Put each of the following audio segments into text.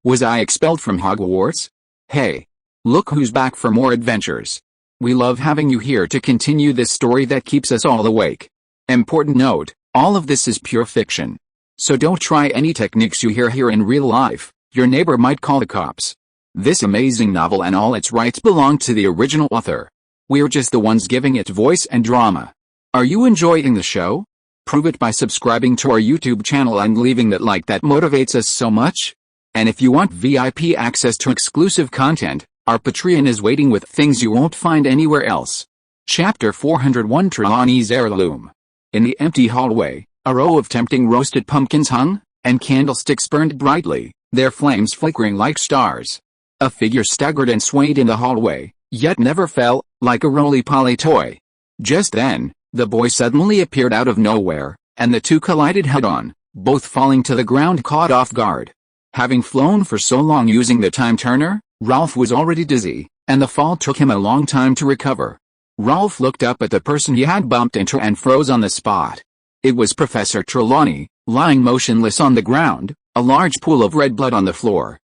Was I expelled from Hogwarts? Hey! Look who's back for more adventures. We love having you here to continue this story that keeps us all awake. Important note, all of this is pure fiction. So don't try any techniques you hear here in real life, your neighbor might call the cops. This amazing novel and all its rights belong to the original author. We're just the ones giving it voice and drama. Are you enjoying the show? Prove it by subscribing to our YouTube channel and leaving that like that motivates us so much. And if you want VIP access to exclusive content, our Patreon is waiting with things you won't find anywhere else. Chapter 401 Trelawney's Heirloom. In the empty hallway, a row of tempting roasted pumpkins hung, and candlesticks burned brightly, their flames flickering like stars. A figure staggered and swayed in the hallway, yet never fell, like a roly-poly toy. Just then, the boy suddenly appeared out of nowhere, and the two collided head-on, both falling to the ground caught off guard. Having flown for so long using the time-turner, Ralph was already dizzy, and the fall took him a long time to recover. Ralph looked up at the person he had bumped into and froze on the spot. It was Professor Trelawney, lying motionless on the ground, a large pool of red blood on the floor.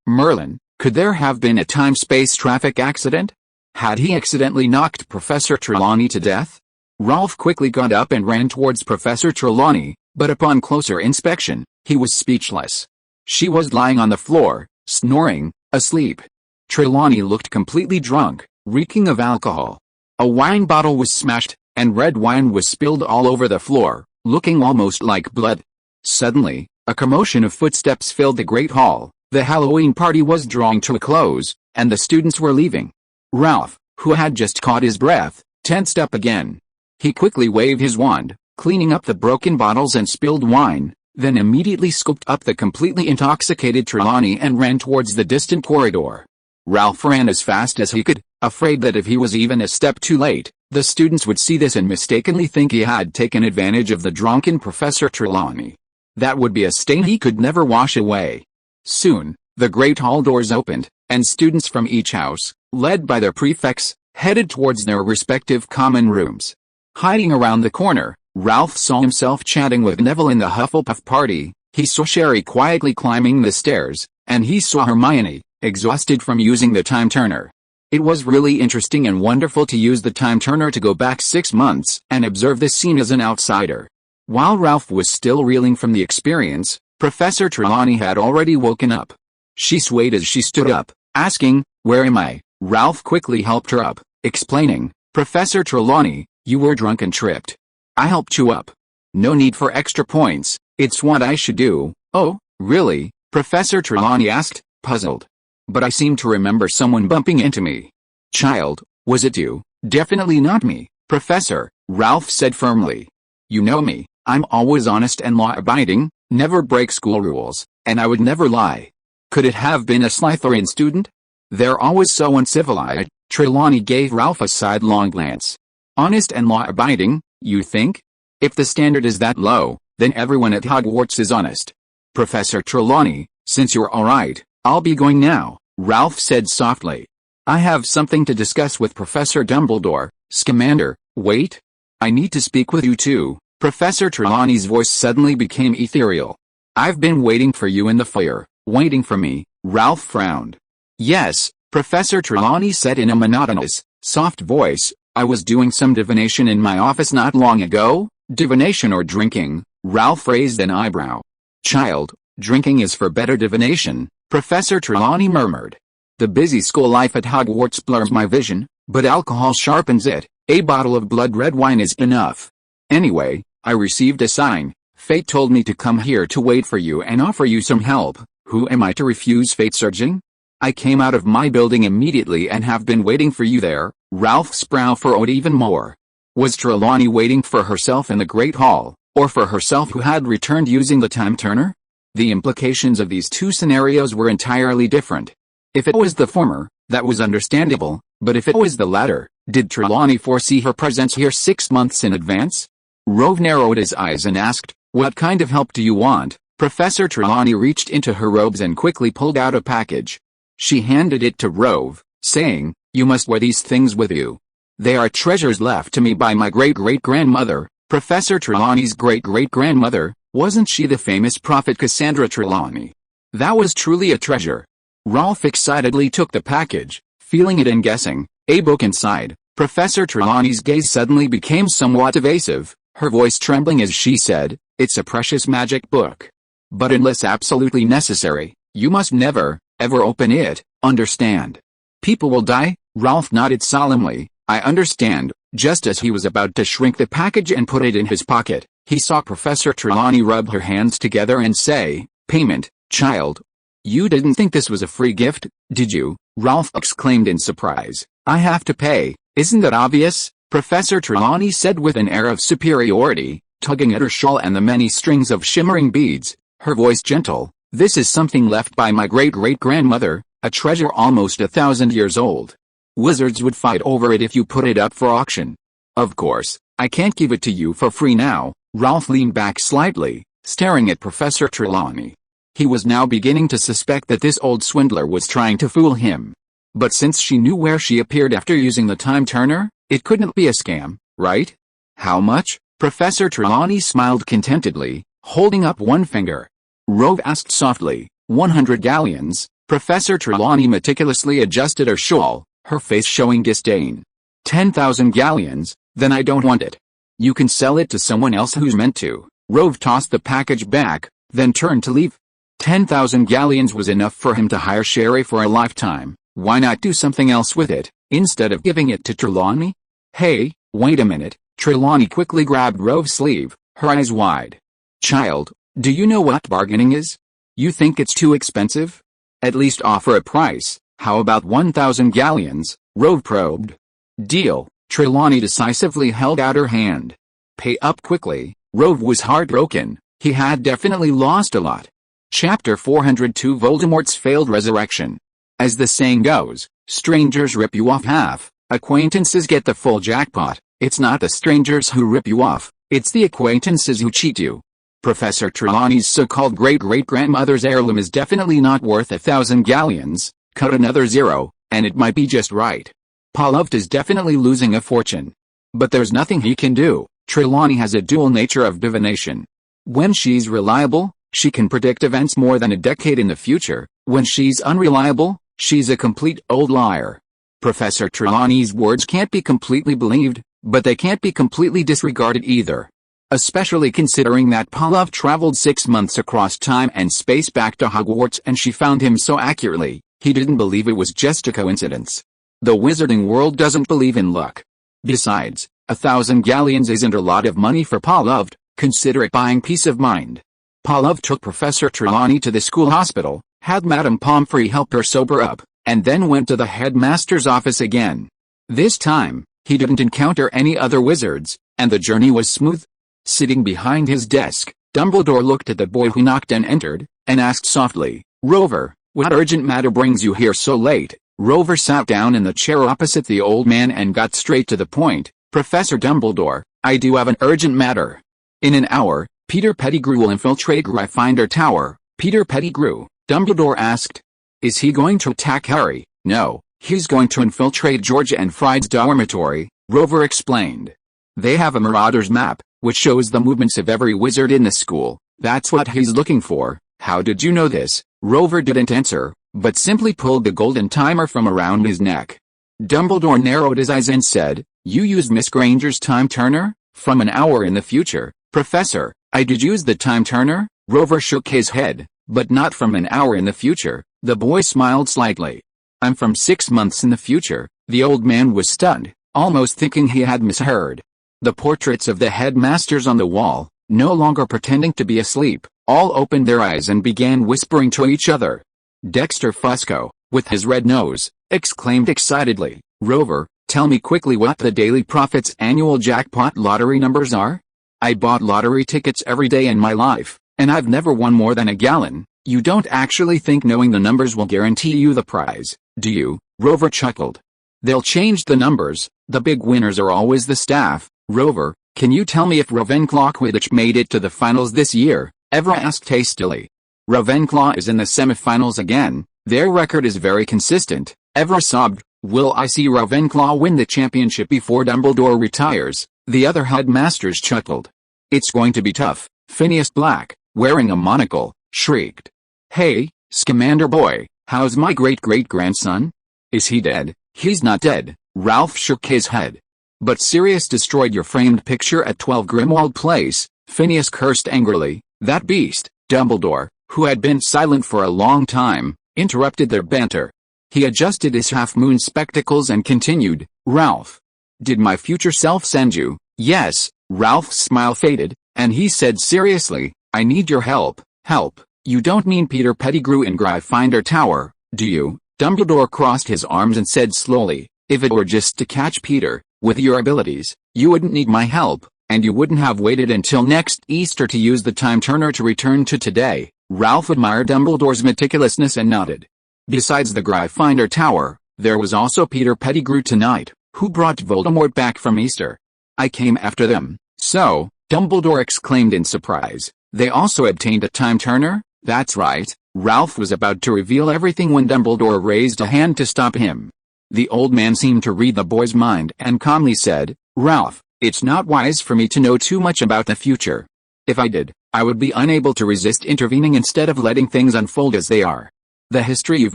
Merlin, could there have been a time-space traffic accident? Had he accidentally knocked Professor Trelawney to death? Ralph quickly got up and ran towards Professor Trelawney, but upon closer inspection, he was speechless. She was lying on the floor, snoring, asleep. Trelawney looked completely drunk, reeking of alcohol. A wine bottle was smashed, and red wine was spilled all over the floor, looking almost like blood. Suddenly, a commotion of footsteps filled the great hall. The Halloween party was drawing to a close, and the students were leaving. Ralph, who had just caught his breath, tensed up again. He quickly waved his wand, cleaning up the broken bottles and spilled wine, then immediately scooped up the completely intoxicated Trelawney and ran towards the distant corridor. Ralph ran as fast as he could, afraid that if he was even a step too late, the students would see this and mistakenly think he had taken advantage of the drunken Professor Trelawney. That would be a stain he could never wash away. Soon, the great hall doors opened, and students from each house, led by their prefects, headed towards their respective common rooms. Hiding around the corner, Ralph saw himself chatting with Neville in the Hufflepuff party. He saw Sherry quietly climbing the stairs, and he saw Hermione, exhausted from using the time-turner. It was really interesting and wonderful to use the time-turner to go back 6 months and observe this scene as an outsider. While Ralph was still reeling from the experience, Professor Trelawney had already woken up. She swayed as she stood up, asking, "Where am I?" Ralph quickly helped her up, explaining, "Professor Trelawney, you were drunk and tripped. I helped you up. No need for extra points, it's what I should do." "Oh, really?" Professor Trelawney asked, puzzled. "But I seem to remember someone bumping into me." "Child, was it you?" "Definitely not me, Professor," Ralph said firmly. "You know me, I'm always honest and law-abiding, never break school rules, and I would never lie. Could it have been a Slytherin student? They're always so uncivilized." Trelawney gave Ralph a sidelong glance. "Honest and law-abiding, you think? If the standard is that low, then everyone at Hogwarts is honest." "Professor Trelawney, since you're alright, I'll be going now," Ralph said softly. "I have something to discuss with Professor Dumbledore." "Scamander, wait. I need to speak with you too." Professor Trelawney's voice suddenly became ethereal. "I've been waiting for you in the foyer." "Waiting for me?" Ralph frowned. "Yes," Professor Trelawney said in a monotonous, soft voice. "I was doing some divination in my office not long ago." "Divination or drinking?" Ralph raised an eyebrow. "Child, drinking is for better divination," Professor Trelawney murmured. "The busy school life at Hogwarts blurs my vision, but alcohol sharpens it. A bottle of blood red wine is enough. Anyway, I received a sign. Fate told me to come here to wait for you and offer you some help. Who am I to refuse fate's urging? I came out of my building immediately and have been waiting for you there." Ralph's brow furrowed even more. Was Trelawney waiting for herself in the Great Hall, or for herself who had returned using the time-turner? The implications of these two scenarios were entirely different. If it was the former, that was understandable, but if it was the latter, did Trelawney foresee her presence here 6 months in advance? Rove narrowed his eyes and asked, "What kind of help do you want?" Professor Trelawney reached into her robes and quickly pulled out a package. She handed it to Rove, saying, "You must wear these things with you. They are treasures left to me by my great-great-grandmother." Professor Trelawney's great-great-grandmother, wasn't she the famous prophet Cassandra Trelawney? That was truly a treasure. Ralph excitedly took the package, feeling it and guessing a book inside. Professor Trelawney's gaze suddenly became somewhat evasive, her voice trembling as she said, "It's a precious magic book. But unless absolutely necessary, you must never, ever open it, understand? People will die." Ralph nodded solemnly. "I understand." Just as he was about to shrink the package and put it in his pocket, he saw Professor Trelawney rub her hands together and say, "Payment, child. You didn't think this was a free gift, did you?" Ralph exclaimed in surprise. "I have to pay, isn't that obvious?" Professor Trelawney said with an air of superiority, tugging at her shawl and the many strings of shimmering beads, her voice gentle. "This is something left by my great-great-grandmother, a treasure almost 1,000 years old. Wizards would fight over it if you put it up for auction. Of course, I can't give it to you for free now." Ralph leaned back slightly, staring at Professor Trelawney. He was now beginning to suspect that this old swindler was trying to fool him. But since she knew where she appeared after using the time turner, it couldn't be a scam, right? "How much?" Professor Trelawney smiled contentedly, holding up one finger. Rove asked softly. 100 galleons. Professor Trelawney meticulously adjusted her shawl, her face showing disdain. 10,000 galleons, then I don't want it. You can sell it to someone else who's meant to. Rove tossed the package back, then turned to leave. 10,000 galleons was enough for him to hire Sherry for a lifetime. Why not do something else with it, instead of giving it to Trelawney? "Hey, wait a minute." Trelawney quickly grabbed Rove's sleeve, her eyes wide. "Child, do you know what bargaining is? You think it's too expensive? At least offer a price. How about 1,000 galleons?" Rove probed. "Deal." Trelawney decisively held out her hand. "Pay up quickly." Rove was heartbroken. He had definitely lost a lot. Chapter 402 Voldemort's Failed Resurrection. As the saying goes, strangers rip you off half, acquaintances get the full jackpot. It's not the strangers who rip you off, it's the acquaintances who cheat you. Professor Trelawney's so-called great-great-grandmother's heirloom is definitely not worth 1,000 galleons. Cut another zero, and it might be just right. Pavlov is definitely losing a fortune. But there's nothing he can do. Trelawney has a dual nature of divination. When she's reliable, she can predict events more than a decade in the future. When she's unreliable, she's a complete old liar. Professor Trelawney's words can't be completely believed, but they can't be completely disregarded either. Especially considering that Pavlov traveled 6 months across time and space back to Hogwarts and she found him so accurately, he didn't believe it was just a coincidence. The wizarding world doesn't believe in luck. Besides, 1,000 galleons isn't a lot of money for Pavlov. Consider it buying peace of mind. Pavlov took Professor Trelawney to the school hospital, had Madame Pomfrey help her sober up, and then went to the headmaster's office again. This time, he didn't encounter any other wizards, and the journey was smooth. Sitting behind his desk, Dumbledore looked at the boy who knocked and entered, and asked softly, "Rover, what urgent matter brings you here so late?" Rover sat down in the chair opposite the old man and got straight to the point. "Professor Dumbledore, I do have an urgent matter. In an hour, Peter Pettigrew will infiltrate Gryffindor Tower." "Peter Pettigrew?" Dumbledore asked. "Is he going to attack Harry?" "No, he's going to infiltrate George and Fry's dormitory," Rover explained. "They have a Marauder's map, which shows the movements of every wizard in the school. That's what he's looking for." "How did you know this?" Rover didn't answer, but simply pulled the golden timer from around his neck. Dumbledore narrowed his eyes and said, "You used Miss Granger's time turner? From an hour in the future." "Professor, I did use the time turner." Rover shook his head, "but not from an hour in the future." The boy smiled slightly. "I'm from 6 months in the future." The old man was stunned, almost thinking he had misheard. The portraits of the headmasters on the wall, no longer pretending to be asleep, all opened their eyes and began whispering to each other. Dexter Fusco, with his red nose, exclaimed excitedly, "Rover, tell me quickly what the Daily Prophet's annual jackpot lottery numbers are. I bought lottery tickets every day in my life, and I've never won more than a gallon." "You don't actually think knowing the numbers will guarantee you the prize, do you?" Rover chuckled. "They'll change the numbers. The big winners are always the staff." "Rover, can you tell me if Ravenclaw Quidditch made it to the finals this year?" Evra asked hastily. "Ravenclaw is in the semifinals again. Their record is very consistent," Evra sobbed. "Will I see Ravenclaw win the championship before Dumbledore retires?" The other headmasters chuckled. "It's going to be tough," Phineas Black, wearing a monocle, shrieked. "Hey, Scamander boy, how's my great-great-grandson? Is he dead? He's not dead, Ralph shook his head. But Sirius destroyed your framed picture at 12 Grimwald Place, Phineas cursed angrily. That beast, Dumbledore, who had been silent for a long time, interrupted their banter. He adjusted his half-moon spectacles and continued, Ralph. Did my future self send you? Yes, Ralph's smile faded, and he said seriously, I need your help. Help? You don't mean Peter Pettigrew in Gryffindor Tower, do you? Dumbledore crossed his arms and said slowly, if it were just to catch Peter, with your abilities, you wouldn't need my help, and you wouldn't have waited until next Easter to use the time turner to return to today. Ralph admired Dumbledore's meticulousness and nodded. Besides the Gryffindor Tower, there was also Peter Pettigrew tonight, who brought Voldemort back from Easter. I came after them, so, Dumbledore exclaimed in surprise. They also obtained a time turner? That's right. Ralph was about to reveal everything when Dumbledore raised a hand to stop him. The old man seemed to read the boy's mind and calmly said, Ralph, it's not wise for me to know too much about the future. If I did, I would be unable to resist intervening instead of letting things unfold as they are. The history you've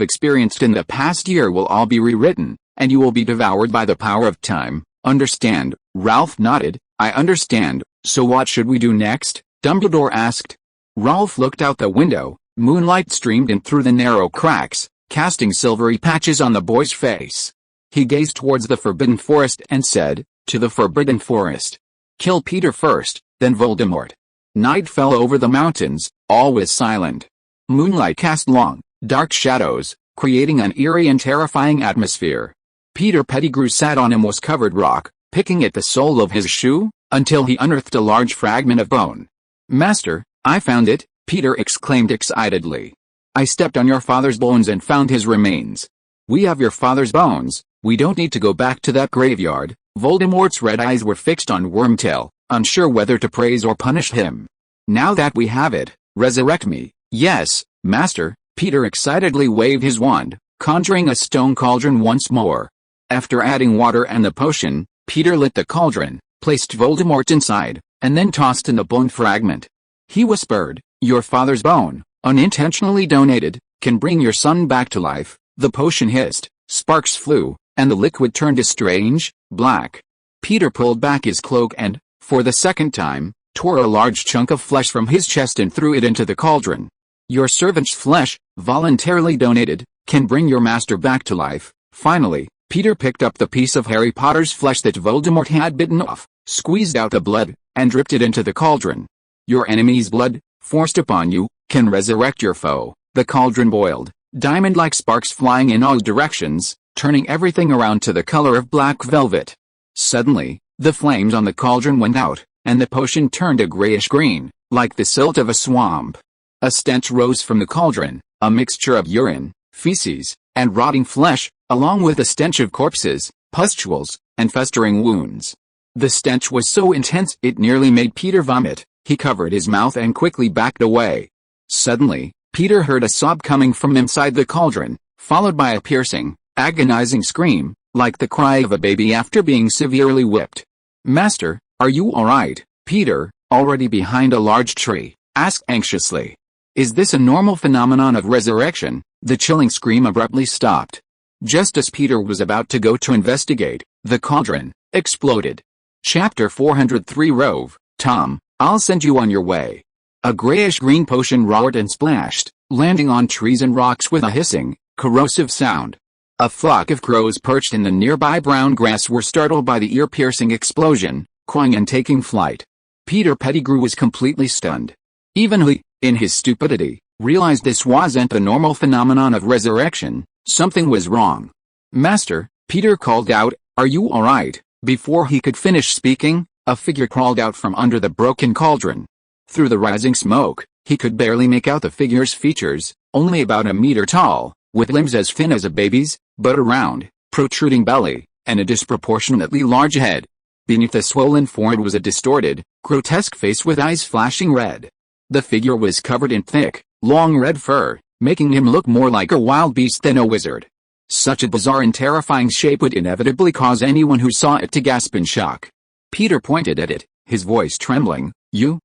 experienced in the past year will all be rewritten, and you will be devoured by the power of time. Understand? Ralph nodded. I understand. So what should we do next? Dumbledore asked. Ralph looked out the window. Moonlight streamed in through the narrow cracks, casting silvery patches on the boy's face. He gazed towards the Forbidden Forest and said, to the Forbidden Forest. Kill Peter first, then Voldemort. Night fell over the mountains, all was silent. Moonlight cast long, dark shadows, creating an eerie and terrifying atmosphere. Peter Pettigrew sat on a moss-covered rock, picking at the sole of his shoe, until he unearthed a large fragment of bone. Master, I found it, Peter exclaimed excitedly. I stepped on your father's bones and found his remains. We have your father's bones, we don't need to go back to that graveyard. Voldemort's red eyes were fixed on Wormtail, unsure whether to praise or punish him. Now that we have it, resurrect me. Yes, Master, Peter excitedly waved his wand, conjuring a stone cauldron once more. After adding water and the potion, Peter lit the cauldron, placed Voldemort inside, and then tossed in the bone fragment. He whispered, your father's bone, unintentionally donated, can bring your son back to life. The potion hissed, sparks flew, and the liquid turned a strange, black. Peter pulled back his cloak and, for the second time, tore a large chunk of flesh from his chest and threw it into the cauldron. Your servant's flesh, voluntarily donated, can bring your master back to life. Finally, Peter picked up the piece of Harry Potter's flesh that Voldemort had bitten off, squeezed out the blood, and dripped it into the cauldron. Your enemy's blood, forced upon you, can resurrect your foe. The cauldron boiled, diamond-like sparks flying in all directions, turning everything around to the color of black velvet. Suddenly, the flames on the cauldron went out, and the potion turned a grayish-green, like the silt of a swamp. A stench rose from the cauldron, a mixture of urine, feces, and rotting flesh, along with a stench of corpses, pustules, and festering wounds. The stench was so intense it nearly made Peter vomit. He covered his mouth and quickly backed away. Suddenly, Peter heard a sob coming from inside the cauldron, followed by a piercing, agonizing scream, like the cry of a baby after being severely whipped. Master, are you all right? Peter, already behind a large tree, asked anxiously. Is this a normal phenomenon of resurrection? The chilling scream abruptly stopped. Just as Peter was about to go to investigate, the cauldron exploded. Chapter 403 Rove, Tom, I'll send you on your way. A grayish-green potion roared and splashed, landing on trees and rocks with a hissing, corrosive sound. A flock of crows perched in the nearby brown grass were startled by the ear-piercing explosion, cawing and taking flight. Peter Pettigrew was completely stunned. Even he, in his stupidity, realized this wasn't a normal phenomenon of resurrection. Something was wrong. Master, Peter called out, are you all right? Before he could finish speaking, a figure crawled out from under the broken cauldron. Through the rising smoke, he could barely make out the figure's features, only about a meter tall, with limbs as thin as a baby's, but a round, protruding belly, and a disproportionately large head. Beneath the swollen forehead was a distorted, grotesque face with eyes flashing red. The figure was covered in thick, long red fur, making him look more like a wild beast than a wizard. Such a bizarre and terrifying shape would inevitably cause anyone who saw it to gasp in shock. Peter pointed at it, his voice trembling. You,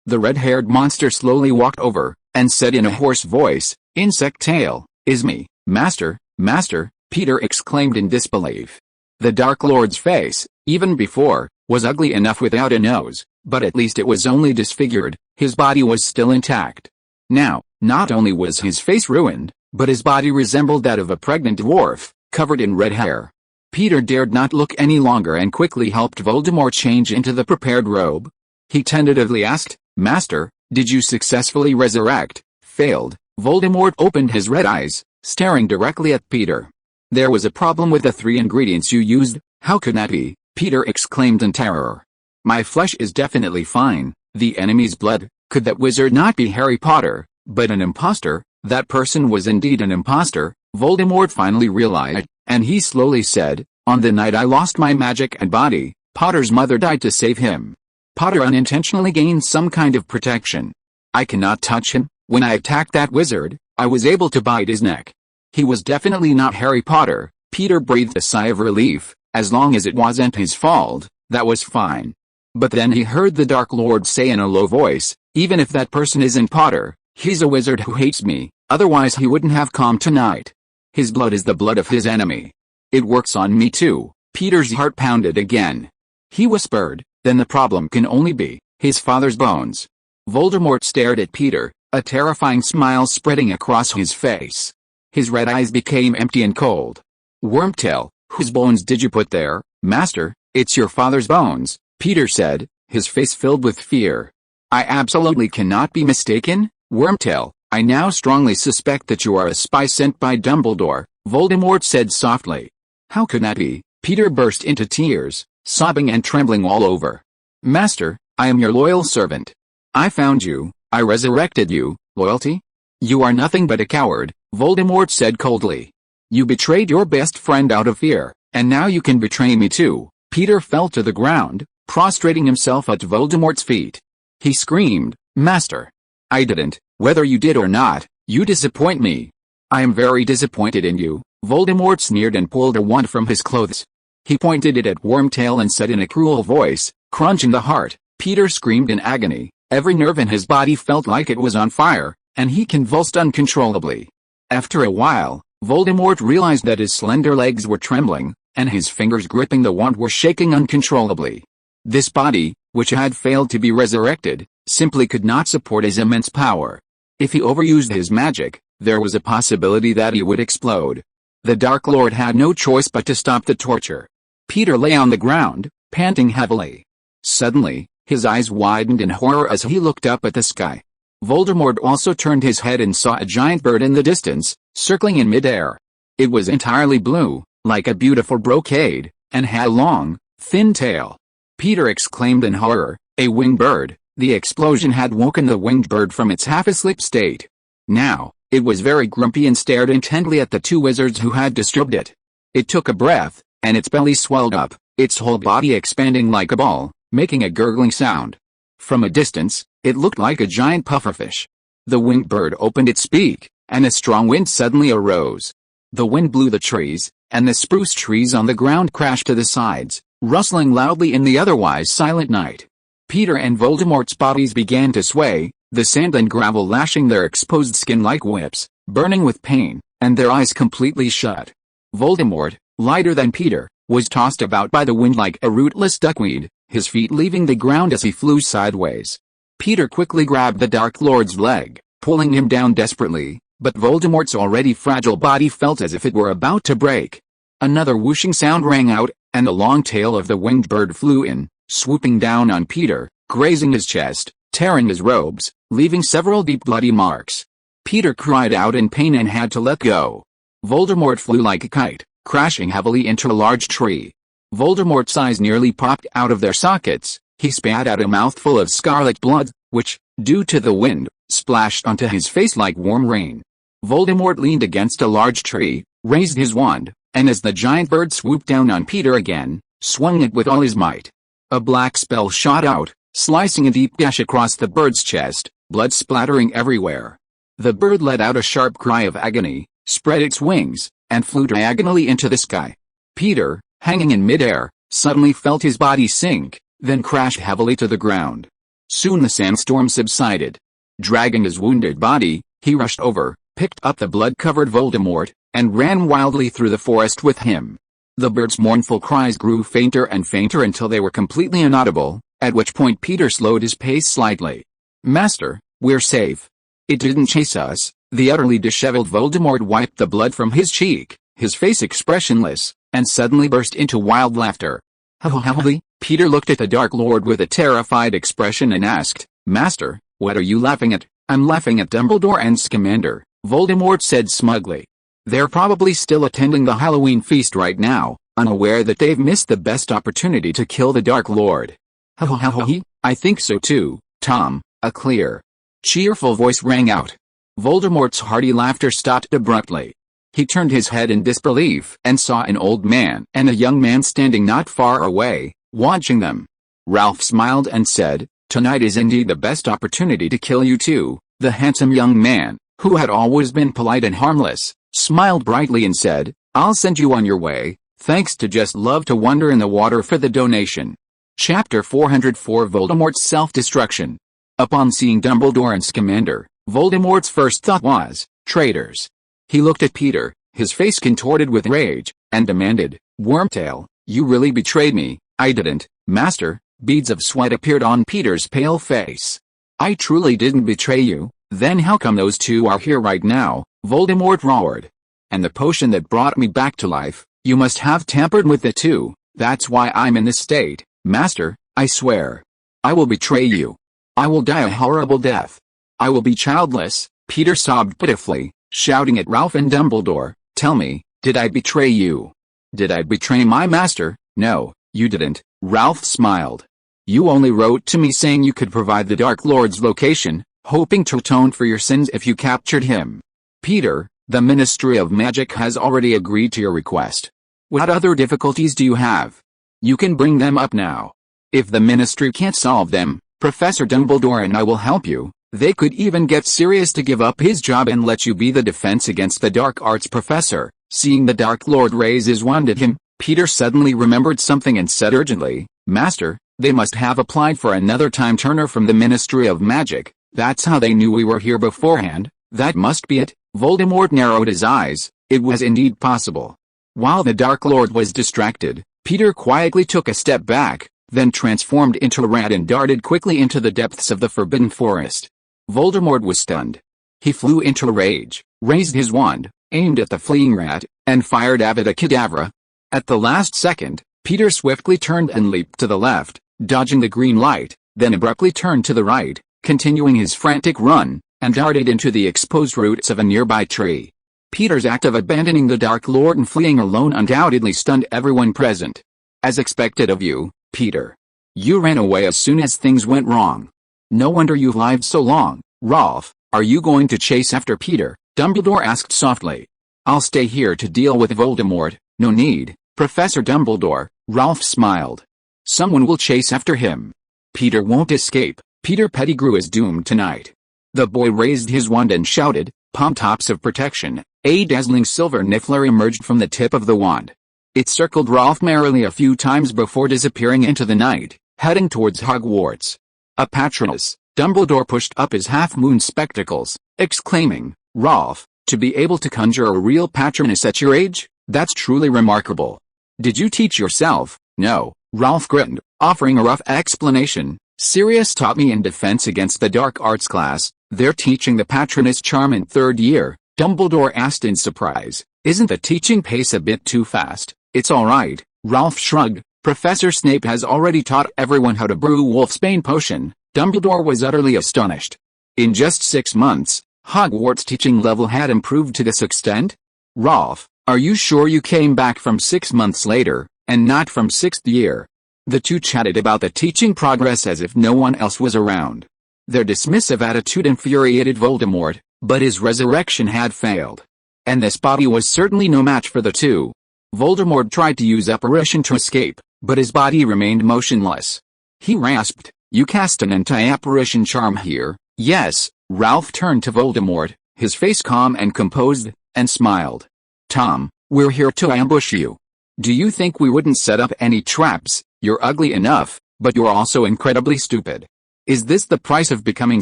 the red-haired monster slowly walked over, and said in a hoarse voice, Insect tail, is me, master, master, Peter exclaimed in disbelief. The Dark Lord's face, even before, was ugly enough without a nose, but at least it was only disfigured, his body was still intact. Now, not only was his face ruined, but his body resembled that of a pregnant dwarf, covered in red hair. Peter dared not look any longer and quickly helped Voldemort change into the prepared robe. He tentatively asked, Master, did you successfully resurrect? Failed. Voldemort opened his red eyes, staring directly at Peter. There was a problem with the 3 ingredients you used. How could that be? Peter exclaimed in terror. My flesh is definitely fine. The enemy's blood. Could that wizard not be Harry Potter, but an imposter? That person was indeed an imposter, Voldemort finally realized, and he slowly said, on the night I lost my magic and body, Potter's mother died to save him. Potter unintentionally gained some kind of protection. I cannot touch him. When I attacked that wizard, I was able to bite his neck. He was definitely not Harry Potter. Peter breathed a sigh of relief. As long as it wasn't his fault, that was fine. But then he heard the Dark Lord say in a low voice, even if that person isn't Potter, he's a wizard who hates me, otherwise he wouldn't have come tonight. His blood is the blood of his enemy. It works on me too. Peter's heart pounded again. He whispered, then the problem can only be his father's bones. Voldemort stared at Peter, a terrifying smile spreading across his face. His red eyes became empty and cold. Wormtail, whose bones did you put there, Master? It's your father's bones, Peter said, his face filled with fear. I absolutely cannot be mistaken, Wormtail. I now strongly suspect that you are a spy sent by Dumbledore, Voldemort said softly. How could that be? Peter burst into tears, sobbing and trembling all over. Master, I am your loyal servant. I found you, I resurrected you. Loyalty? You are nothing but a coward, Voldemort said coldly. You betrayed your best friend out of fear, and now you can betray me too. Peter fell to the ground, prostrating himself at Voldemort's feet. He screamed, Master! I didn't, whether you did or not, you disappoint me. I am very disappointed in you. Voldemort sneered and pulled a wand from his clothes. He pointed it at Wormtail and said in a cruel voice, crunching the heart. Peter screamed in agony. Every nerve in his body felt like it was on fire, and he convulsed uncontrollably. After a while, Voldemort realized that his slender legs were trembling, and his fingers gripping the wand were shaking uncontrollably. This body, which had failed to be resurrected, simply could not support his immense power. If he overused his magic, there was a possibility that he would explode. The Dark Lord had no choice but to stop the torture. Peter lay on the ground, panting heavily. Suddenly, his eyes widened in horror as he looked up at the sky. Voldemort also turned his head and saw a giant bird in the distance, circling in midair. It was entirely blue, like a beautiful brocade, and had a long, thin tail. Peter exclaimed in horror, a winged bird. The explosion had woken the winged bird from its half-asleep state. Now, it was very grumpy and stared intently at the 2 wizards who had disturbed it. It took a breath, and its belly swelled up, its whole body expanding like a ball, making a gurgling sound. From a distance, it looked like a giant pufferfish. The winged bird opened its beak, and a strong wind suddenly arose. The wind blew the trees, and the spruce trees on the ground crashed to the sides, rustling loudly in the otherwise silent night. Peter and Voldemort's bodies began to sway, the sand and gravel lashing their exposed skin like whips, burning with pain, and their eyes completely shut. Voldemort, lighter than Peter, was tossed about by the wind like a rootless duckweed, his feet leaving the ground as he flew sideways. Peter quickly grabbed the Dark Lord's leg, pulling him down desperately, but Voldemort's already fragile body felt as if it were about to break. Another whooshing sound rang out, and the long tail of the winged bird flew in, swooping down on Peter, grazing his chest, tearing his robes, leaving several deep bloody marks. Peter cried out in pain and had to let go. Voldemort flew like a kite, crashing heavily into a large tree. Voldemort's eyes nearly popped out of their sockets. He spat out a mouthful of scarlet blood, which, due to the wind, splashed onto his face like warm rain. Voldemort leaned against a large tree, raised his wand, and as the giant bird swooped down on Peter again, swung it with all his might. A black spell shot out, slicing a deep gash across the bird's chest, blood splattering everywhere. The bird let out a sharp cry of agony, spread its wings, and flew diagonally into the sky. Peter, hanging in midair, suddenly felt his body sink, then crashed heavily to the ground. Soon the sandstorm subsided. Dragging his wounded body, he rushed over, picked up the blood-covered Voldemort, and ran wildly through the forest with him. The bird's mournful cries grew fainter and fainter until they were completely inaudible, at which point Peter slowed his pace slightly. "Master, we're safe. It didn't chase us." The utterly disheveled Voldemort wiped the blood from his cheek, his face expressionless, and suddenly burst into wild laughter. "Holy!" Peter looked at the Dark Lord with a terrified expression and asked, "Master, what are you laughing at?" "I'm laughing at Dumbledore and Scamander," Voldemort said smugly. "They're probably still attending the Halloween feast right now, unaware that they've missed the best opportunity to kill the Dark Lord." "I think so too, Tom," a clear, cheerful voice rang out. Voldemort's hearty laughter stopped abruptly. He turned his head in disbelief and saw an old man and a young man standing not far away, watching them. Ralph smiled and said, "Tonight is indeed the best opportunity to kill you too." The handsome young man, who had always been polite and harmless, smiled brightly and said, "I'll send you on your way, thanks to just love to wander in the water for the donation." Chapter 404 Voldemort's Self-Destruction. Upon seeing Dumbledore and Scamander, Voldemort's first thought was, traitors. He looked at Peter, his face contorted with rage, and demanded, "Wormtail, you really betrayed me." "I didn't, Master." Beads of sweat appeared on Peter's pale face. "I truly didn't betray you." "Then how come those two are here right now?" Voldemort roared. "And the potion that brought me back to life, you must have tampered with it too. That's why I'm in this state. Master, I swear. I will betray you. I will die a horrible death. I will be childless." Peter sobbed pitifully, shouting at Ralph and Dumbledore, "Tell me, did I betray you? Did I betray my master?" "No, you didn't," Ralph smiled. "You only wrote to me saying you could provide the Dark Lord's location, hoping to atone for your sins if you captured him. Peter, the Ministry of Magic has already agreed to your request. What other difficulties do you have? You can bring them up now. If the Ministry can't solve them, Professor Dumbledore and I will help you." They could even get Sirius to give up his job and let you be the defense against the dark arts professor. Seeing the Dark Lord raise his wand at him, Peter suddenly remembered something and said urgently, "Master, they must have applied for another time-turner from the Ministry of Magic. That's how they knew we were here beforehand." "That must be it." Voldemort narrowed his eyes. It was indeed possible. While the Dark Lord was distracted, Peter quietly took a step back, then transformed into a rat and darted quickly into the depths of the Forbidden Forest. Voldemort was stunned. He flew into a rage, raised his wand, aimed at the fleeing rat, and fired Avada Kedavra. At the last second, Peter swiftly turned and leaped to the left, dodging the green light, then abruptly turned to the right, continuing his frantic run, and darted into the exposed roots of a nearby tree. Peter's act of abandoning the Dark Lord and fleeing alone undoubtedly stunned everyone present. "As expected of you, Peter. You ran away as soon as things went wrong. No wonder you've lived so long." "Ralph, are you going to chase after Peter?" Dumbledore asked softly. "I'll stay here to deal with Voldemort." "No need, Professor Dumbledore," Ralph smiled. "Someone will chase after him. Peter won't escape. Peter Pettigrew is doomed tonight." The boy raised his wand and shouted, "Palm-tops of protection." A dazzling silver niffler emerged from the tip of the wand. It circled Ralph merrily a few times before disappearing into the night, heading towards Hogwarts. "A Patronus." Dumbledore pushed up his half-moon spectacles, exclaiming, "Ralph, to be able to conjure a real Patronus at your age? That's truly remarkable. Did you teach yourself?" "No," Ralph grinned, offering a rough explanation. "Sirius taught me in defense against the dark arts class. They're teaching the Patronus charm in 3rd year." Dumbledore asked in surprise, "Isn't the teaching pace a bit too fast?" "It's all right," Ralph shrugged. "Professor Snape has already taught everyone how to brew Wolfsbane potion." Dumbledore was utterly astonished. In just 6 months, Hogwarts' teaching level had improved to this extent? "Ralph, are you sure you came back from 6 months later, and not from 6th year?" The two chatted about the teaching progress as if no one else was around. Their dismissive attitude infuriated Voldemort, but his resurrection had failed. And this body was certainly no match for the two. Voldemort tried to use apparition to escape, but his body remained motionless. He rasped, "You cast an anti-apparition charm here?" "Yes." Ralph turned to Voldemort, his face calm and composed, and smiled. "Tom, we're here to ambush you. Do you think we wouldn't set up any traps? You're ugly enough, but you're also incredibly stupid. Is this the price of becoming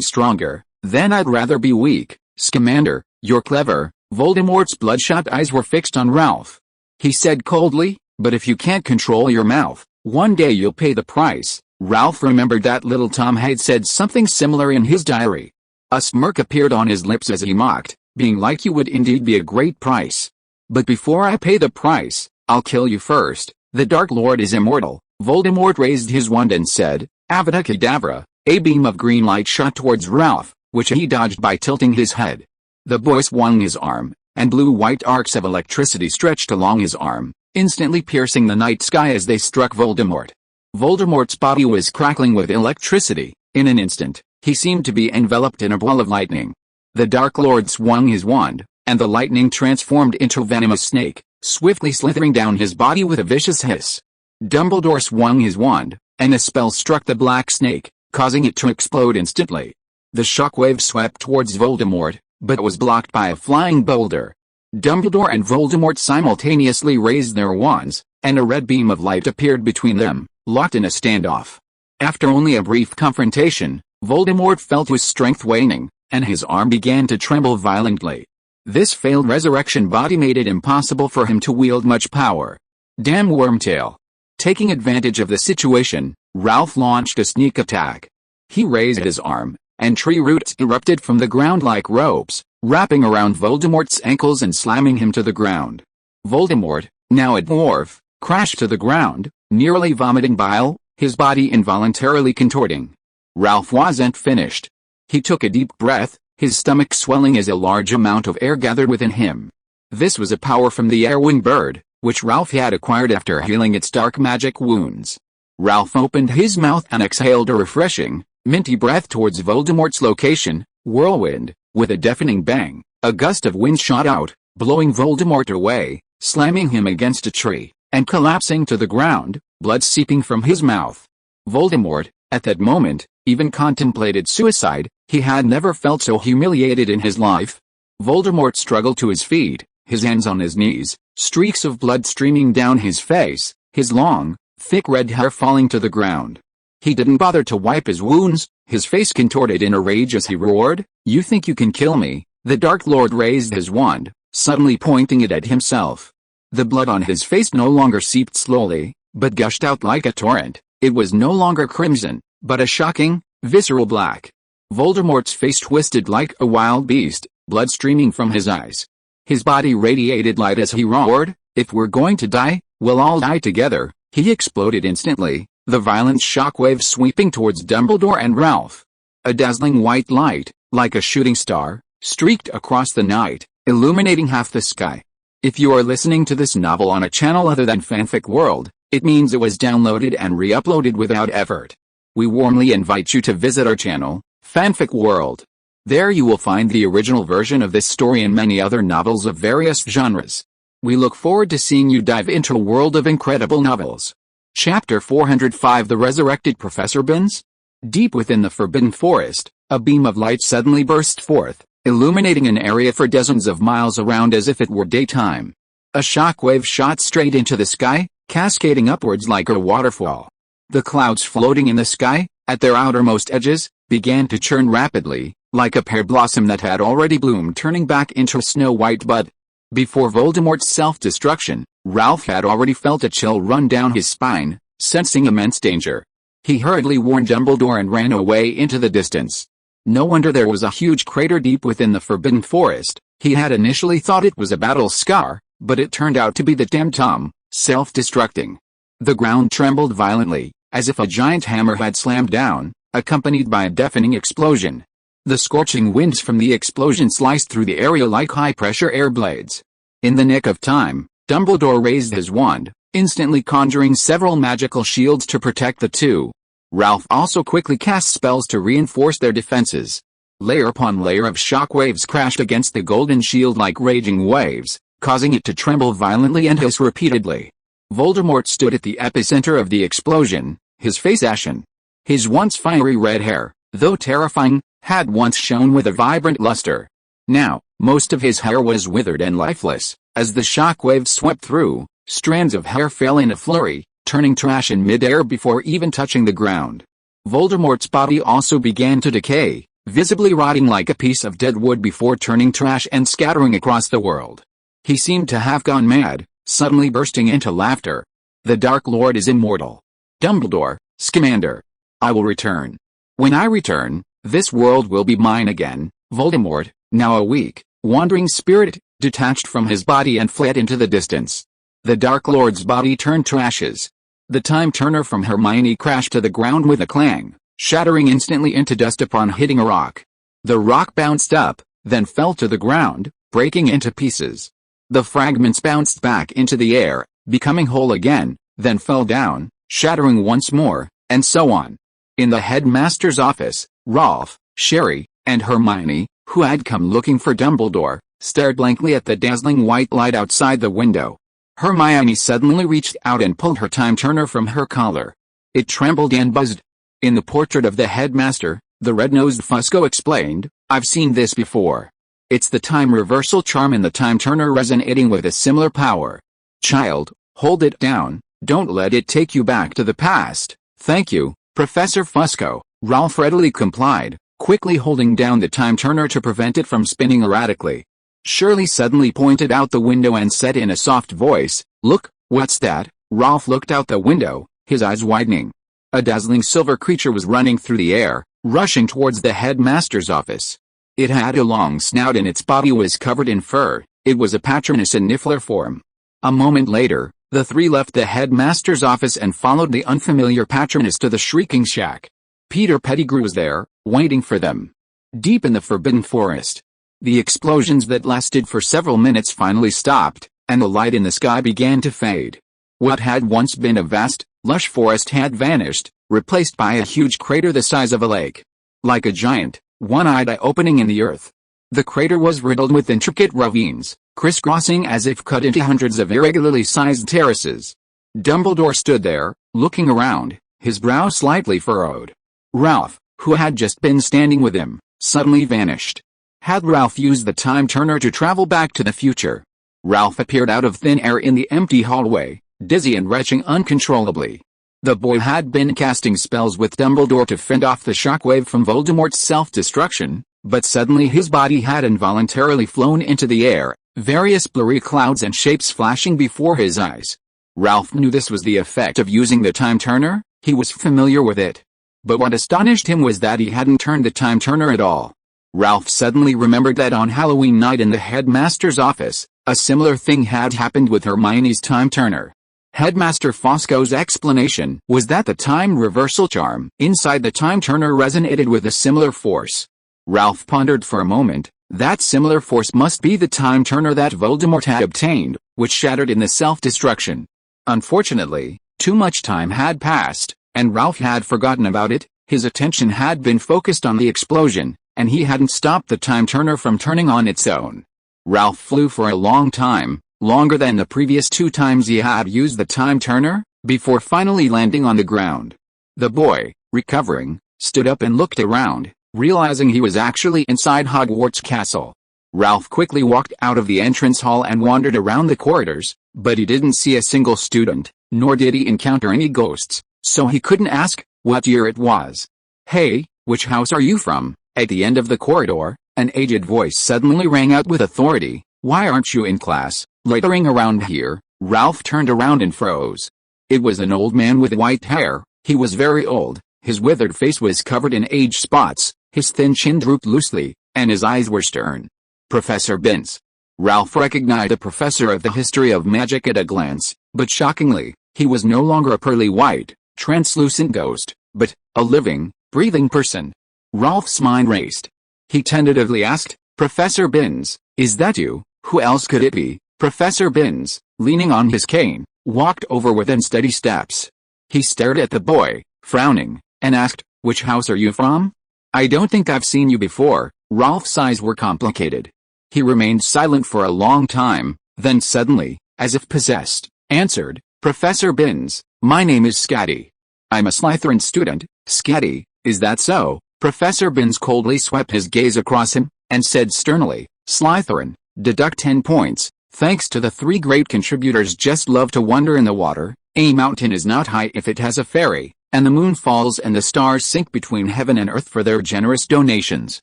stronger? Then I'd rather be weak." "Scamander, "You're clever." Voldemort's bloodshot eyes were fixed on Ralph. He said coldly, "But if you can't control your mouth, one day you'll pay the price." Ralph remembered that little Tom had said something similar in his diary. A smirk appeared on his lips as he mocked, "Being like you would indeed be a great price. But before I pay the price, I'll kill you first." The Dark Lord is immortal. Voldemort raised his wand and said, "Avada Kedavra." A beam of green light shot towards Ralph, which he dodged by tilting his head. The boy swung his arm, and blue-white arcs of electricity stretched along his arm, instantly piercing the night sky as they struck Voldemort. Voldemort's body was crackling with electricity. In an instant, he seemed to be enveloped in a ball of lightning. The Dark Lord swung his wand, and the lightning transformed into a venomous snake, swiftly slithering down his body with a vicious hiss. Dumbledore swung his wand, and a spell struck the black snake, causing it to explode instantly. The shockwave swept towards Voldemort, but was blocked by a flying boulder. Dumbledore and Voldemort simultaneously raised their wands, and a red beam of light appeared between them, locked in a standoff. After only a brief confrontation, Voldemort felt his strength waning, and his arm began to tremble violently. This failed resurrection body made it impossible for him to wield much power. Damn Wormtail! Taking advantage of the situation, Ralph launched a sneak attack. He raised his arm, and tree roots erupted from the ground like ropes, wrapping around Voldemort's ankles and slamming him to the ground. Voldemort, now a dwarf, crashed to the ground, nearly vomiting bile, his body involuntarily contorting. Ralph wasn't finished. He took a deep breath, his stomach swelling as a large amount of air gathered within him. This was a power from the air-wing bird, which Ralph had acquired after healing its dark magic wounds. Ralph opened his mouth and exhaled a refreshing, minty breath towards Voldemort's location, Whirlwind. With a deafening bang, a gust of wind shot out, blowing Voldemort away, slamming him against a tree, and collapsing to the ground, blood seeping from his mouth. Voldemort, at that moment, even contemplated suicide. He had never felt so humiliated in his life. Voldemort struggled to his feet, his hands on his knees, streaks of blood streaming down his face, his long, thick red hair falling to the ground. He didn't bother to wipe his wounds, his face contorted in a rage as he roared, "You think you can kill me?" The Dark Lord raised his wand, suddenly pointing it at himself. The blood on his face no longer seeped slowly, but gushed out like a torrent. It was no longer crimson, but a shocking, visceral black. Voldemort's face twisted like a wild beast, blood streaming from his eyes. His body radiated light as he roared, "If we're going to die, we'll all die together." He exploded instantly, the violent shockwave sweeping towards Dumbledore and Ralph. A dazzling white light, like a shooting star, streaked across the night, illuminating half the sky. If you are listening to this novel on a channel other than Fanfic World, it means it was downloaded and re-uploaded without effort. We warmly invite you to visit our channel, Fanfic World. There you will find the original version of this story and many other novels of various genres. We look forward to seeing you dive into a world of incredible novels. Chapter 405 The Resurrected Professor Binns? Deep within the Forbidden Forest, a beam of light suddenly burst forth, illuminating an area for dozens of miles around as if it were daytime. A shockwave shot straight into the sky, cascading upwards like a waterfall. The clouds floating in the sky, at their outermost edges, began to churn rapidly, like a pear blossom that had already bloomed turning back into a snow-white bud. Before Voldemort's self-destruction, Ralph had already felt a chill run down his spine, sensing immense danger. He hurriedly warned Dumbledore and ran away into the distance. No wonder there was a huge crater deep within the Forbidden Forest. He had initially thought it was a battle scar, but it turned out to be the damn Tom, self-destructing. The ground trembled violently, as if a giant hammer had slammed down, accompanied by a deafening explosion. The scorching winds from the explosion sliced through the area like high-pressure air blades. In the nick of time, Dumbledore raised his wand, instantly conjuring several magical shields to protect the two. Ralph also quickly cast spells to reinforce their defenses. Layer upon layer of shockwaves crashed against the golden shield like raging waves, causing it to tremble violently and hiss repeatedly. Voldemort stood at the epicenter of the explosion, his face ashen. His once fiery red hair, though terrifying, had once shone with a vibrant luster. Now, most of his hair was withered and lifeless. As the shockwave swept through, strands of hair fell in a flurry, turning to ash in midair before even touching the ground. Voldemort's body also began to decay, visibly rotting like a piece of dead wood before turning trash and scattering across the world. He seemed to have gone mad, suddenly bursting into laughter. The Dark Lord is immortal. Dumbledore, Scamander. I will return. When I return, this world will be mine again. Voldemort, now a weak, wandering spirit, detached from his body and fled into the distance. The Dark Lord's body turned to ashes. The time turner from Hermione crashed to the ground with a clang, shattering instantly into dust upon hitting a rock. The rock bounced up, then fell to the ground, breaking into pieces. The fragments bounced back into the air, becoming whole again, then fell down, shattering once more, and so on. In the headmaster's office, Rolf, Sherry, and Hermione, who had come looking for Dumbledore, stared blankly at the dazzling white light outside the window. Hermione suddenly reached out and pulled her time turner from her collar. It trembled and buzzed. In the portrait of the headmaster, the red-nosed Fusco explained, "I've seen this before. It's the time reversal charm in the time turner resonating with a similar power. Child, hold it down, don't let it take you back to the past." "Thank you, Professor Fusco," Ralph readily complied, quickly holding down the time turner to prevent it from spinning erratically. Shirley suddenly pointed out the window and said in a soft voice, "Look, what's that?" Ralph looked out the window, his eyes widening. A dazzling silver creature was running through the air, rushing towards the headmaster's office. It had a long snout and its body was covered in fur. It was a Patronus in Niffler form. A moment later, the three left the headmaster's office and followed the unfamiliar Patronus to the Shrieking Shack. Peter Pettigrew was there, waiting for them. Deep in the Forbidden Forest, the explosions that lasted for several minutes finally stopped, and the light in the sky began to fade. What had once been a vast, lush forest had vanished, replaced by a huge crater the size of a lake. Like a giant, one-eyed eye opening in the earth. The crater was riddled with intricate ravines, crisscrossing as if cut into hundreds of irregularly sized terraces. Dumbledore stood there, looking around, his brow slightly furrowed. Ralph, who had just been standing with him, suddenly vanished. Had Ralph used the time turner to travel back to the future? Ralph appeared out of thin air in the empty hallway, dizzy and retching uncontrollably. The boy had been casting spells with Dumbledore to fend off the shockwave from Voldemort's self-destruction, but suddenly his body had involuntarily flown into the air, various blurry clouds and shapes flashing before his eyes. Ralph knew this was the effect of using the time turner, he was familiar with it. But what astonished him was that he hadn't turned the time turner at all. Ralph suddenly remembered that on Halloween night in the headmaster's office, a similar thing had happened with Hermione's time turner. Headmaster Fosco's explanation was that the time reversal charm inside the time turner resonated with a similar force. Ralph pondered for a moment. That similar force must be the time turner that Voldemort had obtained, which shattered in the self-destruction. Unfortunately, too much time had passed, and Ralph had forgotten about it. His attention had been focused on the explosion, and he hadn't stopped the time turner from turning on its own. Ralph flew for a long time, longer than the previous 2 times he had used the time turner, before finally landing on the ground. The boy, recovering, stood up and looked around, realizing he was actually inside Hogwarts Castle. Ralph quickly walked out of the entrance hall and wandered around the corridors, but he didn't see a single student, nor did he encounter any ghosts, so he couldn't ask what year it was. "Hey, which house are you from?" At the end of the corridor, an aged voice suddenly rang out with authority. "Why aren't you in class? Loitering around here?" Ralph turned around and froze. It was an old man with white hair. He was very old, his withered face was covered in age spots, his thin chin drooped loosely, and his eyes were stern. "Professor Binns." Ralph recognized a professor of the history of magic at a glance, but shockingly, he was no longer a pearly white, translucent ghost, but a living, breathing person. Ralph's mind raced. He tentatively asked, "Professor Binns, is that you? Who else could it be?" Professor Binns, leaning on his cane, walked over with unsteady steps. He stared at the boy, frowning, and asked, "Which house are you from?" "I don't think I've seen you before." Ralph's eyes were complicated. He remained silent for a long time, then suddenly, as if possessed, answered, "Professor Binns, my name is Scatty. I'm a Slytherin student." "Scatty, is that so?" Professor Binns coldly swept his gaze across him, and said sternly, "Slytherin, deduct 10 points. Thanks to the 3 great contributors just love to wonder in the water. A mountain is not high if it has a fairy, and the moon falls and the stars sink between heaven and earth for their generous donations.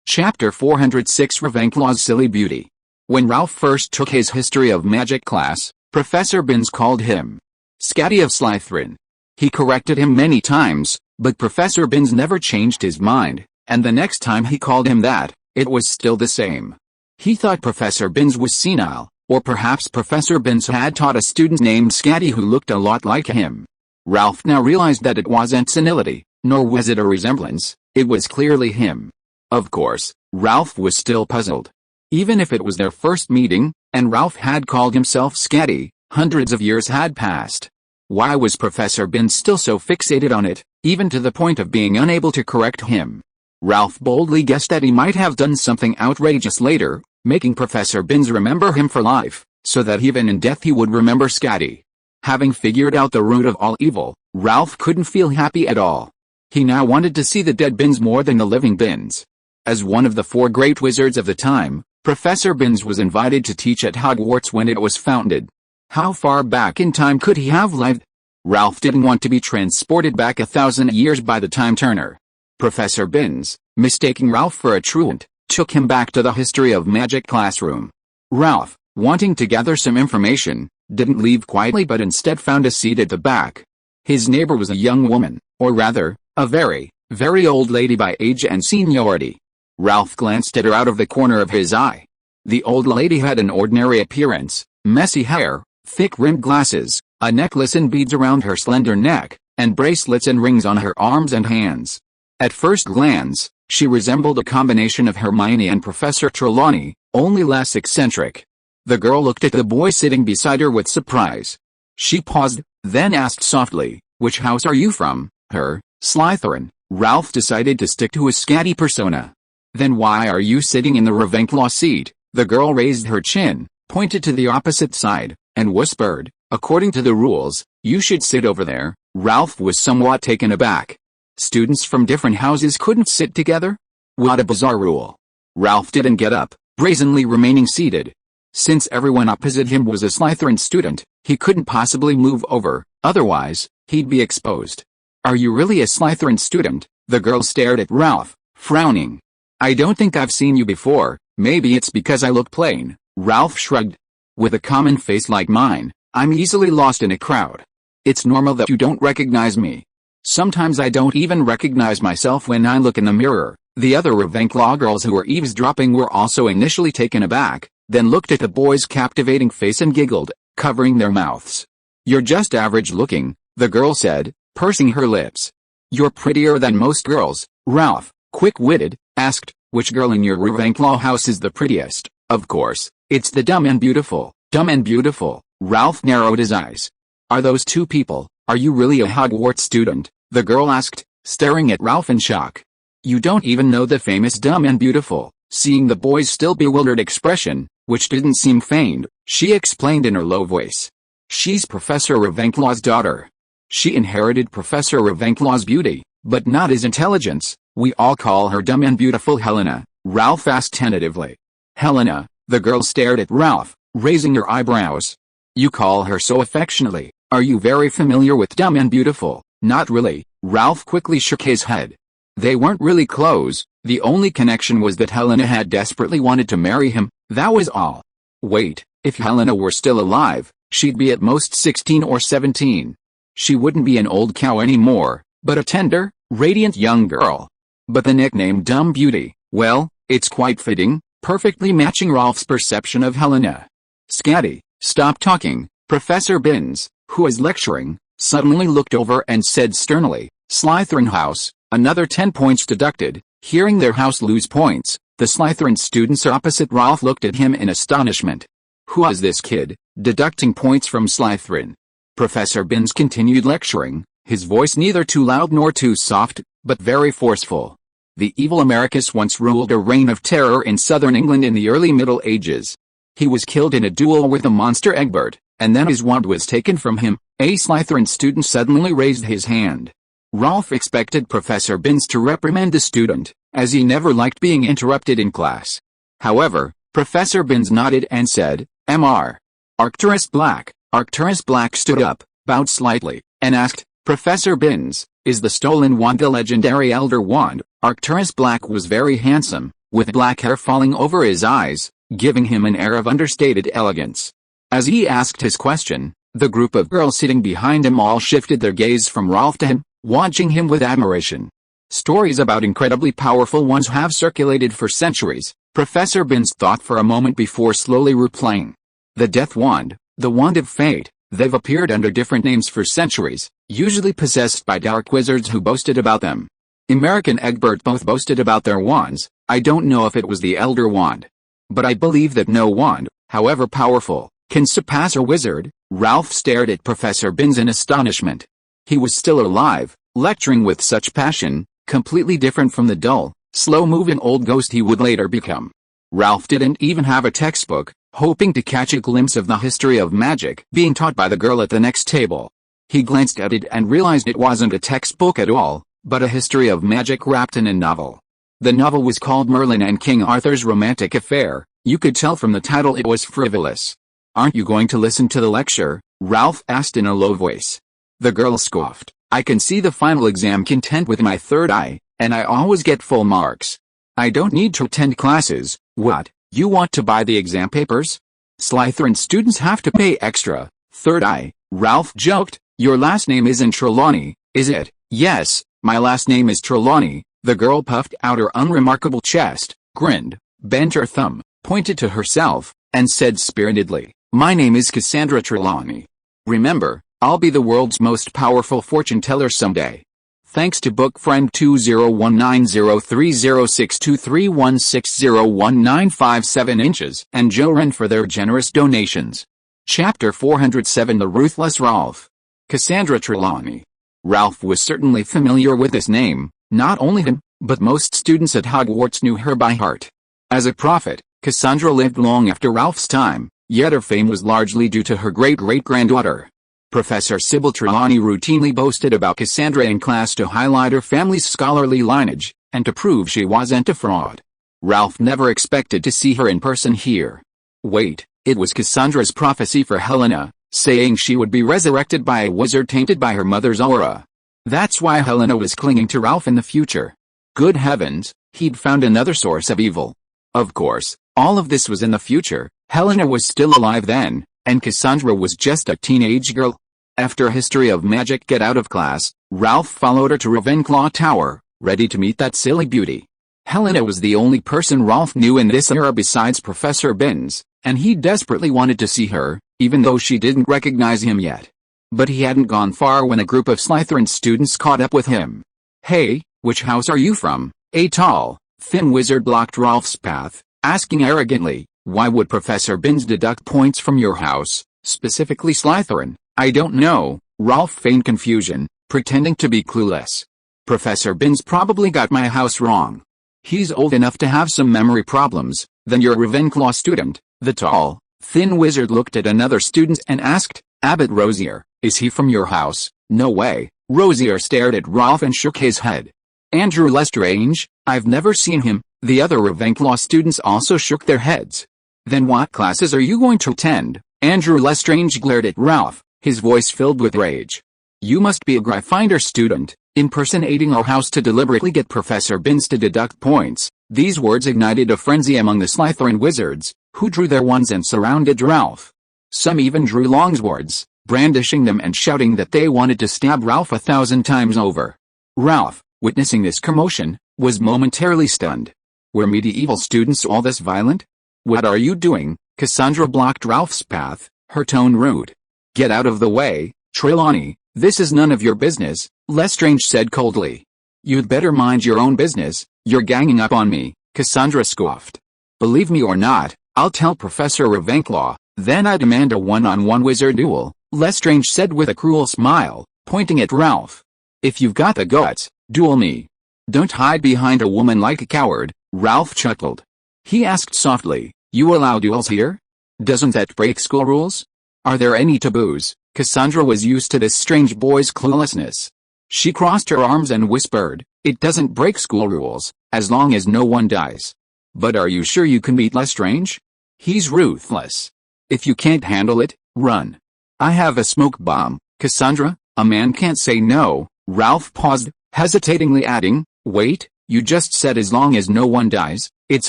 Chapter 406 Ravenclaw's Silly Beauty. When Ralph first took his history of magic class, Professor Binns called him Scatty of Slytherin. He corrected him many times, but Professor Binns never changed his mind, and the next time he called him that, it was still the same. He thought Professor Binns was senile, or perhaps Professor Binns had taught a student named Scatty who looked a lot like him. Ralph now realized that it wasn't senility, nor was it a resemblance, it was clearly him. Of course, Ralph was still puzzled. Even if it was their first meeting, and Ralph had called himself Scatty, hundreds of years had passed. Why was Professor Binns still so fixated on it, even to the point of being unable to correct him? Ralph boldly guessed that he might have done something outrageous later, making Professor Binns remember him for life, so that even in death he would remember Scatty. Having figured out the root of all evil, Ralph couldn't feel happy at all. He now wanted to see the dead Binns more than the living Binns. As one of the 4 great wizards of the time, Professor Binns was invited to teach at Hogwarts when it was founded. How far back in time could he have lived? Ralph didn't want to be transported back 1,000 years by the time turner. Professor Binns, mistaking Ralph for a truant, took him back to the history of magic classroom. Ralph, wanting to gather some information, didn't leave quietly but instead found a seat at the back. His neighbor was a young woman, or rather, a very, very old lady by age and seniority. Ralph glanced at her out of the corner of his eye. The old lady had an ordinary appearance, messy hair, thick-rimmed glasses, a necklace and beads around her slender neck, and bracelets and rings on her arms and hands. At first glance, she resembled a combination of Hermione and Professor Trelawney, only less eccentric. The girl looked at the boy sitting beside her with surprise. She paused, then asked softly, "Which house are you from?" "Her, Slytherin." Ralph decided to stick to his Scatty persona. "Then why are you sitting in the Ravenclaw seat?" The girl raised her chin, pointed to the opposite side, and whispered, "According to the rules, you should sit over there." Ralph was somewhat taken aback. Students from different houses couldn't sit together? What a bizarre rule. Ralph didn't get up, brazenly remaining seated. Since everyone opposite him was a Slytherin student, he couldn't possibly move over, otherwise, he'd be exposed. "Are you really a Slytherin student?" The girl stared at Ralph, frowning. "I don't think I've seen you before, maybe it's because I look plain." Ralph shrugged. "With a common face like mine, I'm easily lost in a crowd. It's normal that you don't recognize me. Sometimes I don't even recognize myself when I look in the mirror." The other Ravenclaw girls who were eavesdropping were also initially taken aback, then looked at the boy's captivating face and giggled, covering their mouths. "You're just average looking," the girl said, pursing her lips. "You're prettier than most girls." Ralph, quick-witted, asked, "Which girl in your Ravenclaw house is the prettiest?" "Of course, it's the dumb and beautiful." "Dumb and beautiful?" Ralph narrowed his eyes. "Are those two people? Are you really a Hogwarts student?" the girl asked, staring at Ralph in shock. "You don't even know the famous Dumb and Beautiful." Seeing the boy's still bewildered expression, which didn't seem feigned, she explained in her low voice. "She's Professor Ravenclaw's daughter. She inherited Professor Ravenclaw's beauty, but not his intelligence. We all call her Dumb and Beautiful." "Helena?" Ralph asked tentatively. "Helena?" The girl stared at Ralph, raising her eyebrows. "You call her so affectionately. Are you very familiar with Dumb and Beautiful?" "Not really." Ralph quickly shook his head. They weren't really close, the only connection was that Helena had desperately wanted to marry him, that was all. Wait, if Helena were still alive, she'd be at most 16 or 17. She wouldn't be an old cow anymore, but a tender, radiant young girl. But the nickname Dumb Beauty, well, it's quite fitting, perfectly matching Ralph's perception of Helena. "Scatty, stop talking." Professor Binns, who was lecturing, suddenly looked over and said sternly, "Slytherin house, another 10 points deducted." Hearing their house lose points, the Slytherin students opposite Ralph looked at him in astonishment. Who is this kid, deducting points from Slytherin? Professor Binns continued lecturing, his voice neither too loud nor too soft, but very forceful. The evil Americus once ruled a reign of terror in southern England in the early Middle Ages. He was killed in a duel with the monster Egbert, and then his wand was taken from him. A Slytherin student suddenly raised his hand. Ralph expected Professor Binns to reprimand the student, as he never liked being interrupted in class. However, Professor Binns nodded and said, "Mr. Arcturus Black." Arcturus Black stood up, bowed slightly, and asked, "Professor Binns, is the stolen wand, the legendary Elder Wand. Arcturus Black was very handsome, with black hair falling over his eyes, giving him an air of understated elegance. As he asked his question, the group of girls sitting behind him all shifted their gaze from Ralph to him, watching him with admiration. Stories about incredibly powerful ones have circulated for centuries, Professor Binns thought for a moment before slowly replying. The Death Wand, the Wand of Fate, they've appeared under different names for centuries, usually possessed by dark wizards who boasted about them. American Egbert both boasted about their wands. I don't know if it was the Elder Wand. But I believe that no wand, however powerful, can surpass a wizard. Ralph stared at Professor Binns in astonishment. He was still alive, lecturing with such passion, completely different from the dull, slow-moving old ghost he would later become. Ralph didn't even have a textbook, hoping to catch a glimpse of the history of magic being taught by the girl at the next table. He glanced at it and realized it wasn't a textbook at all, but a history of magic wrapped in a novel. The novel was called Merlin and King Arthur's Romantic Affair. You could tell from the title it was frivolous. Aren't you going to listen to the lecture? Ralph asked in a low voice. The girl scoffed. I can see the final exam content with my third eye, and I always get full marks. I don't need to attend classes. What, you want to buy the exam papers? Slytherin students have to pay extra. Third eye, Ralph joked. Your last name isn't Trelawney, is it? Yes, my last name is Trelawney. The girl puffed out her unremarkable chest, grinned, bent her thumb, pointed to herself, and said spiritedly, my name is Cassandra Trelawney. Remember, I'll be the world's most powerful fortune teller someday. Thanks to book friend 20190306231601957 inches and Joe Wren for their generous donations. Chapter 407, The Ruthless Ralph. Cassandra Trelawney. Ralph was certainly familiar with this name. Not only him, but most students at Hogwarts knew her by heart. As a prophet, Cassandra lived long after Ralph's time, yet her fame was largely due to her great-great-granddaughter. Professor Sybil Trelawney routinely boasted about Cassandra in class to highlight her family's scholarly lineage, and to prove she wasn't a fraud. Ralph never expected to see her in person here. Wait, it was Cassandra's prophecy for Helena, saying she would be resurrected by a wizard tainted by her mother's aura. That's why Helena was clinging to Ralph in the future. Good heavens, he'd found another source of evil. Of course, all of this was in the future. Helena was still alive then, and Cassandra was just a teenage girl. After a history of magic get out of class, Ralph followed her to Ravenclaw Tower, ready to meet that silly beauty. Helena was the only person Ralph knew in this era besides Professor Binns, and he desperately wanted to see her, even though she didn't recognize him yet. But he hadn't gone far when a group of Slytherin students caught up with him. Hey, which house are you from? A tall, thin wizard blocked Ralph's path, asking arrogantly, why would Professor Binns deduct points from your house, specifically Slytherin? I don't know, Ralph feigned confusion, pretending to be clueless. Professor Binns probably got my house wrong. He's old enough to have some memory problems. Then you're a Ravenclaw student. The tall, thin wizard looked at another student and asked, Abbot Rosier, is he from your house? No way. Rosier stared at Ralph and shook his head. Andrew Lestrange? I've never seen him. The other Ravenclaw students also shook their heads. Then what classes are you going to attend? Andrew Lestrange glared at Ralph, his voice filled with rage. You must be a Gryffindor student, impersonating our house to deliberately get Professor Binns to deduct points. These words ignited a frenzy among the Slytherin wizards, who drew their wands and surrounded Ralph. Some even drew longswords, brandishing them and shouting that they wanted to stab Ralph 1,000 times over. Ralph, witnessing this commotion, was momentarily stunned. Were medieval students all this violent? What are you doing? Cassandra blocked Ralph's path, her tone rude. Get out of the way, Trelawney, this is none of your business, Lestrange said coldly. You'd better mind your own business, you're ganging up on me, Cassandra scoffed. Believe me or not, I'll tell Professor Ravenclaw, then I demand a one-on-one wizard duel, Lestrange said with a cruel smile, pointing at Ralph. If you've got the guts, duel me. Don't hide behind a woman like a coward, Ralph chuckled. He asked softly, you allow duels here? Doesn't that break school rules? Are there any taboos? Cassandra was used to this strange boy's cluelessness. She crossed her arms and whispered, it doesn't break school rules, as long as no one dies. But are you sure you can beat Lestrange? He's ruthless. If you can't handle it, run. I have a smoke bomb, Cassandra, a man can't say no, Ralph paused, hesitatingly adding, "Wait, you just said as long as no one dies, it's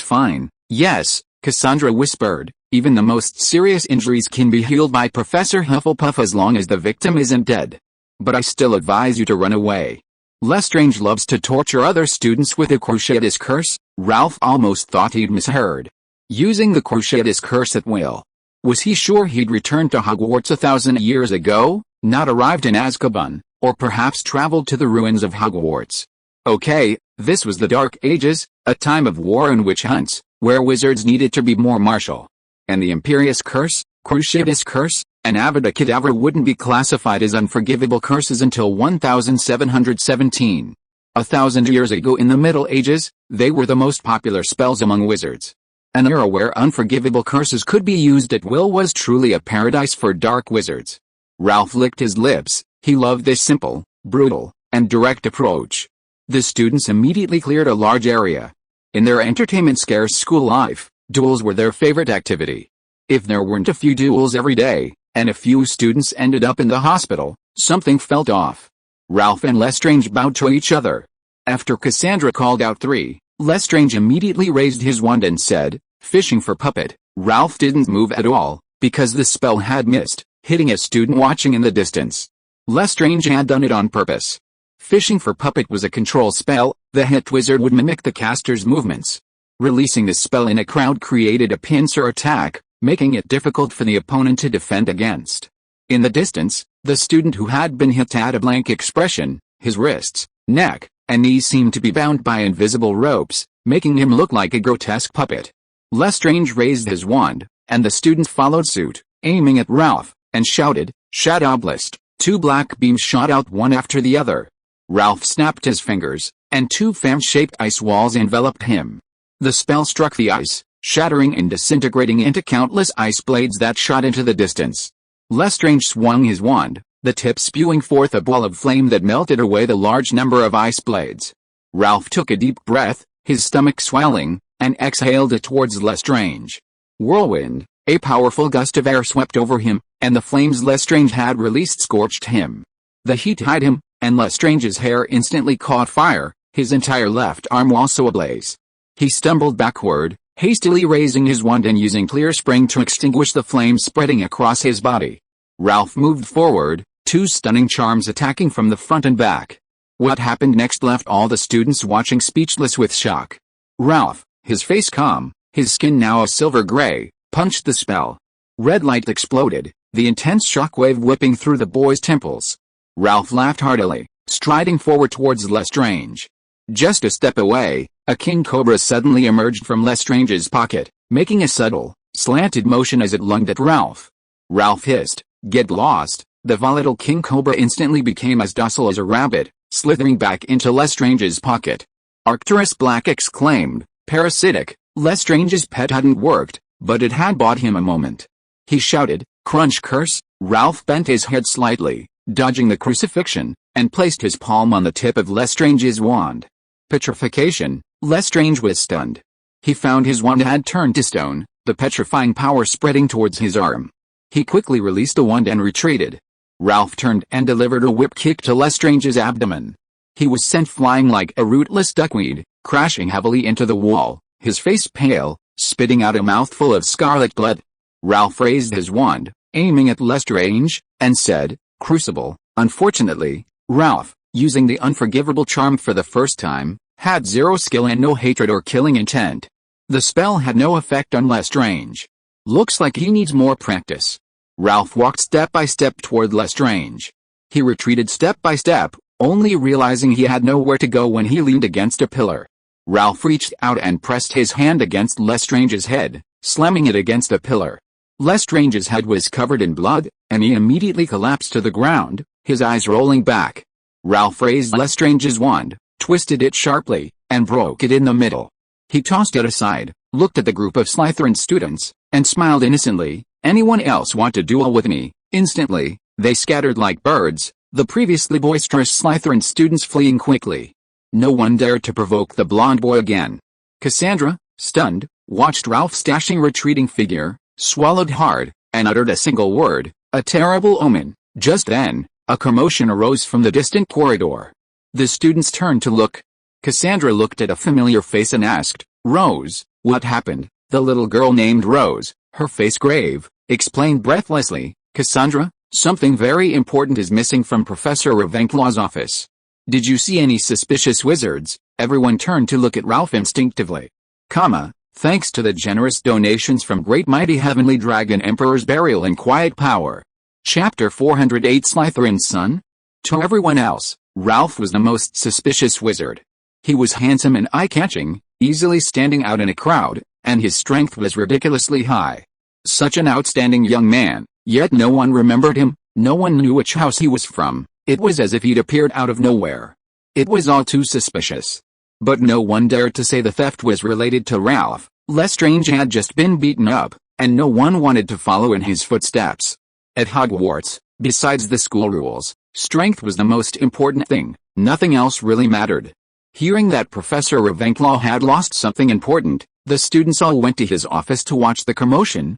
fine." "Yes," Cassandra whispered, "even the most serious injuries can be healed by Professor Hufflepuff as long as the victim isn't dead. But I still advise you to run away. Lestrange loves to torture other students with the Cruciatus curse." Ralph almost thought he'd misheard. Using the Cruciatus curse at will. Was he sure he'd returned to Hogwarts 1,000 years ago, not arrived in Azkaban, or perhaps traveled to the ruins of Hogwarts? Okay, this was the Dark Ages, a time of war and witch hunts, where wizards needed to be more martial. And the Imperius curse, Cruciatus curse, and Avada Kedavra wouldn't be classified as unforgivable curses until 1717. 1,000 years ago in the Middle Ages, they were the most popular spells among wizards. An era where unforgivable curses could be used at will was truly a paradise for dark wizards. Ralph licked his lips. He loved this simple, brutal, and direct approach. The students immediately cleared a large area. In their entertainment-scarce school life, duels were their favorite activity. If there weren't a few duels every day, and a few students ended up in the hospital, something felt off. Ralph and Lestrange bowed to each other. After Cassandra called out 3, Lestrange immediately raised his wand and said, "Fishing for puppet." Ralph didn't move at all, because the spell had missed, hitting a student watching in the distance. Lestrange had done it on purpose. Fishing for puppet was a control spell. The hit wizard would mimic the caster's movements. Releasing the spell in a crowd created a pincer attack, making it difficult for the opponent to defend against. In the distance, the student who had been hit had a blank expression. His wrists, neck, and knees seemed to be bound by invisible ropes, making him look like a grotesque puppet. Lestrange raised his wand, and the student followed suit, aiming at Ralph, and shouted, "Shadow Blast!" 2 black beams shot out one after the other. Ralph snapped his fingers, and 2 fan-shaped ice walls enveloped him. The spell struck the ice, shattering and disintegrating into countless ice blades that shot into the distance. Lestrange swung his wand, the tip spewing forth a ball of flame that melted away the large number of ice blades. Ralph took a deep breath, his stomach swelling, and exhaled it towards Lestrange. Whirlwind, a powerful gust of air swept over him, and the flames Lestrange had released scorched him. The heat hid him, and Lestrange's hair instantly caught fire, his entire left arm also ablaze. He stumbled backward, hastily raising his wand and using clear spring to extinguish the flames spreading across his body. Ralph moved forward, 2 stunning charms attacking from the front and back. What happened next left all the students watching speechless with shock. Ralph, his face calm, his skin now a silver gray, punched the spell. Red light exploded, the intense shockwave whipping through the boy's temples. Ralph laughed heartily, striding forward towards Lestrange. Just a step away, a king cobra suddenly emerged from Lestrange's pocket, making a subtle, slanted motion as it lunged at Ralph. Ralph hissed, "Get lost!" The volatile king cobra instantly became as docile as a rabbit, slithering back into Lestrange's pocket. Arcturus Black exclaimed, "Parasitic!" Lestrange's pet hadn't worked, but it had bought him a moment. He shouted, "Crunch curse!" Ralph bent his head slightly, dodging the crucifixion, and placed his palm on the tip of Lestrange's wand. Petrification. Lestrange was stunned. He found his wand had turned to stone, the petrifying power spreading towards his arm. He quickly released the wand and retreated. Ralph turned and delivered a whip kick to Lestrange's abdomen. He was sent flying like a rootless duckweed, crashing heavily into the wall, his face pale, spitting out a mouthful of scarlet blood. Ralph raised his wand, aiming at Lestrange, and said, "Crucible." Unfortunately, Ralph, using the unforgivable charm for the first time, had 0 skill and no hatred or killing intent. The spell had no effect on Lestrange. Looks like he needs more practice. Ralph walked step by step toward Lestrange. He retreated step by step, only realizing he had nowhere to go when he leaned against a pillar. Ralph reached out and pressed his hand against Lestrange's head, slamming it against a pillar. Lestrange's head was covered in blood, and he immediately collapsed to the ground, his eyes rolling back. Ralph raised Lestrange's wand, twisted it sharply, and broke it in the middle. He tossed it aside, looked at the group of Slytherin students, and smiled innocently. "Anyone else want to duel with me?" Instantly, they scattered like birds, the previously boisterous Slytherin students fleeing quickly. No one dared to provoke the blonde boy again. Cassandra, stunned, watched Ralph's dashing retreating figure, swallowed hard, and uttered a single word, "A terrible omen." Just then, A commotion arose from the distant corridor. The students turned to look. Cassandra looked at a familiar face and asked, "Rose, what happened?" The little girl named Rose, her face grave, explained breathlessly, "Cassandra, something very important is missing from Professor Ravenclaw's office." "Did you see any suspicious wizards?" Everyone turned to look at Ralph instinctively. Thanks to the generous donations from Great Mighty Heavenly Dragon Emperor's Burial in Quiet Power. Chapter 408 Slytherin's Son? To everyone else, Ralph was the most suspicious wizard. He was handsome and eye-catching, easily standing out in a crowd, and his strength was ridiculously high. Such an outstanding young man, yet no one remembered him, no one knew which house he was from. It was as if he'd appeared out of nowhere. It was all too suspicious. But no one dared to say the theft was related to Ralph. Lestrange had just been beaten up, and no one wanted to follow in his footsteps. At Hogwarts, besides the school rules, strength was the most important thing. Nothing else really mattered. Hearing that Professor Ravenclaw had lost something important, the students all went to his office to watch the commotion,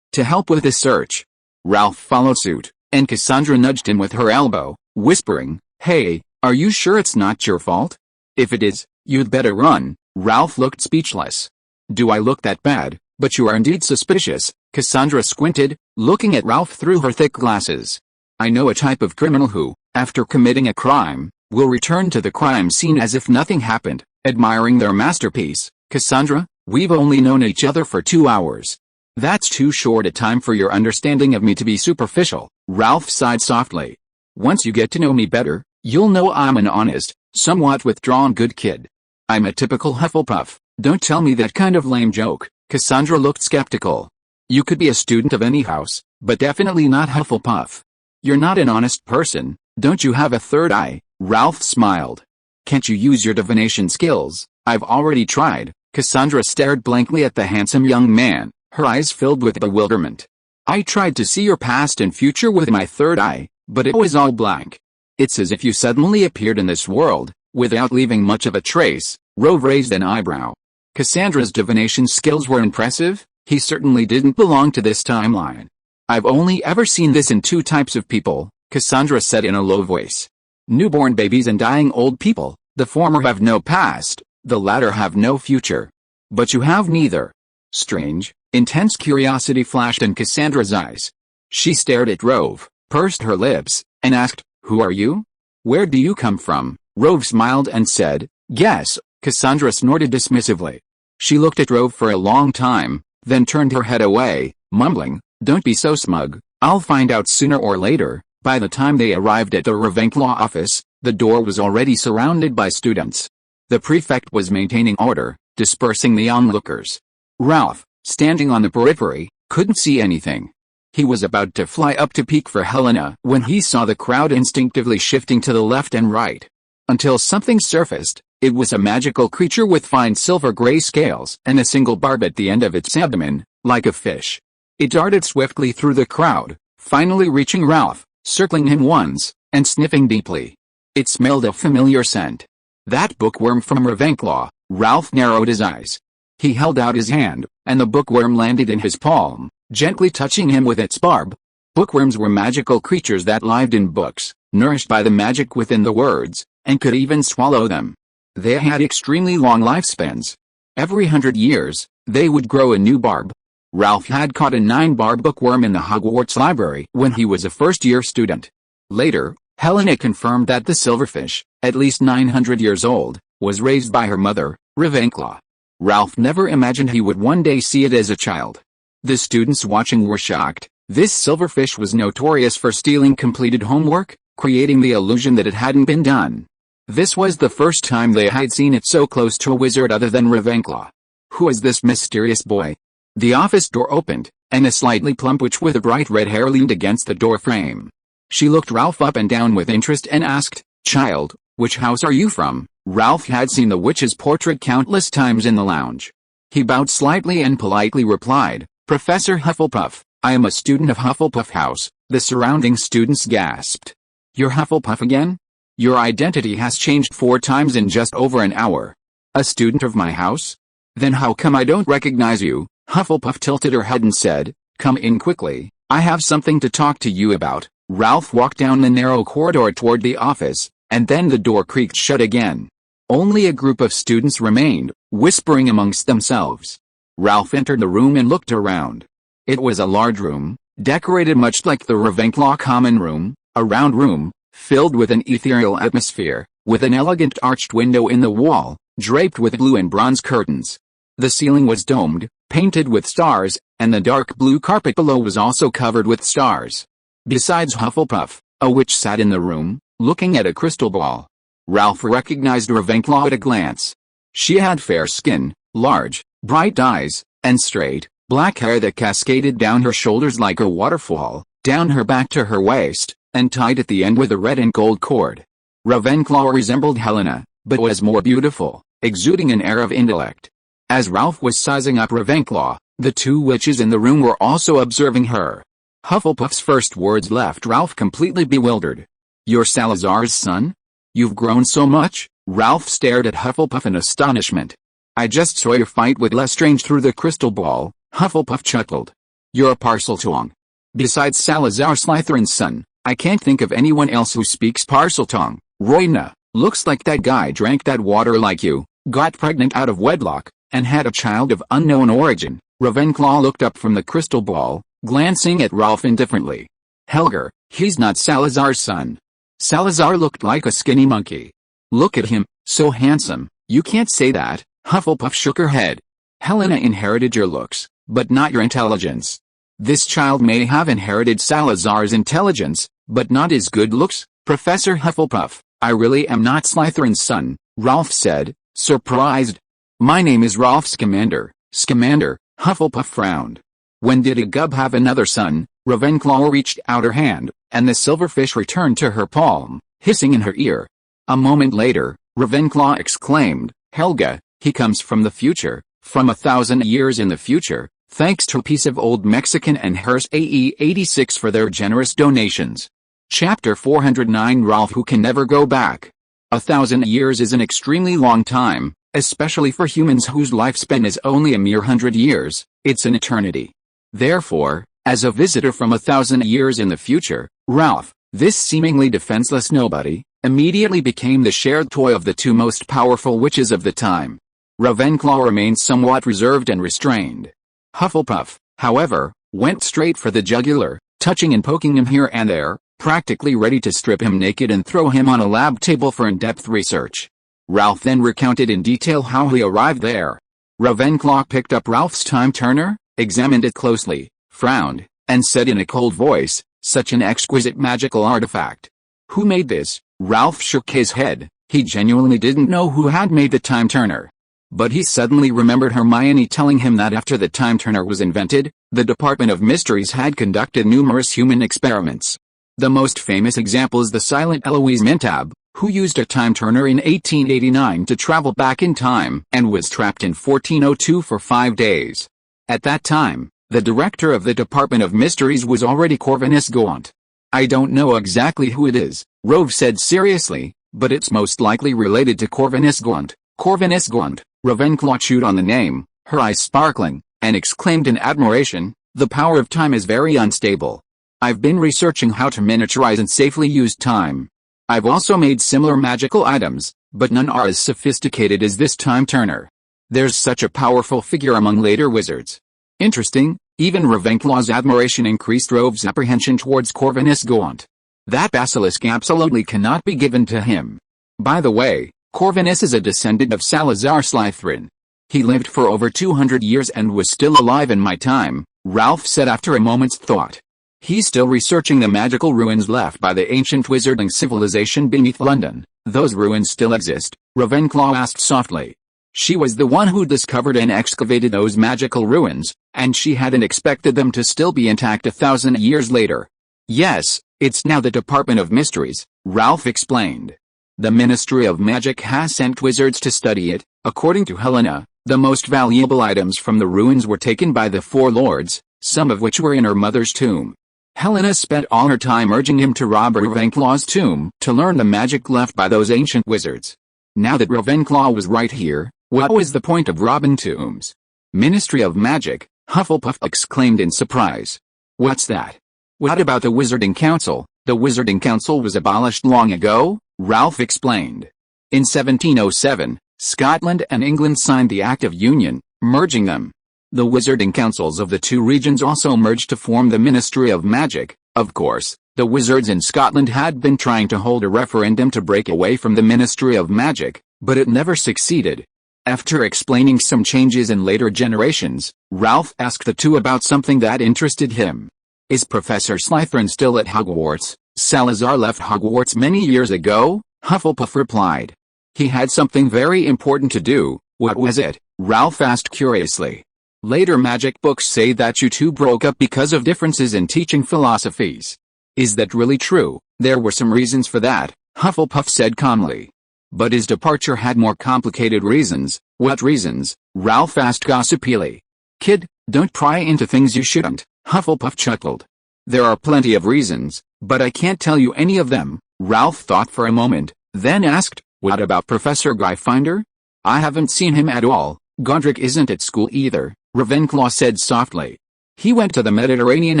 to help with the search. Ralph followed suit, and Cassandra nudged him with her elbow, whispering, "Hey, are you sure it's not your fault? If it is, you'd better run." Ralph looked speechless. "Do I look that bad? But you are indeed suspicious." Cassandra squinted, looking at Ralph through her thick glasses. "I know a type of criminal who, after committing a crime, will return to the crime scene as if nothing happened, admiring their masterpiece." "Cassandra, we've only known each other for 2 hours. That's too short a time for your understanding of me to be superficial." Ralph sighed softly. "Once you get to know me better, you'll know I'm an honest, somewhat withdrawn good kid. I'm a typical Hufflepuff. Don't tell me that kind of lame joke." Cassandra looked skeptical. "You could be a student of any house, but definitely not Hufflepuff. You're not an honest person. Don't you have a third eye?" Ralph smiled. "Can't you use your divination skills?" "I've already tried." Cassandra stared blankly at the handsome young man, her eyes filled with bewilderment. "I tried to see your past and future with my third eye, but it was all blank. It's as if you suddenly appeared in this world, without leaving much of a trace." Rove raised an eyebrow. Cassandra's divination skills were impressive. He certainly didn't belong to this timeline. "I've only ever seen this in 2 types of people," Cassandra said in a low voice. "Newborn babies and dying old people. The former have no past, the latter have no future. But you have neither." Strange, intense curiosity flashed in Cassandra's eyes. She stared at Rove, pursed her lips, and asked, "Who are you? Where do you come from?" Rove smiled and said, "Guess." Cassandra snorted dismissively. She looked at Rove for a long time, then turned her head away, mumbling, "Don't be so smug, I'll find out sooner or later." By the time they arrived at the Ravenclaw office, the door was already surrounded by students. The prefect was maintaining order, dispersing the onlookers. Ralph, standing on the periphery, couldn't see anything. He was about to fly up to peek for Helena when he saw the crowd instinctively shifting to the left and right. Until something surfaced. It was a magical creature with fine silver-gray scales and a single barb at the end of its abdomen, like a fish. It darted swiftly through the crowd, finally reaching Ralph, circling him once, and sniffing deeply. It smelled a familiar scent. That bookworm from Ravenclaw. Ralph narrowed his eyes. He held out his hand, and the bookworm landed in his palm, gently touching him with its barb. Bookworms were magical creatures that lived in books, nourished by the magic within the words, and could even swallow them. They had extremely long lifespans. Every 100 years, they would grow a new barb. Ralph had caught a 9-barb bookworm in the Hogwarts library when he was a first-year student. Later, Helena confirmed that the silverfish, at least 900 years old, was raised by her mother, Ravenclaw. Ralph never imagined he would one day see it as a child. The students watching were shocked. This silverfish was notorious for stealing completed homework, creating the illusion that it hadn't been done. This was the first time they had seen it so close to a wizard other than Ravenclaw. Who is this mysterious boy? The office door opened, and a slightly plump witch with a bright red hair leaned against the door frame. She looked Ralph up and down with interest and asked, "Child, which house are you from?" Ralph had seen the witch's portrait countless times in the lounge. He bowed slightly and politely replied, "Professor Hufflepuff, I am a student of Hufflepuff House." The surrounding students gasped. "You're Hufflepuff again? Your identity has changed 4 times in just over an hour. A student of my house? Then how come I don't recognize you?" Hufflepuff tilted her head and said, "Come in quickly, I have something to talk to you about." Ralph walked down the narrow corridor toward the office, and then the door creaked shut again. Only a group of students remained, whispering amongst themselves. Ralph entered the room and looked around. It was a large room, decorated much like the Ravenclaw common room, a round room, filled with an ethereal atmosphere, with an elegant arched window in the wall, draped with blue and bronze curtains. The ceiling was domed, painted with stars, and the dark blue carpet below was also covered with stars. Besides Hufflepuff, a witch sat in the room, looking at a crystal ball. Ralph recognized Ravenclaw at a glance. She had fair skin, large, bright eyes, and straight, black hair that cascaded down her shoulders like a waterfall, down her back to her waist, and tied at the end with a red and gold cord. Ravenclaw resembled Helena, but was more beautiful, exuding an air of intellect. As Ralph was sizing up Ravenclaw, the two witches in the room were also observing her. Hufflepuff's first words left Ralph completely bewildered. "You're Salazar's son? You've grown so much?" Ralph stared at Hufflepuff in astonishment. "I just saw your fight with Lestrange through the crystal ball," Hufflepuff chuckled. "You're a Parseltongue. Besides Salazar Slytherin's son, I can't think of anyone else who speaks Parseltongue. Royna, looks like that guy drank that water like you, got pregnant out of wedlock, and had a child of unknown origin." Ravenclaw looked up from the crystal ball, glancing at Ralph indifferently. "Helger, he's not Salazar's son. Salazar looked like a skinny monkey. Look at him, so handsome." "You can't say that," Hufflepuff shook her head. "Helena inherited your looks, but not your intelligence. This child may have inherited Salazar's intelligence, but not his good looks." "Professor Hufflepuff, I really am not Slytherin's son," Ralph said, surprised. "My name is Ralph Scamander." "Scamander," Hufflepuff frowned. "When did a gub have another son?" Ravenclaw reached out her hand, and the silverfish returned to her palm, hissing in her ear. A moment later, Ravenclaw exclaimed, "Helga, he comes from the future, from 1,000 years in the future, thanks to a piece of old Mexican and Hearst AE 86 for their generous donations." Chapter 409 Ralph Who Can Never Go Back. 1,000 years is an extremely long time, especially for humans whose lifespan is only a mere 100 years, it's an eternity. Therefore, as a visitor from 1,000 years in the future, Ralph, this seemingly defenseless nobody, immediately became the shared toy of the two most powerful witches of the time. Ravenclaw remained somewhat reserved and restrained. Hufflepuff, however, went straight for the jugular, touching and poking him here and there, practically ready to strip him naked and throw him on a lab table for in-depth research. Ralph then recounted in detail how he arrived there. Ravenclaw picked up Ralph's time turner, examined it closely, frowned, and said in a cold voice, "Such an exquisite magical artifact. Who made this?" Ralph shook his head. He genuinely didn't know who had made the time turner. But he suddenly remembered Hermione telling him that after the time turner was invented, the Department of Mysteries had conducted numerous human experiments. The most famous example is the silent Eloise Mintab, who used a time turner in 1889 to travel back in time and was trapped in 1402 for 5 days. At that time, the director of the Department of Mysteries was already Corvinus Gaunt. "I don't know exactly who it is," Rove said seriously, "but it's most likely related to Corvinus Gaunt." "Corvinus Gaunt," Ravenclaw chewed on the name, her eyes sparkling, and exclaimed in admiration, "The power of time is very unstable. I've been researching how to miniaturize and safely use time. I've also made similar magical items, but none are as sophisticated as this time turner. There's such a powerful figure among later wizards." Interesting. Even Ravenclaw's admiration increased Rove's apprehension towards Corvinus Gaunt. That basilisk absolutely cannot be given to him. By the way, Corvinus is a descendant of Salazar Slytherin. He lived for over 200 years and was still alive in my time, Ralph said after a moment's thought. He's still researching the magical ruins left by the ancient wizarding civilization beneath London. Those ruins still exist? Ravenclaw asked softly. She was the one who discovered and excavated those magical ruins, and she hadn't expected them to still be intact 1,000 years later. Yes, it's now the Department of Mysteries, Ralph explained. The Ministry of Magic has sent wizards to study it. According to Helena, the most valuable items from the ruins were taken by the four lords, some of which were in her mother's tomb. Helena spent all her time urging him to rob Ravenclaw's tomb to learn the magic left by those ancient wizards. Now that Ravenclaw was right here, what was the point of robbing tombs? Ministry of Magic, Hufflepuff exclaimed in surprise. What's that? What about the Wizarding Council? The Wizarding Council was abolished long ago, Ralph explained. In 1707, Scotland and England signed the Act of Union, merging them. The Wizarding Councils of the two regions also merged to form the Ministry of Magic. Of course, the wizards in Scotland had been trying to hold a referendum to break away from the Ministry of Magic, but it never succeeded. After explaining some changes in later generations, Ralph asked the two about something that interested him. Is Professor Slytherin still at Hogwarts? Salazar left Hogwarts many years ago, Hufflepuff replied. He had something very important to do. What was it? Ralph asked curiously. Later magic books say that you two broke up because of differences in teaching philosophies. Is that really true? There were some reasons for that, Hufflepuff said calmly. But his departure had more complicated reasons. What reasons? Ralph asked gossipily. Kid, don't pry into things you shouldn't, Hufflepuff chuckled. There are plenty of reasons, but I can't tell you any of them. Ralph thought for a moment, then asked, what about Professor Gryffindor? I haven't seen him at all. Godric isn't at school either, Ravenclaw said softly. He went to the Mediterranean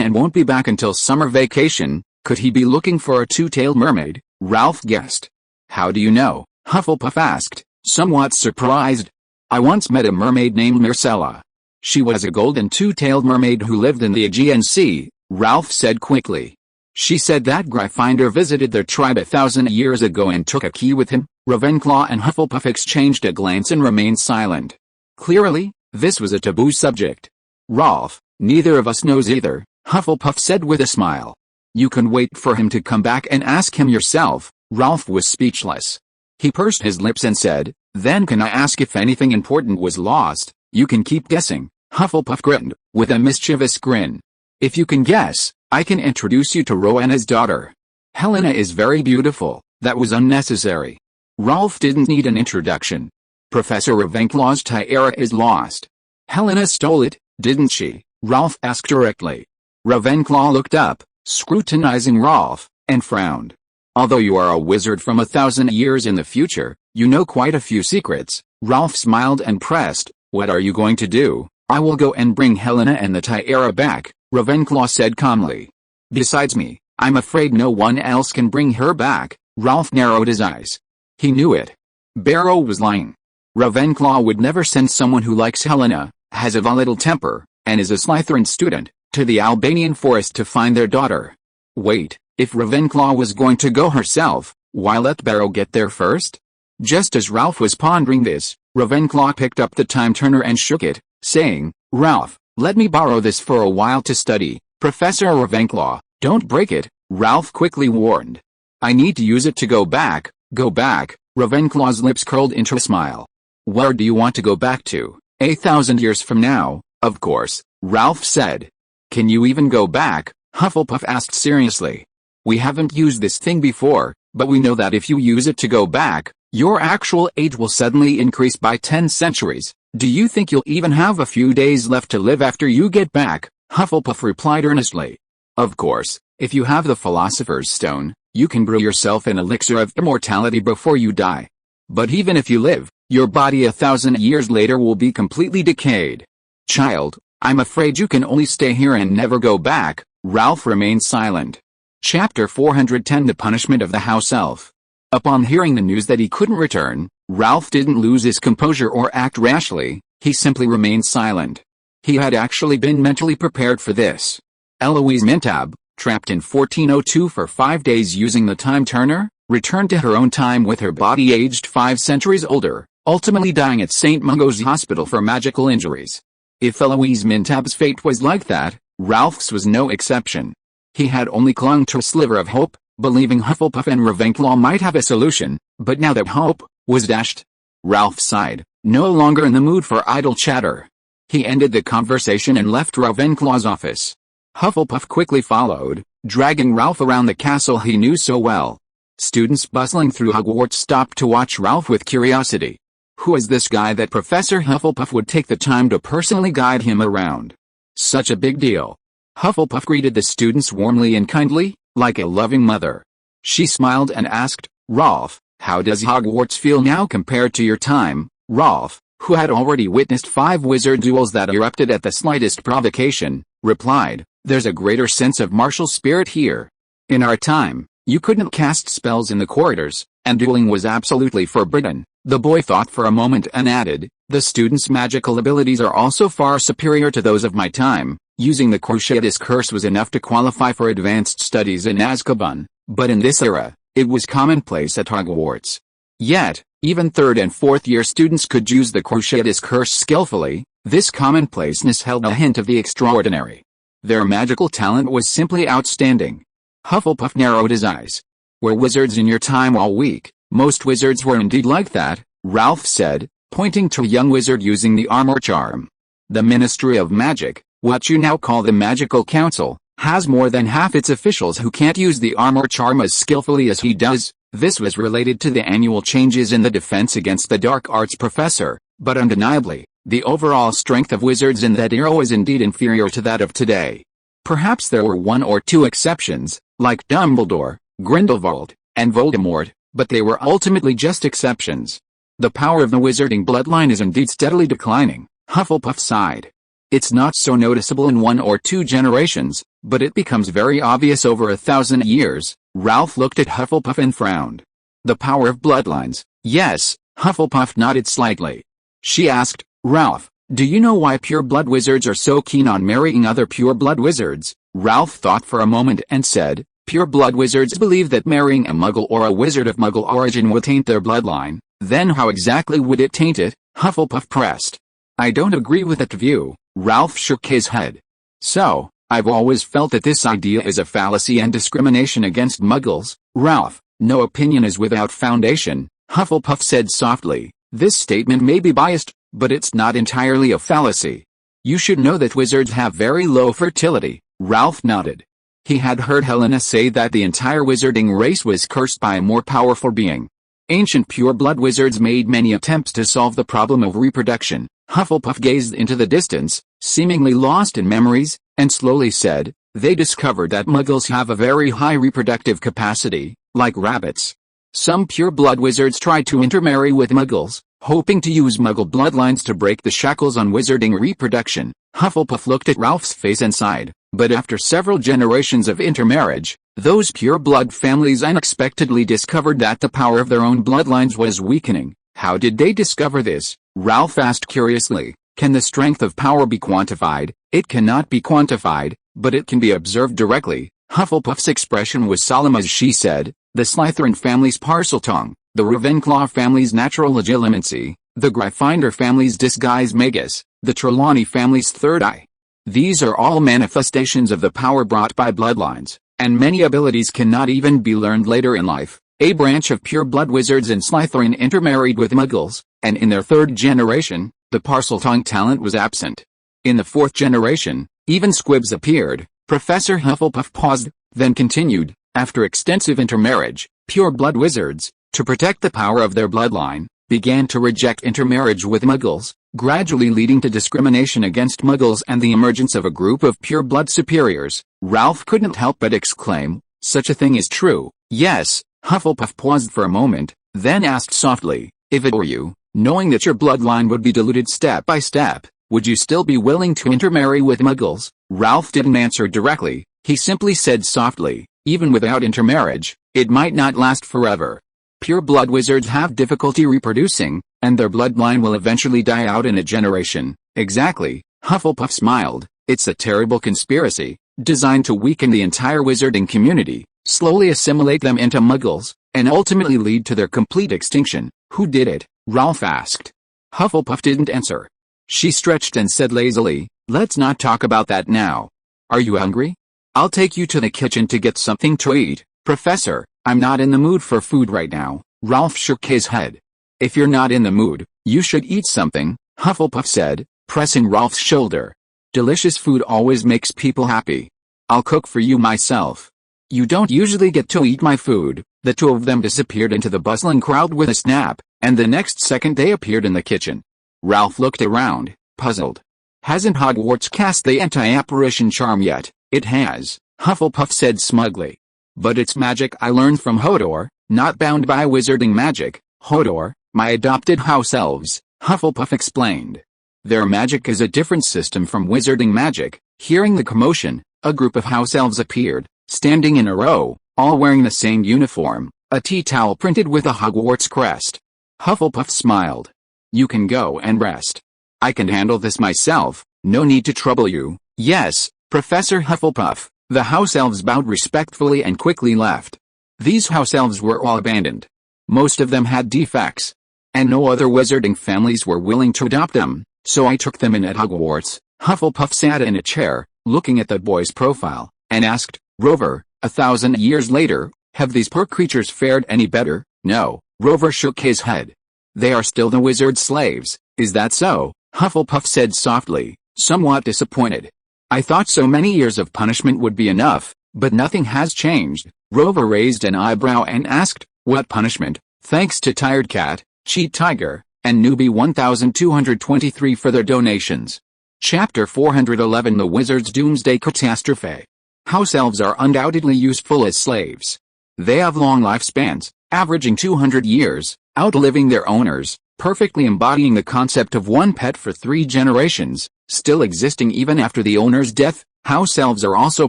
and won't be back until summer vacation. Could he be looking for a two-tailed mermaid? Ralph guessed. How do you know? Hufflepuff asked, somewhat surprised. I once met a mermaid named Myrcella. She was a golden two-tailed mermaid who lived in the Aegean Sea, Ralph said quickly. She said that Gryffindor visited their tribe 1,000 years ago and took a key with him. Ravenclaw and Hufflepuff exchanged a glance and remained silent. Clearly, this was a taboo subject. Rolf, neither of us knows either, Hufflepuff said with a smile. You can wait for him to come back and ask him yourself. Rolf was speechless. He pursed his lips and said, then can I ask if anything important was lost? You can keep guessing, Hufflepuff grinned, with a mischievous grin. If you can guess, I can introduce you to Rowena's daughter. Helena is very beautiful. That was unnecessary. Rolf didn't need an introduction. Professor Ravenclaw's tiara is lost. Helena stole it, didn't she? Rolf asked directly. Ravenclaw looked up, scrutinizing Rolf, and frowned. Although you are a wizard from 1,000 years in the future, you know quite a few secrets. Rolf smiled and pressed, what are you going to do? I will go and bring Helena and the tiara back, Ravenclaw said calmly. Besides me, I'm afraid no one else can bring her back. Rolf narrowed his eyes. He knew it. Barrow was lying. Ravenclaw would never send someone who likes Helena, has a volatile temper, and is a Slytherin student, to the Albanian forest to find their daughter. Wait, if Ravenclaw was going to go herself, why let Barrow get there first? Just as Ralph was pondering this, Ravenclaw picked up the time turner and shook it, saying, Ralph, let me borrow this for a while to study. Professor Ravenclaw, don't break it, Ralph quickly warned. I need to use it to go back. Go back. Ravenclaw's lips curled into a smile. Where do you want to go back to? 1,000 years from now, of course, Ralph said. Can you even go back? Hufflepuff asked seriously. We haven't used this thing before, but we know that if you use it to go back, your actual age will suddenly increase by 10 centuries. Do you think you'll even have a few days left to live after you get back? Hufflepuff replied earnestly. Of course, if you have the Philosopher's Stone, you can brew yourself an elixir of immortality before you die. But even if you live, your body 1,000 years later will be completely decayed. Child, I'm afraid you can only stay here and never go back. Ralph remained silent. Chapter 410 The Punishment of the House Elf. Upon hearing the news that he couldn't return, Ralph didn't lose his composure or act rashly, he simply remained silent. He had actually been mentally prepared for this. Eloise Mintab, trapped in 1402 for 5 days using the time turner, returned to her own time with her body aged 5 centuries older, ultimately dying at St. Mungo's Hospital for magical injuries. If Eloise Mintab's fate was like that, Ralph's was no exception. He had only clung to a sliver of hope, believing Hufflepuff and Ravenclaw might have a solution, but now that hope was dashed. Ralph sighed, no longer in the mood for idle chatter. He ended the conversation and left Ravenclaw's office. Hufflepuff quickly followed, dragging Ralph around the castle he knew so well. Students bustling through Hogwarts stopped to watch Ralph with curiosity. Who is this guy that Professor Hufflepuff would take the time to personally guide him around? Such a big deal. Hufflepuff greeted the students warmly and kindly, like a loving mother. She smiled and asked, Rolf, how does Hogwarts feel now compared to your time? Rolf, who had already witnessed 5 wizard duels that erupted at the slightest provocation, replied, there's a greater sense of martial spirit here. In our time, you couldn't cast spells in the corridors, and dueling was absolutely forbidden. The boy thought for a moment and added, the students' magical abilities are also far superior to those of my time. Using the Cruciatus curse was enough to qualify for advanced studies in Azkaban, but in this era, it was commonplace at Hogwarts. Yet, even 3rd and 4th year students could use the Cruciatus curse skillfully. This commonplaceness held a hint of the extraordinary. Their magical talent was simply outstanding. Hufflepuff narrowed his eyes. Were wizards in your time all weak? Most wizards were indeed like that, Ralph said, pointing to a young wizard using the armor charm. The Ministry of Magic, what you now call the Magical Council, has more than half its officials who can't use the armor charm as skillfully as he does. This was related to the annual changes in the defense against the dark arts professor, but undeniably, the overall strength of wizards in that era was indeed inferior to that of today. Perhaps there were one or two exceptions, like Dumbledore, Grindelwald, and Voldemort, but they were ultimately just exceptions. The power of the wizarding bloodline is indeed steadily declining, Hufflepuff sighed. It's not so noticeable in 1 or 2 generations, but it becomes very obvious over 1,000 years. Ralph looked at Hufflepuff and frowned. The power of bloodlines, yes, Hufflepuff nodded slightly. She asked, Ralph, do you know why pure-blood wizards are so keen on marrying other pure-blood wizards? Ralph thought for a moment and said, pure-blood wizards believe that marrying a muggle or a wizard of muggle origin would taint their bloodline. Then how exactly would it taint it? Hufflepuff pressed. I don't agree with that view. Ralph shook his head. So, I've always felt that this idea is a fallacy and discrimination against muggles. Ralph, no opinion is without foundation, Hufflepuff said softly. This statement may be biased, but it's not entirely a fallacy. You should know that wizards have very low fertility. Ralph nodded. He had heard Helena say that the entire wizarding race was cursed by a more powerful being. Ancient pure-blood wizards made many attempts to solve the problem of reproduction. Hufflepuff gazed into the distance, seemingly lost in memories, and slowly said, they discovered that muggles have a very high reproductive capacity, like rabbits. Some pure-blood wizards tried to intermarry with muggles, hoping to use muggle bloodlines to break the shackles on wizarding reproduction. Hufflepuff looked at Ralph's face and sighed, but after several generations of intermarriage, those pure-blood families unexpectedly discovered that the power of their own bloodlines was weakening. How did they discover this? Ralph asked curiously. Can the strength of power be quantified? It cannot be quantified, but it can be observed directly. Hufflepuff's expression was solemn as she said, the Slytherin family's Parseltongue, the Ravenclaw family's natural legilimency, the Gryffindor family's disguise magus, the Trelawney family's third eye. These are all manifestations of the power brought by bloodlines, and many abilities cannot even be learned later in life. A branch of pure-blood wizards in Slytherin intermarried with muggles, and in their 3rd generation, the Parseltongue talent was absent. In the 4th generation, even squibs appeared. Professor Hufflepuff paused, then continued, after extensive intermarriage, pure-blood wizards, to protect the power of their bloodline, began to reject intermarriage with muggles, gradually leading to discrimination against muggles and the emergence of a group of pure-blood superiors. Ralph couldn't help but exclaim, such a thing is true. Yes. Hufflepuff paused for a moment, then asked softly, if it were you, knowing that your bloodline would be diluted step by step, would you still be willing to intermarry with muggles? Ralph didn't answer directly, he simply said softly, even without intermarriage, it might not last forever. Pure-blood wizards have difficulty reproducing, and their bloodline will eventually die out in a generation. Exactly, Hufflepuff smiled, it's a terrible conspiracy, designed to weaken the entire wizarding community, slowly assimilate them into muggles, and ultimately lead to their complete extinction. Who did it? Ralph asked. Hufflepuff didn't answer. She stretched and said lazily, let's not talk about that now. Are you hungry? I'll take you to the kitchen to get something to eat. Professor, I'm not in the mood for food right now. Ralph shook his head. If you're not in the mood, you should eat something, Hufflepuff said, pressing Ralph's shoulder. Delicious food always makes people happy. I'll cook for you myself. You don't usually get to eat my food. The two of them disappeared into the bustling crowd with a snap, and the next second they appeared in the kitchen. Ralph looked around, puzzled. Hasn't Hogwarts cast the anti-apparition charm yet? It has, Hufflepuff said smugly. But it's magic I learned from Hodor, not bound by wizarding magic. Hodor, my adopted house elves, Hufflepuff explained. Their magic is a different system from wizarding magic. Hearing the commotion, a group of house elves appeared, standing in a row, all wearing the same uniform, a tea towel printed with a Hogwarts crest. Hufflepuff smiled. "You can go and rest. I can handle this myself, no need to trouble you." "Yes, Professor Hufflepuff." The house elves bowed respectfully and quickly left. These house elves were all abandoned. Most of them had defects, and no other wizarding families were willing to adopt them, so I took them in at Hogwarts. Hufflepuff sat in a chair, looking at the boy's profile, and asked, "Rover, 1,000 years later, have these poor creatures fared any better?" "No." Rover shook his head. "They are still the wizard's slaves, is that so?" Hufflepuff said softly, somewhat disappointed. "I thought so many years of punishment would be enough, but nothing has changed." Rover raised an eyebrow and asked, "What punishment?" "Thanks to Tired Cat, Cheat Tiger, and Newbie 1223 for their donations." Chapter 411 The Wizard's Doomsday Catastrophe. House elves are undoubtedly useful as slaves. They have long lifespans, averaging 200 years, outliving their owners, perfectly embodying the concept of one pet for 3 generations, still existing even after the owner's death. House elves are also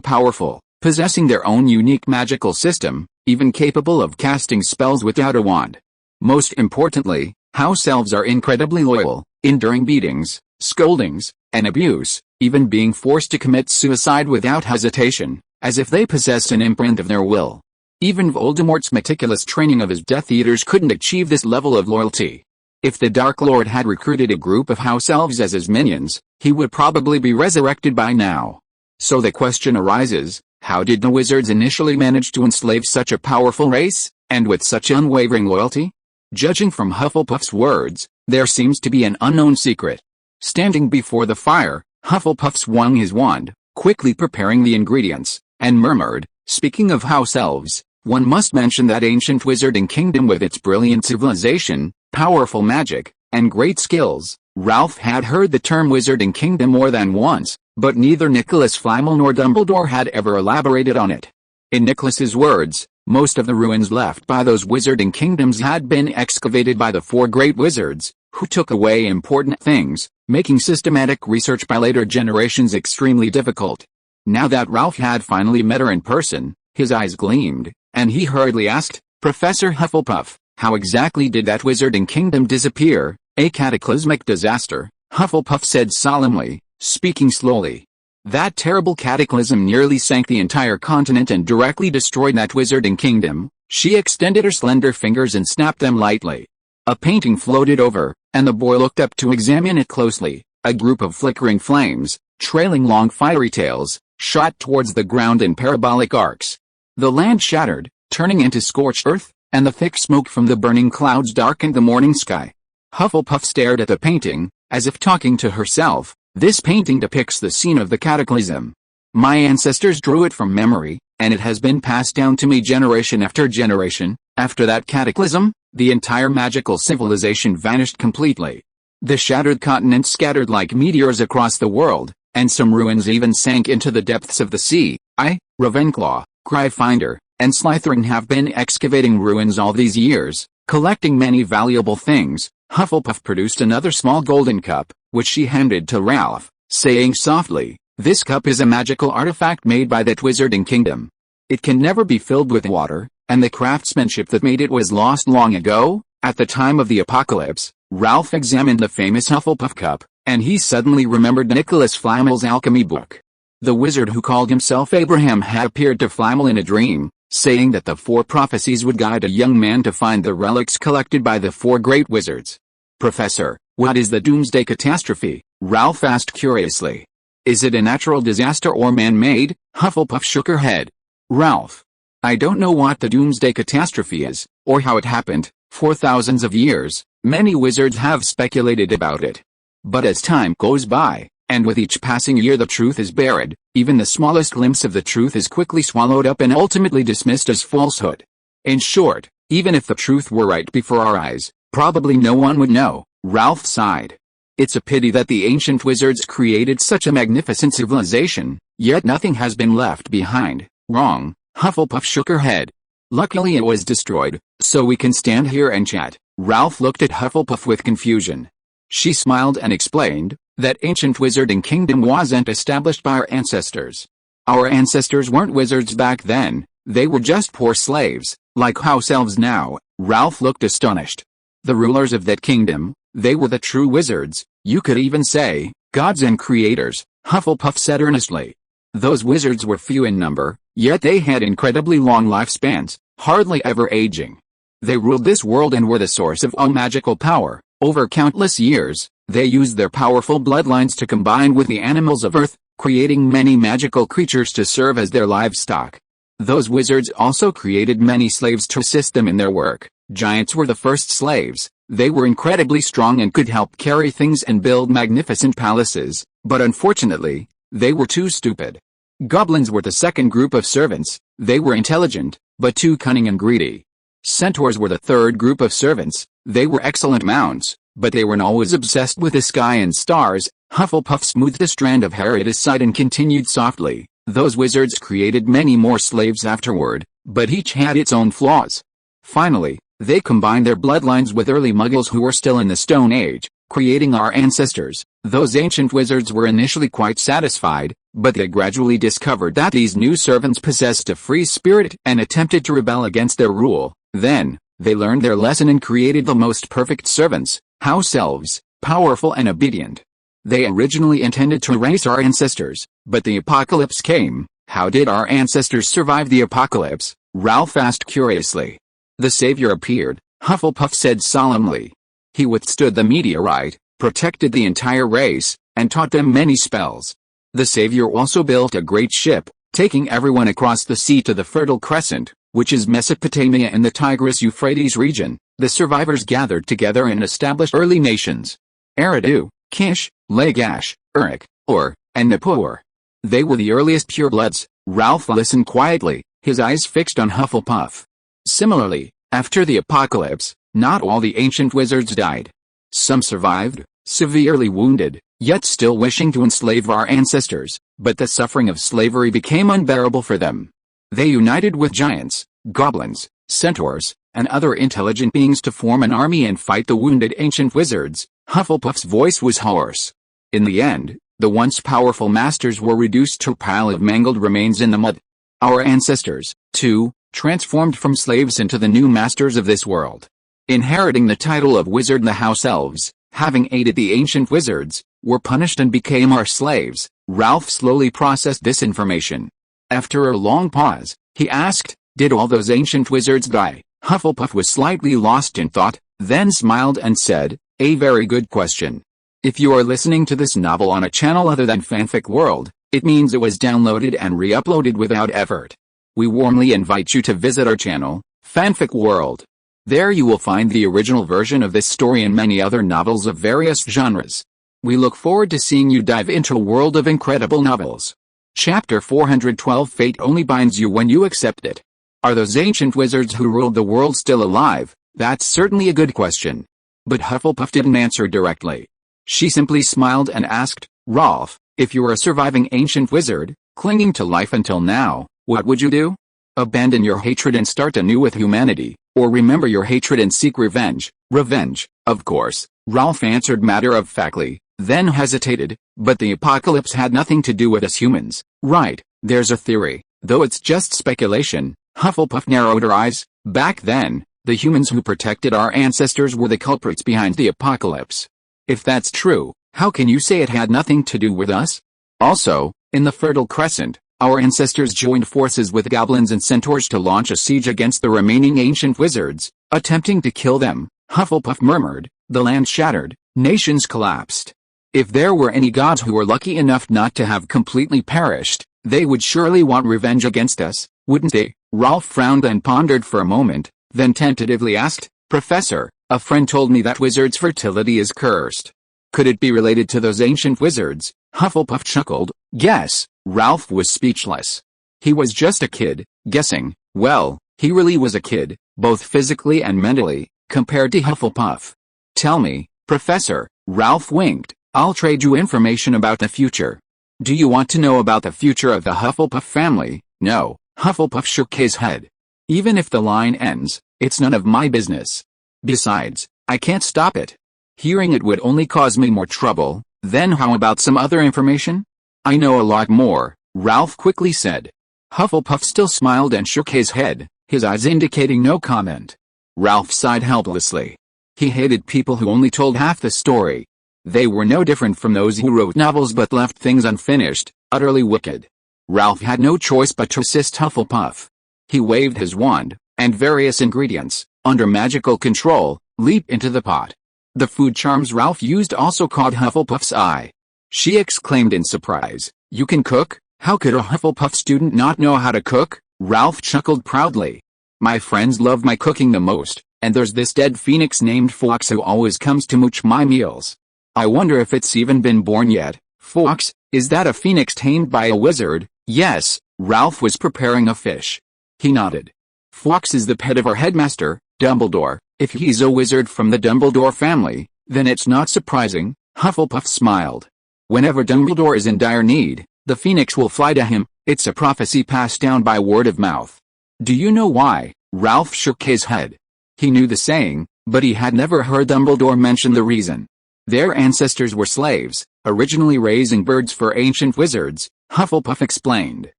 powerful, possessing their own unique magical system, even capable of casting spells without a wand. Most importantly, house elves are incredibly loyal, enduring beatings, scoldings, and abuse, even being forced to commit suicide without hesitation, as if they possessed an imprint of their will. Even Voldemort's meticulous training of his Death Eaters couldn't achieve this level of loyalty. If the Dark Lord had recruited a group of house elves as his minions, he would probably be resurrected by now. So the question arises, how did the wizards initially manage to enslave such a powerful race, and with such unwavering loyalty? Judging from Hufflepuff's words, there seems to be an unknown secret. Standing before the fire, Hufflepuff swung his wand, quickly preparing the ingredients, and murmured, "Speaking of house elves, one must mention that ancient wizarding kingdom with its brilliant civilization, powerful magic, and great skills." Ralph had heard the term wizarding kingdom more than once, but neither Nicholas Flamel nor Dumbledore had ever elaborated on it. In Nicholas's words, most of the ruins left by those wizarding kingdoms had been excavated by the 4 great wizards, who took away important things, making systematic research by later generations extremely difficult. Now that Ralph had finally met her in person, his eyes gleamed, and he hurriedly asked, "Professor Hufflepuff, how exactly did that wizarding kingdom disappear?" "A cataclysmic disaster," Hufflepuff said solemnly, speaking slowly. "That terrible cataclysm nearly sank the entire continent and directly destroyed that wizarding kingdom." She extended her slender fingers and snapped them lightly. A painting floated over, and the boy looked up to examine it closely. A group of flickering flames, trailing long fiery tails, shot towards the ground in parabolic arcs. The land shattered, turning into scorched earth, and the thick smoke from the burning clouds darkened the morning sky. Hufflepuff stared at the painting, as if talking to herself. "This painting depicts the scene of the cataclysm. My ancestors drew it from memory, and it has been passed down to me generation after generation. After that cataclysm, the entire magical civilization vanished completely. The shattered continent scattered like meteors across the world, and some ruins even sank into the depths of the sea. I, Ravenclaw, Gryffindor, and Slytherin have been excavating ruins all these years, collecting many valuable things." Hufflepuff produced another small golden cup, which she handed to Ralph, saying softly, "This cup is a magical artifact made by that wizarding kingdom. It can never be filled with water, and the craftsmanship that made it was lost long ago, at the time of the apocalypse." Ralph examined the famous Hufflepuff cup, and he suddenly remembered Nicholas Flamel's alchemy book. The wizard who called himself Abraham had appeared to Flamel in a dream, saying that the 4 prophecies would guide a young man to find the relics collected by the 4 great wizards. "Professor, what is the Doomsday Catastrophe?" Ralph asked curiously. "Is it a natural disaster or man-made?" Hufflepuff shook her head. "Ralph, I don't know what the Doomsday Catastrophe is, or how it happened. For thousands of years, many wizards have speculated about it. But as time goes by, and with each passing year the truth is buried, even the smallest glimpse of the truth is quickly swallowed up and ultimately dismissed as falsehood. In short, even if the truth were right before our eyes, probably no one would know." Ralph sighed. "It's a pity that the ancient wizards created such a magnificent civilization, yet nothing has been left behind." "Wrong," Hufflepuff shook her head. "Luckily it was destroyed, so we can stand here and chat." Ralph looked at Hufflepuff with confusion. She smiled and explained, "That ancient wizarding kingdom wasn't established by our ancestors. Our ancestors weren't wizards back then, They were just poor slaves, like house elves now. Ralph looked astonished. The rulers of that kingdom, they were the true wizards, you could even say, gods and creators, Hufflepuff said earnestly. Those wizards were few in number, yet they had incredibly long lifespans, hardly ever aging. They ruled this world and were the source of all magical power. Over countless years, they used their powerful bloodlines to combine with the animals of Earth, creating many magical creatures to serve as their livestock. Those wizards also created many slaves to assist them in their work. Giants were the first slaves. They were incredibly strong and could help carry things and build magnificent palaces, but unfortunately, they were too stupid. Goblins were the second group of servants. They were intelligent, but too cunning and greedy. Centaurs were the third group of servants. They were excellent mounts, but they were always obsessed with the sky and stars. Hufflepuff smoothed a strand of hair at his side and continued softly. Those wizards created many more slaves afterward, but each had its own flaws. Finally, they combined their bloodlines with early Muggles who were still in the Stone Age, creating our ancestors. Those ancient wizards were initially quite satisfied, but they gradually discovered that these new servants possessed a free spirit and attempted to rebel against their rule. Then, they learned their lesson and created the most perfect servants, house elves, powerful and obedient. They originally intended to erase our ancestors, but the apocalypse came. How did our ancestors survive the apocalypse? Ralph asked curiously. The savior appeared, Hufflepuff said solemnly. He withstood the meteorite, protected the entire race, and taught them many spells. The savior also built a great ship, taking everyone across the sea to the Fertile Crescent, which is Mesopotamia in the Tigris-Euphrates region. The survivors gathered together and established early nations. Eridu, Kish, Lagash, Uruk, Ur, and Nippur. They were the earliest purebloods. Ralph listened quietly, his eyes fixed on Hufflepuff. Similarly, after the apocalypse, not all the ancient wizards died. Some survived, severely wounded, yet still wishing to enslave our ancestors, but the suffering of slavery became unbearable for them. They united with giants, goblins, centaurs, and other intelligent beings to form an army and fight the wounded ancient wizards. Hufflepuff's voice was hoarse. In the end, the once powerful masters were reduced to a pile of mangled remains in the mud. Our ancestors, too, transformed from slaves into the new masters of this world. Inheriting the title of wizard, the house elves, having aided the ancient wizards, were punished and became our slaves. Ralph slowly processed this information. After a long pause, he asked, did all those ancient wizards die? Hufflepuff was slightly lost in thought, then smiled and said, a very good question. If you are listening to this novel on a channel other than Fanfic World, it means it was downloaded and re-uploaded without effort. We warmly invite you to visit our channel, Fanfic World. There you will find the original version of this story and many other novels of various genres. We look forward to seeing you dive into a world of incredible novels. Chapter 412 Fate only binds you when you accept it. Are those ancient wizards who ruled the world still alive? That's certainly a good question. But Hufflepuff didn't answer directly. She simply smiled and asked, Rolf, if you were a surviving ancient wizard, clinging to life until now, what would you do? Abandon your hatred and start anew with humanity, or remember your hatred and seek revenge? Revenge, of course, Rolf answered matter-of-factly, then hesitated, but the apocalypse had nothing to do with us humans, right? There's a theory, though it's just speculation. Hufflepuff narrowed her eyes. Back then, the humans who protected our ancestors were the culprits behind the apocalypse. If that's true, how can you say it had nothing to do with us? Also, in the Fertile Crescent, our ancestors joined forces with goblins and centaurs to launch a siege against the remaining ancient wizards, attempting to kill them. Hufflepuff murmured, the land shattered, nations collapsed. If there were any gods who were lucky enough not to have completely perished, they would surely want revenge against us, wouldn't they? Rolf frowned and pondered for a moment, then tentatively asked, Professor, a friend told me that wizards' fertility is cursed. Could it be related to those ancient wizards? Hufflepuff chuckled. Guess. Ralph was speechless. He was just a kid, guessing. Well, he really was a kid, both physically and mentally, compared to Hufflepuff. Tell me, Professor. Ralph winked. I'll trade you information about the future. Do you want to know about the future of the Hufflepuff family? No. Hufflepuff shook his head. Even if the line ends, it's none of my business. Besides, I can't stop it. Hearing it would only cause me more trouble. Then how about some other information? I know a lot more, Ralph quickly said. Hufflepuff still smiled and shook his head, his eyes indicating no comment. Ralph sighed helplessly. He hated people who only told half the story. They were no different from those who wrote novels but left things unfinished, utterly wicked. Ralph had no choice but to assist Hufflepuff. He waved his wand, and various ingredients, under magical control, leaped into the pot. The food charms Ralph used also caught Hufflepuff's eye. She exclaimed in surprise, "You can cook? How could a Hufflepuff student not know how to cook?" Ralph chuckled proudly. "My friends love my cooking the most, and there's this dead phoenix named Fawkes who always comes to mooch my meals. I wonder if it's even been born yet." "Fawkes, is that a phoenix tamed by a wizard?" "Yes." Ralph was preparing a fish. He nodded. "Fawkes is the pet of our headmaster, Dumbledore. If he's a wizard from the Dumbledore family, then it's not surprising." Hufflepuff smiled. "Whenever Dumbledore is in dire need, the phoenix will fly to him. It's a prophecy passed down by word of mouth." "Do you know why?" Ralph shook his head. He knew the saying, but he had never heard Dumbledore mention the reason. Their ancestors were slaves, originally raising birds for ancient wizards, Hufflepuff explained.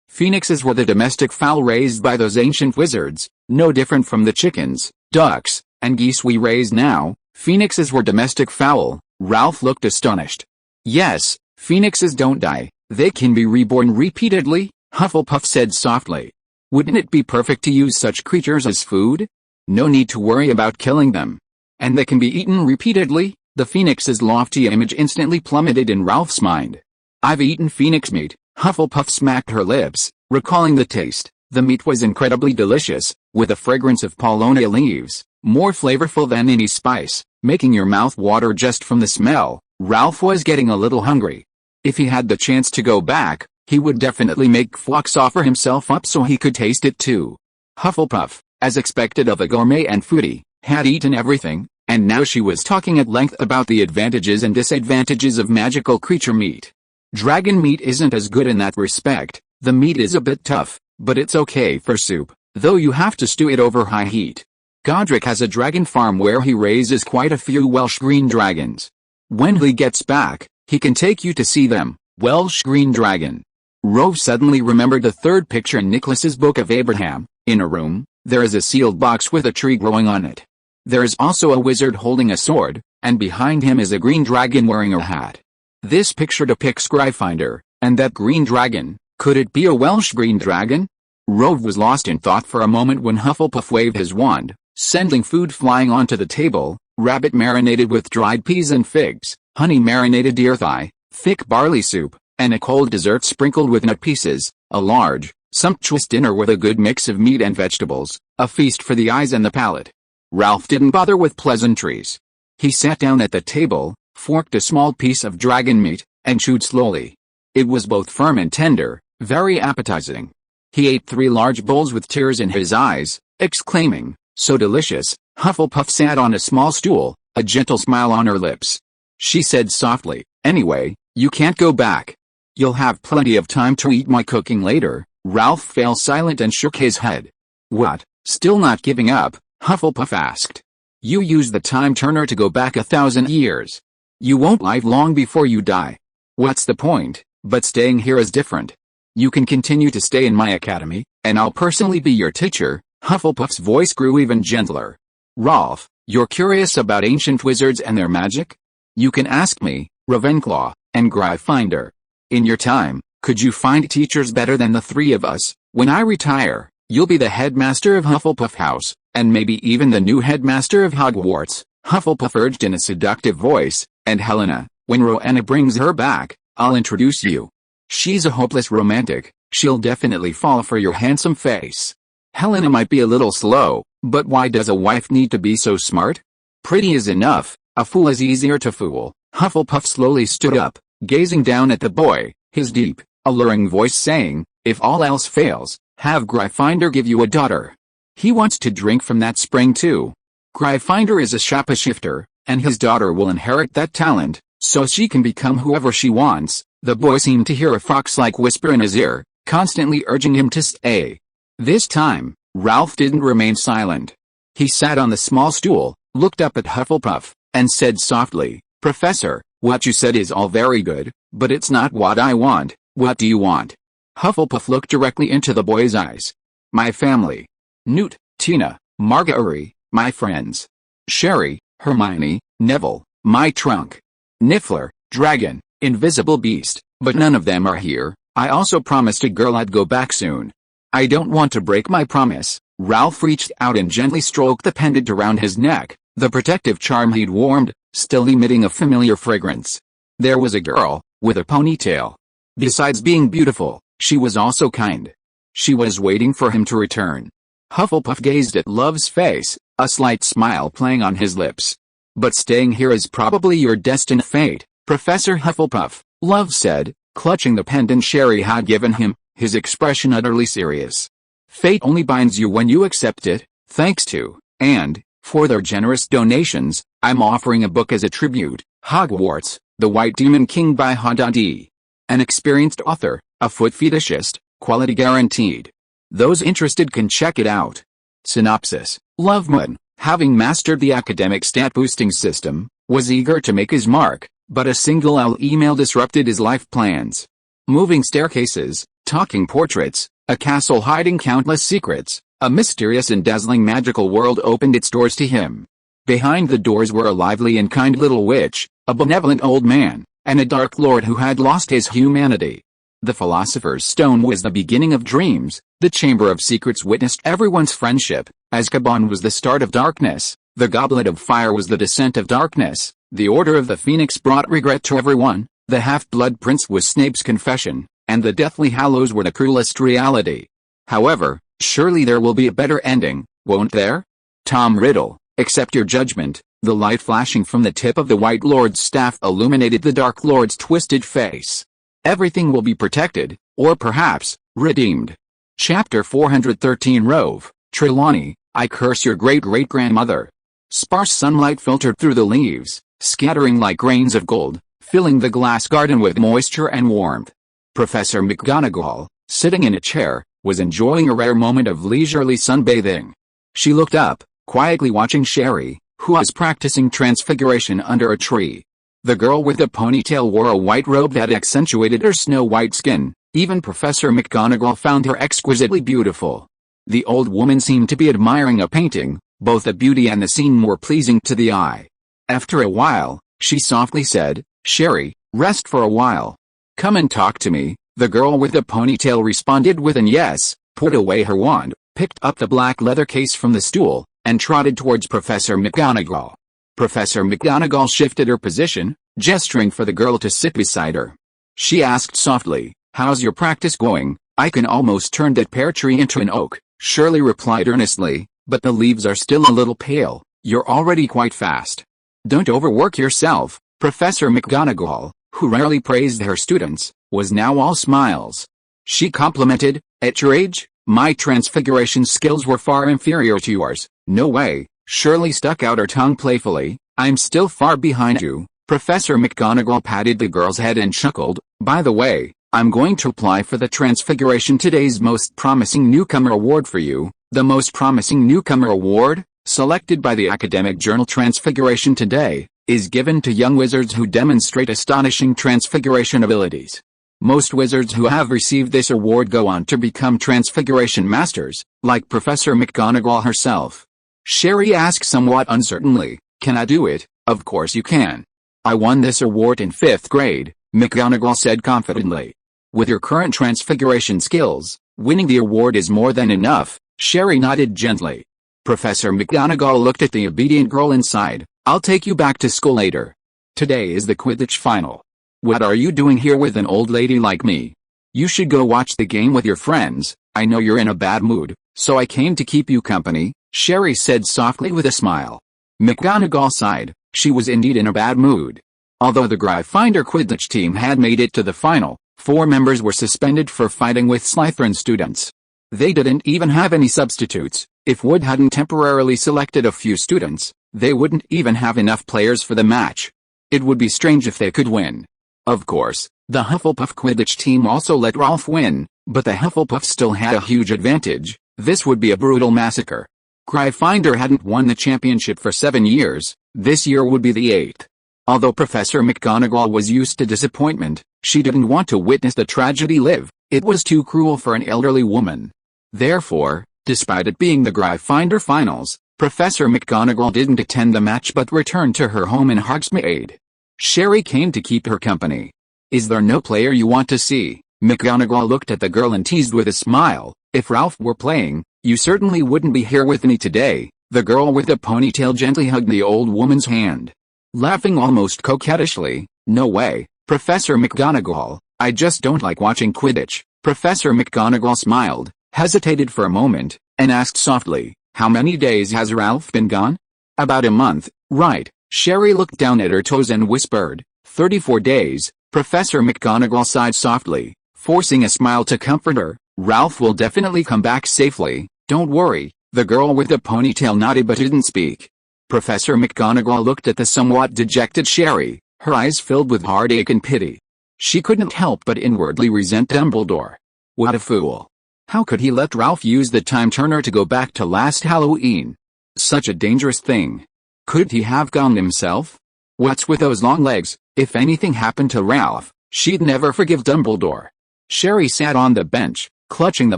Phoenixes were the domestic fowl raised by those ancient wizards, no different from the chickens, ducks, and geese we raise now. Phoenixes were domestic fowl. Ralph looked astonished. "Yes, phoenixes don't die, they can be reborn repeatedly," Hufflepuff said softly. "Wouldn't it be perfect to use such creatures as food? No need to worry about killing them. And they can be eaten repeatedly." The phoenix's lofty image instantly plummeted in Ralph's mind. "I've eaten phoenix meat." Hufflepuff smacked her lips, recalling the taste. The meat was incredibly delicious, with a fragrance of paulownia leaves, more flavorful than any spice, making your mouth water just from the smell. Ralph was getting a little hungry. If he had the chance to go back, he would definitely make Fawkes offer himself up so he could taste it too. Hufflepuff, as expected of a gourmet and foodie, had eaten everything, and now she was talking at length about the advantages and disadvantages of magical creature meat. "Dragon meat isn't as good in that respect. The meat is a bit tough, but it's okay for soup, though you have to stew it over high heat. Godric has a dragon farm where he raises quite a few Welsh green dragons. When he gets back, he can take you to see them." Welsh green dragon. Rove suddenly remembered the third picture in Nicholas's Book of Abraham. In a room, there is a sealed box with a tree growing on it. There is also a wizard holding a sword, and behind him is a green dragon wearing a hat. This picture depicts Gryffindor, and that green dragon, could it be a Welsh green dragon? Rove was lost in thought for a moment when Hufflepuff waved his wand, sending food flying onto the table: rabbit marinated with dried peas and figs, honey marinated deer thigh, thick barley soup, and a cold dessert sprinkled with nut pieces, a large, sumptuous dinner with a good mix of meat and vegetables, a feast for the eyes and the palate. Ralph didn't bother with pleasantries. He sat down at the table, forked a small piece of dragon meat, and chewed slowly. It was both firm and tender, very appetizing. He ate 3 large bowls with tears in his eyes, exclaiming, "So delicious." Hufflepuff sat on a small stool, a gentle smile on her lips. She said softly, "Anyway, you can't go back. You'll have plenty of time to eat my cooking later." Ralph fell silent and shook his head. "What, still not giving up?" Hufflepuff asked. "You use the time turner to go back 1,000 years. You won't live long before you die. What's the point? But staying here is different. You can continue to stay in my academy, and I'll personally be your teacher." Hufflepuff's voice grew even gentler. "Rolf, you're curious about ancient wizards and their magic? You can ask me, Ravenclaw, and Gryffindor. In your time, could you find teachers better than the 3 of us? When I retire, you'll be the headmaster of Hufflepuff House, and maybe even the new headmaster of Hogwarts," Hufflepuff urged in a seductive voice. "And Helena, when Rowena brings her back, I'll introduce you. She's a hopeless romantic, she'll definitely fall for your handsome face. Helena might be a little slow, but why does a wife need to be so smart? Pretty is enough, a fool is easier to fool." Hufflepuff slowly stood up, gazing down at the boy, his deep, alluring voice saying, "If all else fails, have Gryffindor give you a daughter. He wants to drink from that spring too. Gryffindor is a shapeshifter, and his daughter will inherit that talent, so she can become whoever she wants." The boy seemed to hear a fox-like whisper in his ear, constantly urging him to stay. This time, Ralph didn't remain silent. He sat on the small stool, looked up at Hufflepuff, and said softly, "Professor, what you said is all very good, but it's not what I want." "What do you want?" Hufflepuff looked directly into the boy's eyes. My family. Newt, Tina, Marjorie, my friends. Sherry, Hermione, Neville, my trunk. Niffler, dragon, invisible beast, but none of them are here. I also promised a girl I'd go back soon. I don't want to break my promise. Ralph reached out and gently stroked the pendant around his neck, the protective charm he'd worn, still emitting a familiar fragrance. There was a girl, with a ponytail. Besides being beautiful, she was also kind. She was waiting for him to return. Hufflepuff gazed at Love's face, a slight smile playing on his lips. But staying here is probably your destined fate, Professor Hufflepuff, Love said, clutching the pendant Sherry had given him, his expression utterly serious. Fate only binds you when you accept it. Thanks to, and, for their generous donations, I'm offering a book as a tribute, Hogwarts, The White Demon King by Hodadi. An experienced author, a foot fetishist, quality guaranteed. Those interested can check it out. Synopsis. Loveman, having mastered the academic stat-boosting system, was eager to make his mark, but a single email disrupted his life plans. Moving staircases, talking portraits, a castle hiding countless secrets, a mysterious and dazzling magical world opened its doors to him. Behind the doors were a lively and kind little witch, a benevolent old man, and a dark lord who had lost his humanity. The Philosopher's Stone was the beginning of dreams, the Chamber of Secrets witnessed everyone's friendship, Azkaban was the start of darkness, the Goblet of Fire was the descent of darkness, the Order of the Phoenix brought regret to everyone, the Half-Blood Prince was Snape's confession, and the Deathly Hallows were the cruelest reality. However, surely there will be a better ending, won't there? Tom Riddle, accept your judgment. The light flashing from the tip of the White Lord's staff illuminated the Dark Lord's twisted face. Everything will be protected, or perhaps, redeemed. Chapter 413 Rove, Trelawney, I curse your great-great-grandmother. Sparse sunlight filtered through the leaves, scattering like grains of gold, filling the glass garden with moisture and warmth. Professor McGonagall, sitting in a chair, was enjoying a rare moment of leisurely sunbathing. She looked up, quietly watching Sherry, who was practicing transfiguration under a tree. The girl with the ponytail wore a white robe that accentuated her snow-white skin. Even Professor McGonagall found her exquisitely beautiful. The old woman seemed to be admiring a painting, both the beauty and the scene more pleasing to the eye. After a while, she softly said, Sherry, rest for a while. Come and talk to me. The girl with the ponytail responded with an yes, put away her wand, picked up the black leather case from the stool, and trotted towards Professor McGonagall. Professor McGonagall shifted her position, gesturing for the girl to sit beside her. She asked softly, how's your practice going? I can almost turn that pear tree into an oak, Shirley replied earnestly, but the leaves are still a little pale. You're already quite fast. Don't overwork yourself. Professor McGonagall, who rarely praised her students, was now all smiles. She complimented, at your age, my transfiguration skills were far inferior to yours. No way. Shirley stuck out her tongue playfully, I'm still far behind you. Professor McGonagall patted the girl's head and chuckled, by the way, I'm going to apply for the Transfiguration Today's Most Promising Newcomer Award for you. The Most Promising Newcomer Award, selected by the academic journal Transfiguration Today, is given to young wizards who demonstrate astonishing transfiguration abilities. Most wizards who have received this award go on to become transfiguration masters, like Professor McGonagall herself. Sherry asked somewhat uncertainly, can I do it? Of course you can. I won this award in 5th grade, McGonagall said confidently. With your current transfiguration skills, winning the award is more than enough, Sherry nodded gently. Professor McGonagall looked at the obedient girl inside. I'll take you back to school later. Today is the Quidditch final. What are you doing here with an old lady like me? You should go watch the game with your friends. I know you're in a bad mood, so I came to keep you company, Sherry said softly with a smile. McGonagall sighed. She was indeed in a bad mood. Although the Gryffindor Quidditch team had made it to the final, 4 members were suspended for fighting with Slytherin students. They didn't even have any substitutes. If Wood hadn't temporarily selected a few students, they wouldn't even have enough players for the match. It would be strange if they could win. Of course, the Hufflepuff Quidditch team also let Rolf win, but the Hufflepuffs still had a huge advantage. This would be a brutal massacre. Gryffindor hadn't won the championship for 7 years, this year would be the 8th. Although Professor McGonagall was used to disappointment, she didn't want to witness the tragedy live. It was too cruel for an elderly woman. Therefore, despite it being the Gryffindor finals, Professor McGonagall didn't attend the match but returned to her home in Hogsmeade. Sherry came to keep her company. "Is there no player you want to see?" McGonagall looked at the girl and teased with a smile. "If Ralph were playing, you certainly wouldn't be here with me today." The girl with the ponytail gently hugged the old woman's hand, laughing almost coquettishly. "No way, Professor McGonagall, I just don't like watching Quidditch." Professor McGonagall smiled, hesitated for a moment, and asked softly, "How many days has Ralph been gone?" "About a month, right?" Sherry looked down at her toes and whispered, 34 days." Professor McGonagall sighed softly, forcing a smile to comfort her. "Ralph will definitely come back safely, don't worry." The girl with the ponytail nodded but didn't speak. Professor McGonagall looked at the somewhat dejected Sherry, her eyes filled with heartache and pity. She couldn't help but inwardly resent Dumbledore. What a fool. How could he let Ralph use the time turner to go back to last Halloween? Such a dangerous thing. Could he have gone himself? What's with those long legs? If anything happened to Ralph, she'd never forgive Dumbledore. Sherry sat on the bench, clutching the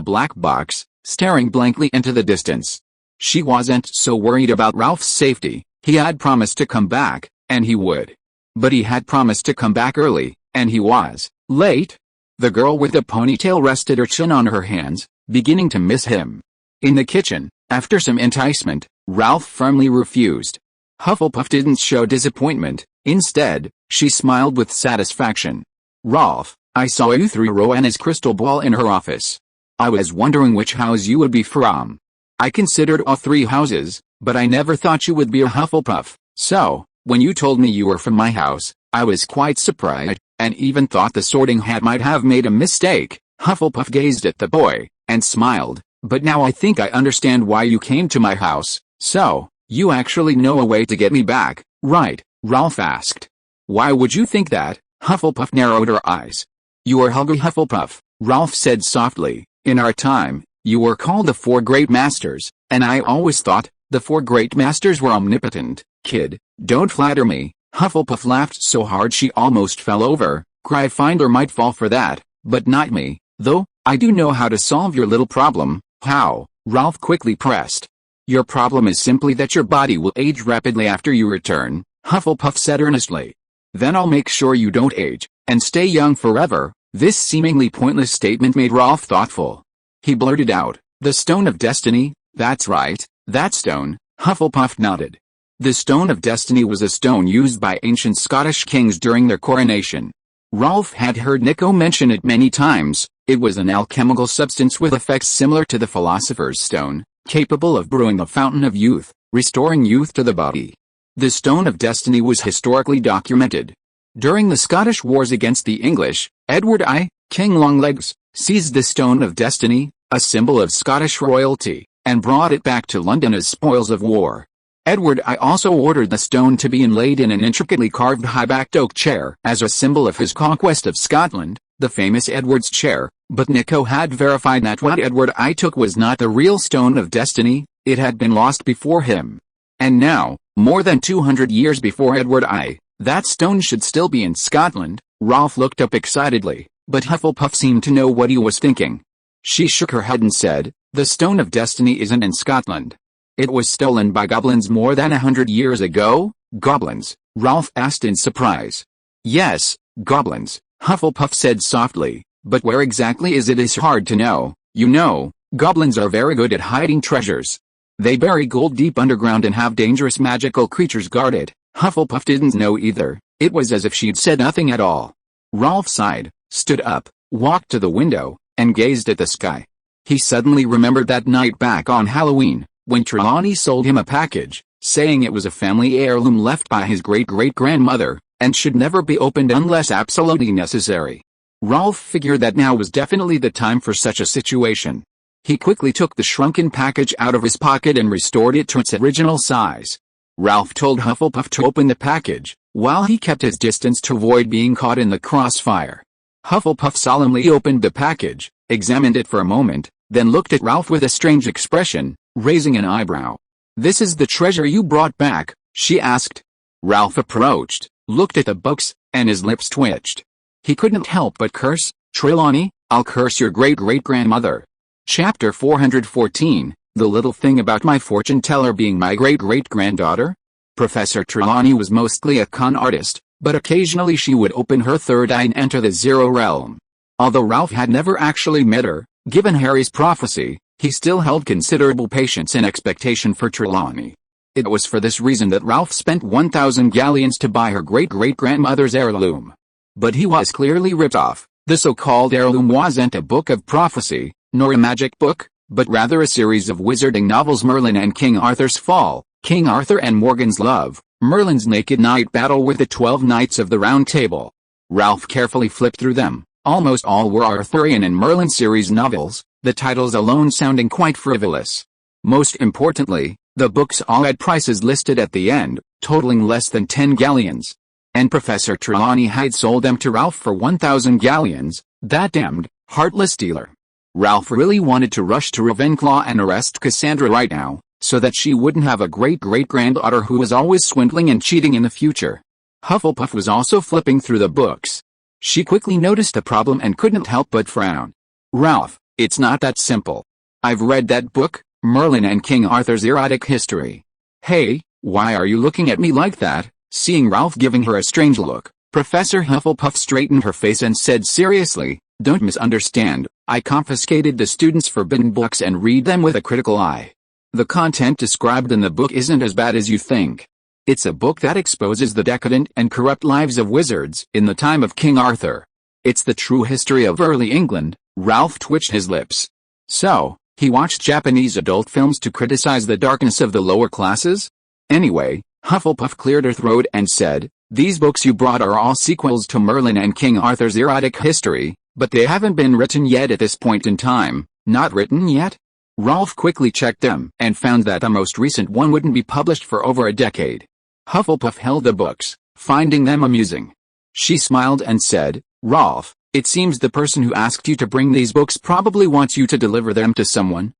black box, staring blankly into the distance. She wasn't so worried about Ralph's safety. He had promised to come back, and he would. But he had promised to come back early, and he was late. The girl with the ponytail rested her chin on her hands, beginning to miss him. In the kitchen, after some enticement, Ralph firmly refused. Hufflepuff didn't show disappointment. Instead, she smiled with satisfaction. "Ralph, I saw you through Rowanna's crystal ball in her office. I was wondering which house you would be from. I considered all 3 houses, but I never thought you would be a Hufflepuff. So, when you told me you were from my house, I was quite surprised, and even thought the Sorting Hat might have made a mistake." Hufflepuff gazed at the boy, and smiled. "But now I think I understand why you came to my house. So, you actually know a way to get me back, right?" Ralph asked. "Why would you think that?" Hufflepuff narrowed her eyes. "You are hungry, Hufflepuff," Ralph said softly. "In our time, you were called the 4 Great Masters, and I always thought the 4 Great Masters were omnipotent." "Kid, don't flatter me." Hufflepuff laughed so hard she almost fell over. "Gryffindor might fall for that, but not me, though. I do know how to solve your little problem." "How?" Ralph quickly pressed. "Your problem is simply that your body will age rapidly after you return," Hufflepuff said earnestly. "Then I'll make sure you don't age, and stay young forever." This seemingly pointless statement made Ralph thoughtful. He blurted out, "The Stone of Destiny?" "That's right, that stone," Hufflepuff nodded. The Stone of Destiny was a stone used by ancient Scottish kings during their coronation. Ralph had heard Nico mention it many times. It was an alchemical substance with effects similar to the Philosopher's Stone, capable of brewing the fountain of youth, restoring youth to the body. The Stone of Destiny was historically documented. During the Scottish Wars against the English, Edward I, King Longlegs, seized the Stone of Destiny, a symbol of Scottish royalty, and brought it back to London as spoils of war. Edward I also ordered the stone to be inlaid in an intricately carved high-backed oak chair as a symbol of his conquest of Scotland, the famous Edward's chair, but Nico had verified that what Edward I took was not the real Stone of Destiny. It had been lost before him. And now, more than 200 years before Edward I, that stone should still be in Scotland. Ralph looked up excitedly, but Hufflepuff seemed to know what he was thinking. She shook her head and said, "The Stone of Destiny isn't in Scotland. It was stolen by goblins more than 100 years ago." "Goblins?" Ralph asked in surprise. "Yes, goblins," Hufflepuff said softly, "but where exactly is it is hard to know. You know, goblins are very good at hiding treasures. They bury gold deep underground and have dangerous magical creatures guard it." Hufflepuff didn't know either. It was as if she'd said nothing at all. Ralph sighed, stood up, walked to the window, and gazed at the sky. He suddenly remembered that night back on Halloween, when Trelawney sold him a package, saying it was a family heirloom left by his great-great-grandmother, and should never be opened unless absolutely necessary. Ralph figured that now was definitely the time for such a situation. He quickly took the shrunken package out of his pocket and restored it to its original size. Ralph told Hufflepuff to open the package, while he kept his distance to avoid being caught in the crossfire. Hufflepuff solemnly opened the package, examined it for a moment, then looked at Ralph with a strange expression, raising an eyebrow. "This is the treasure you brought back?" she asked. Ralph approached, looked at the books, and his lips twitched. He couldn't help but curse. "Trelawney, I'll curse your great-great-grandmother. Chapter 414, The Little Thing About My Fortune Teller Being My Great-Great-Granddaughter? Professor Trelawney was mostly a con artist, but occasionally she would open her third eye and enter the Zero Realm. Although Ralph had never actually met her, given Harry's prophecy, he still held considerable patience and expectation for Trelawney. It was for this reason that Ralph spent 1,000 galleons to buy her great-great-grandmother's heirloom. But he was clearly ripped off. The so-called heirloom wasn't a book of prophecy, nor a magic book, but rather a series of wizarding novels: Merlin and King Arthur's Fall, King Arthur and Morgan's Love, Merlin's Naked Knight Battle with the 12 Knights of the Round Table. Ralph carefully flipped through them. Almost all were Arthurian and Merlin series novels, the titles alone sounding quite frivolous. Most importantly, the books all had prices listed at the end, totaling less than 10 galleons. And Professor Trelawney had sold them to Ralph for 1,000 galleons, that damned, heartless dealer. Ralph really wanted to rush to Ravenclaw and arrest Cassandra right now, so that she wouldn't have a great-great-granddaughter who was always swindling and cheating in the future. Hufflepuff was also flipping through the books. She quickly noticed a problem and couldn't help but frown. Ralph, it's not that simple. I've read that book, Merlin and King Arthur's Erotic History. Hey, why are you looking at me like that? Seeing Ralph giving her a strange look, Professor Hufflepuff straightened her face and said seriously, "Don't misunderstand, I confiscated the students' forbidden books and read them with a critical eye. The content described in the book isn't as bad as you think. It's a book that exposes the decadent and corrupt lives of wizards in the time of King Arthur. It's the true history of early England." Ralph twitched his lips. So, he watched Japanese adult films to criticize the darkness of the lower classes? Anyway, Hufflepuff cleared her throat and said, "These books you brought are all sequels to Merlin and King Arthur's Erotic History, but they haven't been written yet at this point in time." Not written yet? Ralph quickly checked them and found that the most recent one wouldn't be published for over a decade. Hufflepuff held the books, finding them amusing. She smiled and said, "Ralph, it seems the person who asked you to bring these books probably wants you to deliver them to someone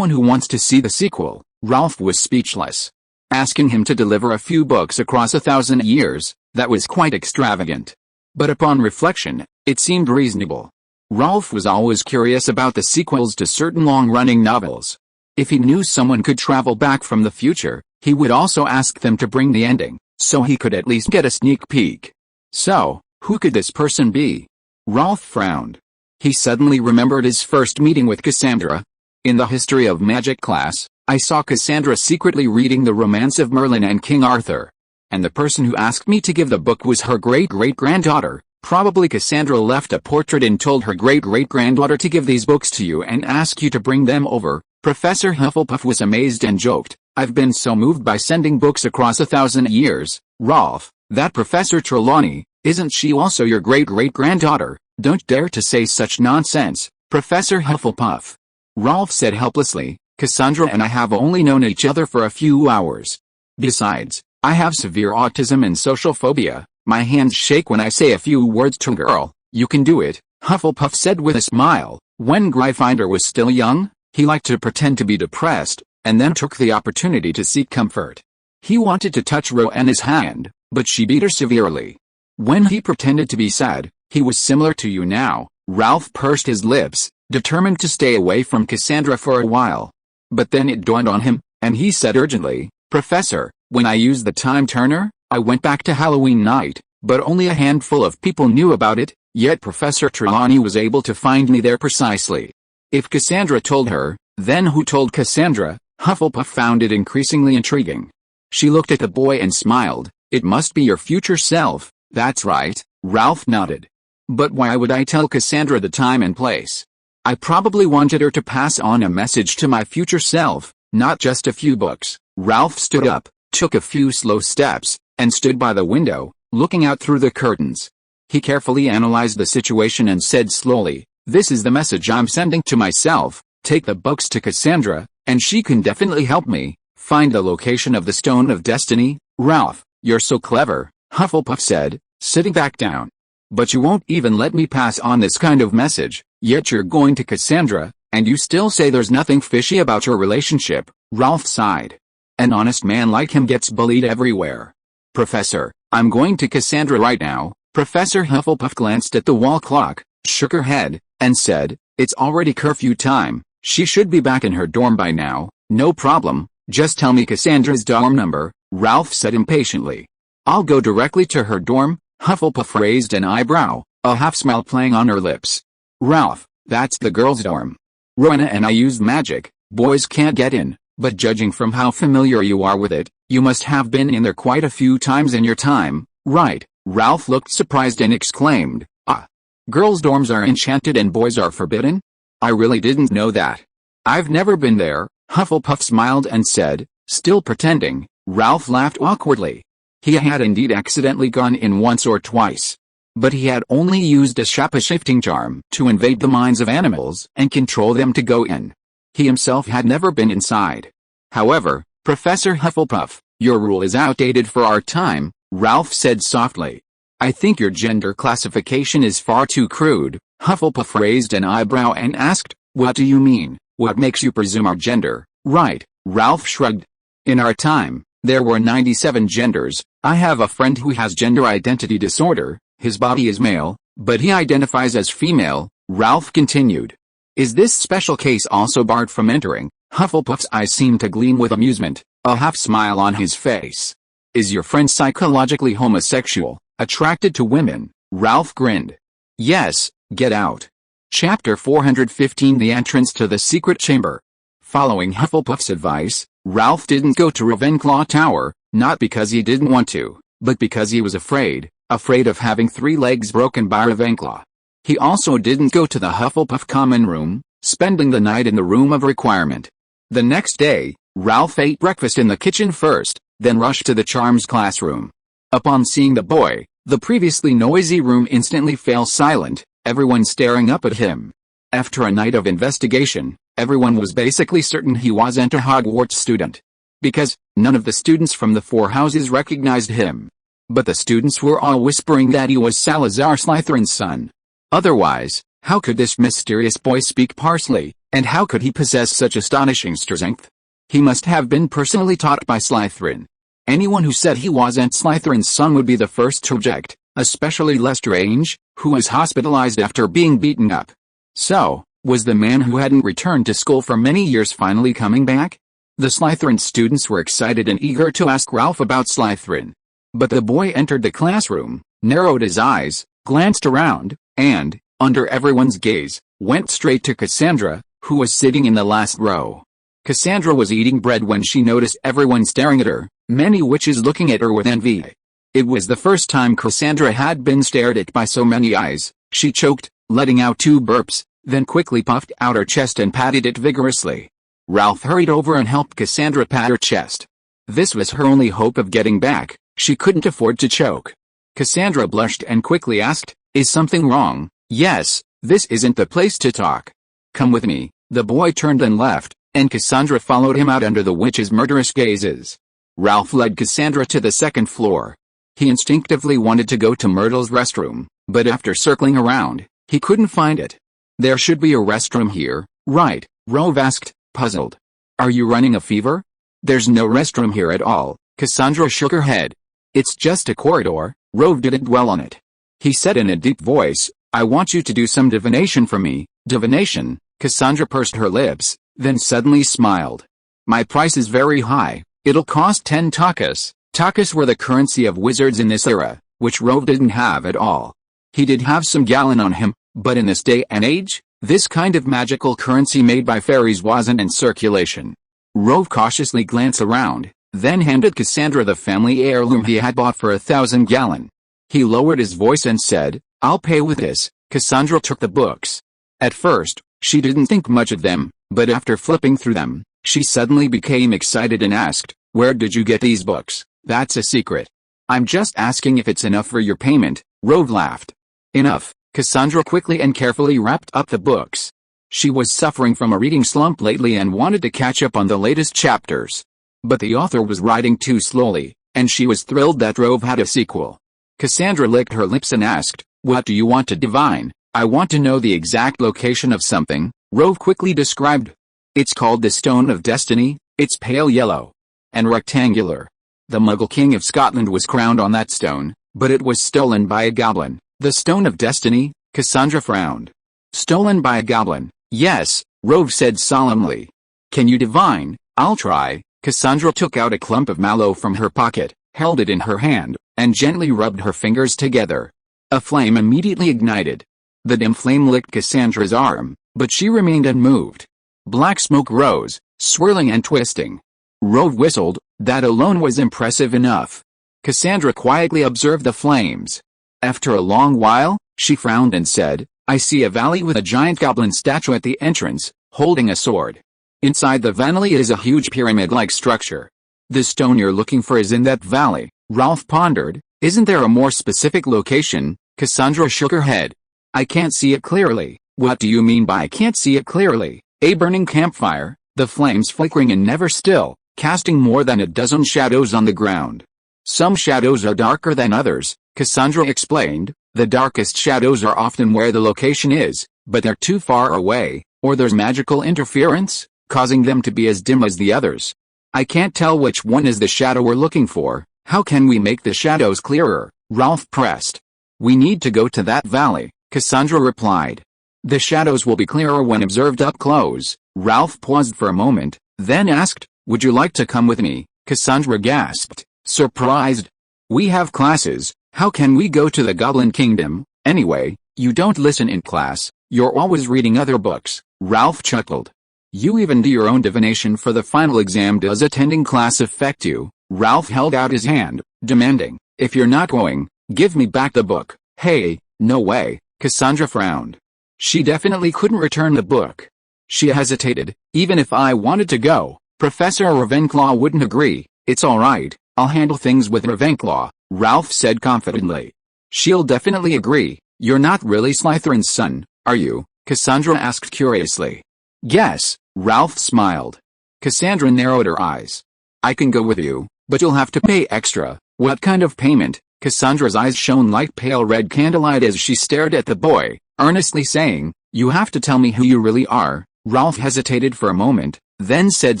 who wants to see the sequel." Ralph was speechless. Asking him to deliver a few books across 1,000 years, that was quite extravagant. But upon reflection, it seemed reasonable. Ralph was always curious about the sequels to certain long-running novels. If he knew someone could travel back from the future, he would also ask them to bring the ending, so he could at least get a sneak peek. So, who could this person be? Ralph frowned. He suddenly remembered his first meeting with Cassandra. In the History of Magic class, I saw Cassandra secretly reading the romance of Merlin and King Arthur. And the person who asked me to give the book was her great-great-granddaughter. Probably Cassandra left a portrait and told her great-great-granddaughter to give these books to you and ask you to bring them over. Professor Hufflepuff was amazed and joked, "I've been so moved by sending books across 1,000 years. Ralph, that Professor Trelawney, isn't she also your great-great-granddaughter? Don't dare to say such nonsense, Professor Hufflepuff." Ralph said helplessly, "Cassandra and I have only known each other for a few hours. Besides, I have severe autism and social phobia. My hands shake when I say a few words to a girl." "You can do it," Hufflepuff said with a smile. When Gryffindor was still young, he liked to pretend to be depressed, and then took the opportunity to seek comfort. He wanted to touch Rowanna's hand, but she beat her severely. When he pretended to be sad, he was similar to you now. Ralph pursed his lips, determined to stay away from Cassandra for a while. But then it dawned on him, and he said urgently, "Professor, when I used the time turner, I went back to Halloween night, but only a handful of people knew about it, yet Professor Trelawney was able to find me there precisely. If Cassandra told her, then who told Cassandra?" Hufflepuff found it increasingly intriguing. She looked at the boy and smiled. "It must be your future self." "That's right," Ralph nodded. "But why would I tell Cassandra the time and place? I probably wanted her to pass on a message to my future self, not just a few books." Ralph stood up, took a few slow steps, and stood by the window, looking out through the curtains. He carefully analyzed the situation and said slowly, "This is the message I'm sending to myself. Take the books to Cassandra, and she can definitely help me find the location of the Stone of Destiny." "Ralph, you're so clever," Hufflepuff said, sitting back down. "But you won't even let me pass on this kind of message, yet you're going to Cassandra, and you still say there's nothing fishy about your relationship." Ralph sighed. "An honest man like him gets bullied everywhere." "Professor, I'm going to Cassandra right now." Professor Hufflepuff glanced at the wall clock. shook her head, and said, "It's already curfew time. She should be back in her dorm by now." "No problem, just tell me Cassandra's dorm number," Ralph said impatiently. "I'll go directly to her dorm." Hufflepuff raised an eyebrow, a half-smile playing on her lips. "Ralph, that's the girls' dorm. Rowena and I use magic, boys can't get in, but judging from how familiar you are with it, you must have been in there quite a few times in your time, right?" Ralph looked surprised and exclaimed, "Ah, girls' dorms are enchanted and boys are forbidden? I really didn't know that. I've never been there." Hufflepuff smiled and said, still pretending. Ralph laughed awkwardly. He had indeed accidentally gone in once or twice. But he had only used a shape-shifting charm to invade the minds of animals and control them to go in. He himself had never been inside. "However, Professor Hufflepuff, your rule is outdated for our time," Ralph said softly. "I think your gender classification is far too crude." Hufflepuff raised an eyebrow and asked, "What do you mean? What makes you presume our gender?" "Right," Ralph shrugged. "In our time, there were 97 genders. I have a friend who has gender identity disorder. His body is male, but he identifies as female," Ralph continued. "Is this special case also barred from entering?" Hufflepuff's eyes seemed to gleam with amusement, a half-smile on his face. "Is your friend psychologically homosexual, attracted to women?" Ralph grinned. "Yes, get out." Chapter 415 The Entrance to the Secret Chamber. Following Hufflepuff's advice, Ralph didn't go to Ravenclaw Tower, not because he didn't want to, but because he was afraid of having 3 legs broken by Ravenclaw. He also didn't go to the Hufflepuff common room, spending the night in the room of requirement. The next day, Ralph ate breakfast in the kitchen first, then rushed to the charms classroom. Upon seeing the boy, the previously noisy room instantly fell silent, everyone staring up at him. After a night of investigation, everyone was basically certain he wasn't a Hogwarts student. Because none of the students from the 4 houses recognized him. But the students were all whispering that he was Salazar Slytherin's son. Otherwise, how could this mysterious boy speak parsley, and how could he possess such astonishing strength? He must have been personally taught by Slytherin. Anyone who said he wasn't Slytherin's son would be the first to object, especially Lestrange, who was hospitalized after being beaten up. So, was the man who hadn't returned to school for many years finally coming back? The Slytherin students were excited and eager to ask Ralph about Slytherin. But the boy entered the classroom, narrowed his eyes, glanced around, and, under everyone's gaze, went straight to Cassandra, who was sitting in the last row. Cassandra was eating bread when she noticed everyone staring at her, many witches looking at her with envy. It was the first time Cassandra had been stared at by so many eyes. She choked, letting out 2 burps, then quickly puffed out her chest and patted it vigorously. Ralph hurried over and helped Cassandra pat her chest. This was her only hope of getting back. She couldn't afford to choke. Cassandra blushed and quickly asked, "Is something wrong?" "Yes, this isn't the place to talk. Come with me." The boy turned and left, and Cassandra followed him out under the witch's murderous gazes. Ralph led Cassandra to the 2nd floor. He instinctively wanted to go to Myrtle's restroom, but after circling around, he couldn't find it. "There should be a restroom here, right?" Rove asked, puzzled. "Are you running a fever?" "There's no restroom here at all." Cassandra shook her head. "It's just a corridor." Rove didn't dwell on it. He said in a deep voice, "I want you to do some divination for me." "Divination?" Cassandra pursed her lips, then suddenly smiled. "My price is very high. It'll cost 10 takas. Takas were the currency of wizards in this era, which Rove didn't have at all. He did have some gallon on him, but in this day and age, this kind of magical currency made by fairies wasn't in circulation. Rove cautiously glanced around, then handed Cassandra the family heirloom he had bought for 1,000 gallon. He lowered his voice and said, "I'll pay with this." Cassandra took the books. At first, she didn't think much of them, but after flipping through them, she suddenly became excited and asked, "Where did you get these books?" "That's a secret." "I'm just asking if it's enough for your payment," Rove laughed. "Enough." Cassandra quickly and carefully wrapped up the books. She was suffering from a reading slump lately and wanted to catch up on the latest chapters. But the author was writing too slowly, and she was thrilled that Rove had a sequel. Cassandra licked her lips and asked, "What do you want to divine?" "I want to know the exact location of something," Rove quickly described. "It's called the Stone of Destiny. It's pale yellow and rectangular. The Muggle King of Scotland was crowned on that stone, but it was stolen by a goblin." "The Stone of Destiny?" Cassandra frowned. Stolen by a goblin, yes, Rove said solemnly. Can you divine? I'll try. Cassandra took out a clump of mallow from her pocket, held it in her hand, and gently rubbed her fingers together. A flame immediately ignited. The dim flame licked Cassandra's arm, but she remained unmoved. Black smoke rose, swirling and twisting. Rove whistled. That alone was impressive enough. Cassandra quietly observed the flames. After a long while, she frowned and said, I see a valley with a giant goblin statue at the entrance, holding a sword. Inside the valley is a huge pyramid-like structure. The stone you're looking for is in that valley, Ralph pondered. Isn't there a more specific location? Cassandra shook her head. I can't see it clearly. What do you mean by I can't see it clearly? A burning campfire, the flames flickering and never still, casting more than a dozen shadows on the ground. Some shadows are darker than others, Cassandra explained. The darkest shadows are often where the location is, but they're too far away, or there's magical interference, causing them to be as dim as the others. I can't tell which one is the shadow we're looking for. How can we make the shadows clearer? Ralph pressed. We need to go to that valley, Cassandra replied. The shadows will be clearer when observed up close. Ralph paused for a moment, then asked, would you like to come with me? Cassandra gasped, surprised. We have classes. How can we go to the Goblin Kingdom? Anyway, you don't listen in class, you're always reading other books. Ralph chuckled. You even do your own divination for the final exam. Does attending class affect you? Ralph held out his hand, demanding, if you're not going, give me back the book. Hey, no way, Cassandra frowned. She definitely couldn't return the book. She hesitated. Even if I wanted to go, Professor Ravenclaw wouldn't agree. It's alright, I'll handle things with Ravenclaw, Ralph said confidently. She'll definitely agree. You're not really Slytherin's son, are you? Cassandra asked curiously. Yes, Ralph smiled. Cassandra narrowed her eyes. I can go with you, but you'll have to pay extra. What kind of payment? Cassandra's eyes shone like pale red candlelight as she stared at the boy, earnestly saying, you have to tell me who you really are. Ralph hesitated for a moment, then said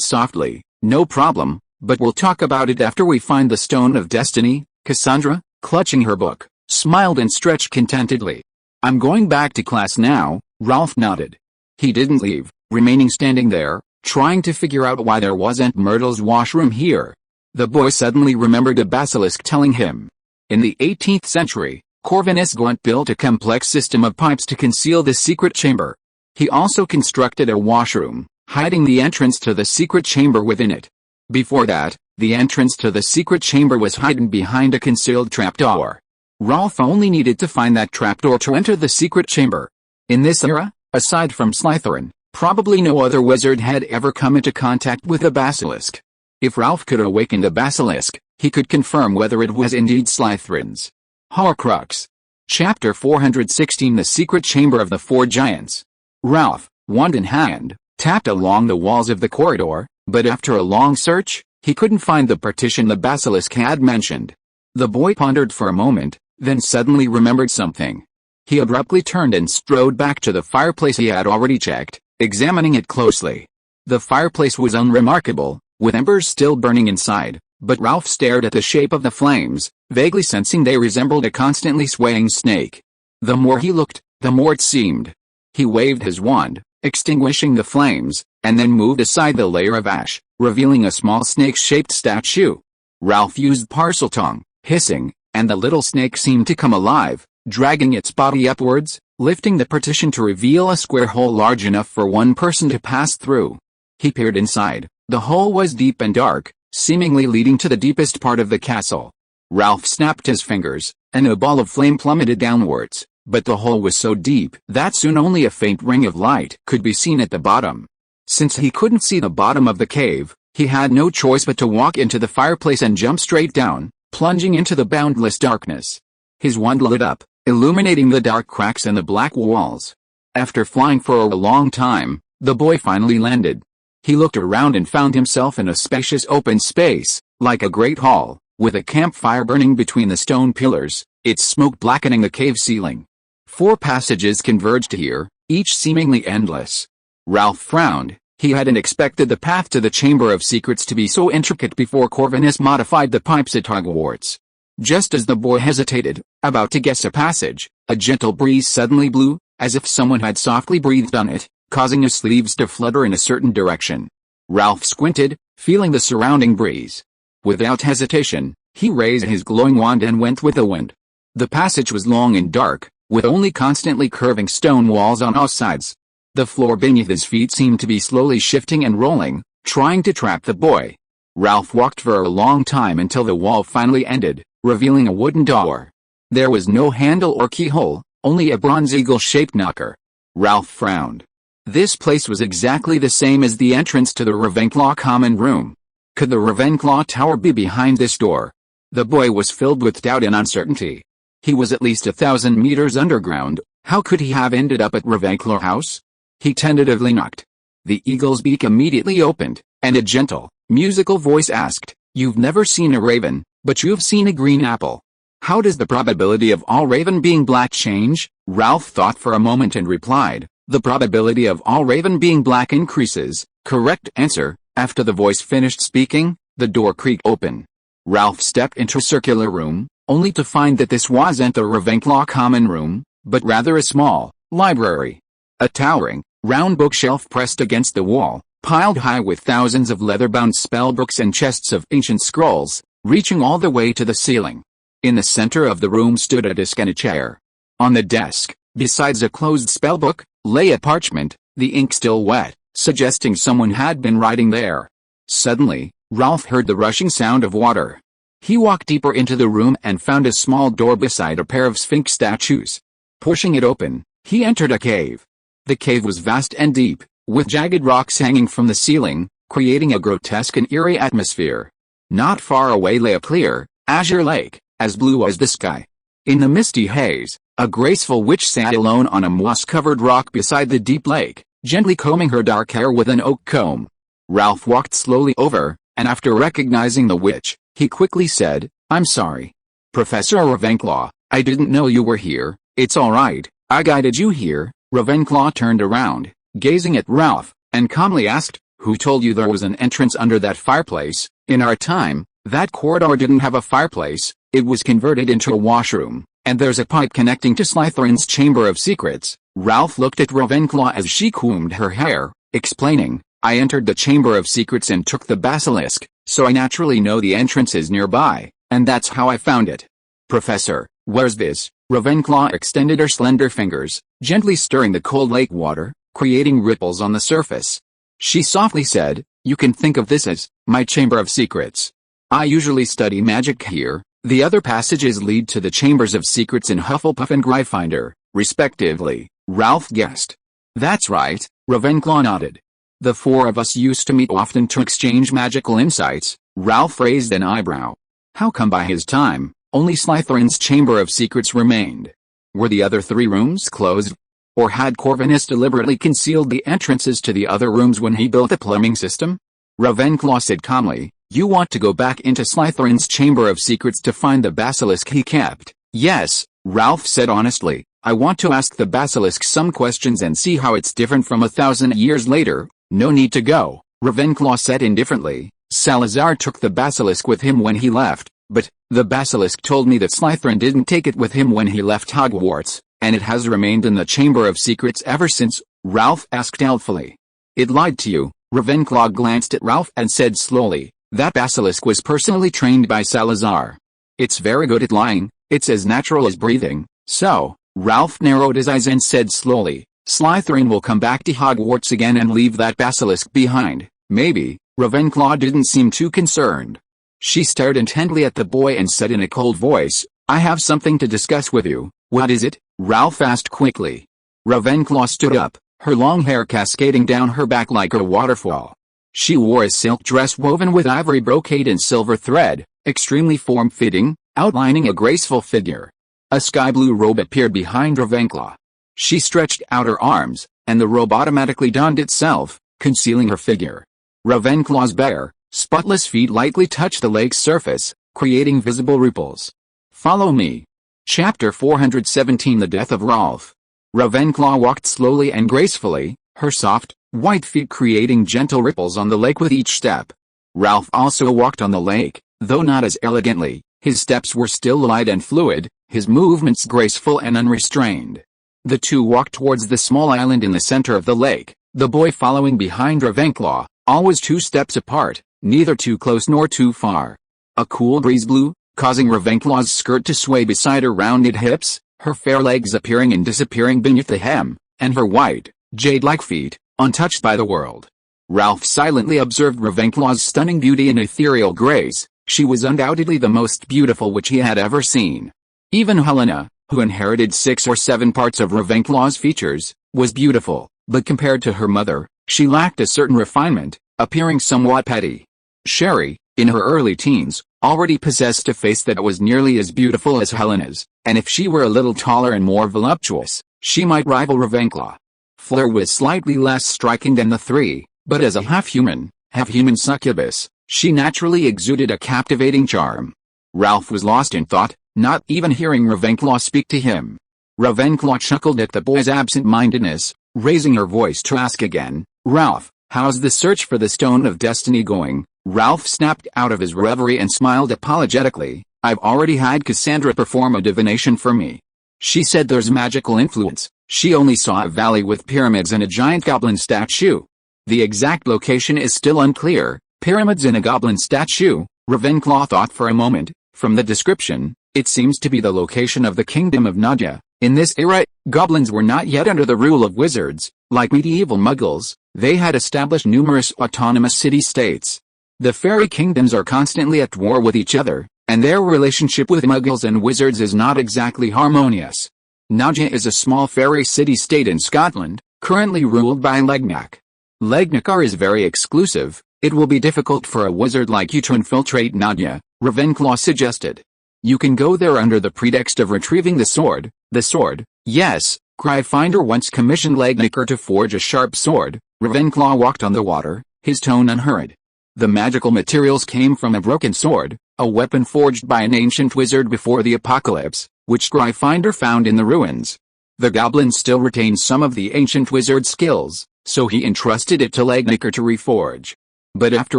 softly, no problem, but we'll talk about it after we find the Stone of Destiny. Cassandra, clutching her book, smiled and stretched contentedly. I'm going back to class now. Ralph nodded. He didn't leave, remaining standing there, trying to figure out why there wasn't Myrtle's washroom here. The boy suddenly remembered a basilisk telling him. In the 18th century, Corvinus Gaunt built a complex system of pipes to conceal the secret chamber. He also constructed a washroom, hiding the entrance to the secret chamber within it. Before that, the entrance to the secret chamber was hidden behind a concealed trapdoor. Ralph only needed to find that trapdoor to enter the secret chamber. In this era, aside from Slytherin, probably no other wizard had ever come into contact with a basilisk. If Ralph could awaken the basilisk, he could confirm whether it was indeed Slytherin's. Horcrux. Chapter 416 The Secret Chamber of the Four Giants. Ralph, wand in hand, tapped along the walls of the corridor, but after a long search, he couldn't find the partition the basilisk had mentioned. The boy pondered for a moment, then suddenly remembered something. He abruptly turned and strode back to the fireplace he had already checked, examining it closely. The fireplace was unremarkable, with embers still burning inside, but Ralph stared at the shape of the flames, vaguely sensing they resembled a constantly swaying snake. The more he looked, the more it seemed. He waved his wand, extinguishing the flames, and then moved aside the layer of ash, revealing a small snake-shaped statue. Ralph used Parseltongue, hissing, and the little snake seemed to come alive, dragging its body upwards, lifting the partition to reveal a square hole large enough for one person to pass through. He peered inside. The hole was deep and dark, seemingly leading to the deepest part of the castle. Ralph snapped his fingers, and a ball of flame plummeted downwards, but the hole was so deep that soon only a faint ring of light could be seen at the bottom. Since he couldn't see the bottom of the cave, he had no choice but to walk into the fireplace and jump straight down, plunging into the boundless darkness. His wand lit up, illuminating the dark cracks in the black walls. After flying for a long time, the boy finally landed. He looked around and found himself in a spacious open space, like a great hall, with a campfire burning between the stone pillars, its smoke blackening the cave ceiling. 4 passages converged here, each seemingly endless. Ralph frowned. He hadn't expected the path to the Chamber of Secrets to be so intricate before Corvinus modified the pipes at Hogwarts. Just as the boy hesitated, about to guess a passage, a gentle breeze suddenly blew, as if someone had softly breathed on it, causing his sleeves to flutter in a certain direction. Ralph squinted, feeling the surrounding breeze. Without hesitation, he raised his glowing wand and went with the wind. The passage was long and dark, with only constantly curving stone walls on all sides. The floor beneath his feet seemed to be slowly shifting and rolling, trying to trap the boy. Ralph walked for a long time until the wall finally ended, revealing a wooden door. There was no handle or keyhole, only a bronze eagle-shaped knocker. Ralph frowned. This place was exactly the same as the entrance to the Ravenclaw common room. Could the Ravenclaw tower be behind this door? The boy was filled with doubt and uncertainty. He was at least 1,000 meters underground. How could he have ended up at Ravenclaw House? He tentatively knocked. The eagle's beak immediately opened, and a gentle, musical voice asked, "You've never seen a raven, but you've seen a green apple. How does the probability of all raven being black change?" Ralph thought for a moment and replied, "The probability of all raven being black increases." Correct answer. After the voice finished speaking, the door creaked open. Ralph stepped into a circular room, only to find that this wasn't the Ravenclaw common room, but rather a small library. A towering, round bookshelf pressed against the wall, piled high with thousands of leather-bound spellbooks and chests of ancient scrolls, reaching all the way to the ceiling. In the center of the room stood a desk and a chair. On the desk, besides a closed spellbook, lay a parchment, the ink still wet, suggesting someone had been writing there. Suddenly, Ralph heard the rushing sound of water. He walked deeper into the room and found a small door beside a pair of sphinx statues. Pushing it open, he entered a cave. The cave was vast and deep, with jagged rocks hanging from the ceiling, creating a grotesque and eerie atmosphere. Not far away lay a clear, azure lake, as blue as the sky. In the misty haze, a graceful witch sat alone on a moss-covered rock beside the deep lake, gently combing her dark hair with an oak comb. Ralph walked slowly over, and after recognizing the witch, he quickly said, "I'm sorry. Professor Ravenclaw, I didn't know you were here." "It's all right, I guided you here." Ravenclaw turned around, gazing at Ralph, and calmly asked, "Who told you there was an entrance under that fireplace?" "In our time, that corridor didn't have a fireplace, it was converted into a washroom, and there's a pipe connecting to Slytherin's Chamber of Secrets." Ralph looked at Ravenclaw as she combed her hair, explaining, "I entered the Chamber of Secrets and took the basilisk, so I naturally know the entrance is nearby, and that's how I found it." "Professor, where's this?" Ravenclaw extended her slender fingers, gently stirring the cold lake water, creating ripples on the surface. She softly said, "You can think of this as my Chamber of Secrets. I usually study magic here. The other passages lead to the Chambers of Secrets in Hufflepuff and Gryffindor, respectively." Ralph guessed. "That's right," Ravenclaw nodded. "The four of us used to meet often to exchange magical insights." Ralph raised an eyebrow. How come by his time, only Slytherin's Chamber of Secrets remained? Were the other three rooms closed? Or had Corvinus deliberately concealed the entrances to the other rooms when he built the plumbing system? Ravenclaw said calmly, "You want to go back into Slytherin's Chamber of Secrets to find the basilisk he kept?" "Yes," Ralph said honestly, "I want to ask the basilisk some questions and see how it's different from 1,000 years later." "No need to go," Ravenclaw said indifferently. "Salazar took the basilisk with him when he left, but the basilisk told me that Slytherin didn't take it with him when he left Hogwarts, and it has remained in the Chamber of Secrets ever since." Ralph asked doubtfully. "It lied to you." Ravenclaw glanced at Ralph and said slowly, "That basilisk was personally trained by Salazar. It's very good at lying, it's as natural as breathing." "So," Ralph narrowed his eyes and said slowly, "Slytherin will come back to Hogwarts again and leave that basilisk behind." "Maybe." Ravenclaw didn't seem too concerned. She stared intently at the boy and said in a cold voice, "I have something to discuss with you." "What is it?" Ralph asked quickly. Ravenclaw stood up, her long hair cascading down her back like a waterfall. She wore a silk dress woven with ivory brocade and silver thread, extremely form-fitting, outlining a graceful figure. A sky-blue robe appeared behind Ravenclaw. She stretched out her arms, and the robe automatically donned itself, concealing her figure. Ravenclaw's bare, spotless feet lightly touched the lake's surface, creating visible ripples. "Follow me." Chapter 417 The Death of Rolf. Ravenclaw walked slowly and gracefully, her soft, white feet creating gentle ripples on the lake with each step. Ralph also walked on the lake, though not as elegantly. His steps were still light and fluid, his movements graceful and unrestrained. The two walked towards the small island in the center of the lake, the boy following behind Ravenclaw, always 2 steps apart, neither too close nor too far. A cool breeze blew, causing Ravenclaw's skirt to sway beside her rounded hips, her fair legs appearing and disappearing beneath the hem, and her white, jade-like feet, untouched by the world. Ralph silently observed Ravenclaw's stunning beauty and ethereal grace. She was undoubtedly the most beautiful which he had ever seen. Even Helena, who inherited 6 or 7 parts of Ravenclaw's features, was beautiful, but compared to her mother, she lacked a certain refinement, appearing somewhat petty. Sherry, in her early teens, already possessed a face that was nearly as beautiful as Helena's, and if she were a little taller and more voluptuous, she might rival Ravenclaw. Fleur was slightly less striking than the 3, but as a half-human succubus, she naturally exuded a captivating charm. Ralph was lost in thought, not even hearing Ravenclaw speak to him. Ravenclaw chuckled at the boy's absent-mindedness, raising her voice to ask again, "Ralph, how's the search for the Stone of Destiny going?" Ralph snapped out of his reverie and smiled apologetically. "I've already had Cassandra perform a divination for me. She said there's magical influence. She only saw a valley with pyramids and a giant goblin statue. The exact location is still unclear. Pyramids and a goblin statue." Ravenclaw thought for a moment. From the description, it seems to be the location of the kingdom of Nadia. In this era, goblins were not yet under the rule of wizards. Like medieval muggles, they had established numerous autonomous city-states. The fairy kingdoms are constantly at war with each other, and their relationship with muggles and wizards is not exactly harmonious. Nadia is a small fairy city-state in Scotland, currently ruled by Legnac. Legnacar is very exclusive. "It will be difficult for a wizard like you to infiltrate Nadia," Ravenclaw suggested. "You can go there under the pretext of retrieving the sword." "The sword?" "Yes, Gryffindor once commissioned Legnacar to forge a sharp sword." Ravenclaw walked on the water, his tone unhurried. "The magical materials came from a broken sword, a weapon forged by an ancient wizard before the apocalypse, which Gryffindor found in the ruins. The goblin still retains some of the ancient wizard's skills, so he entrusted it to Legnacar to reforge. But after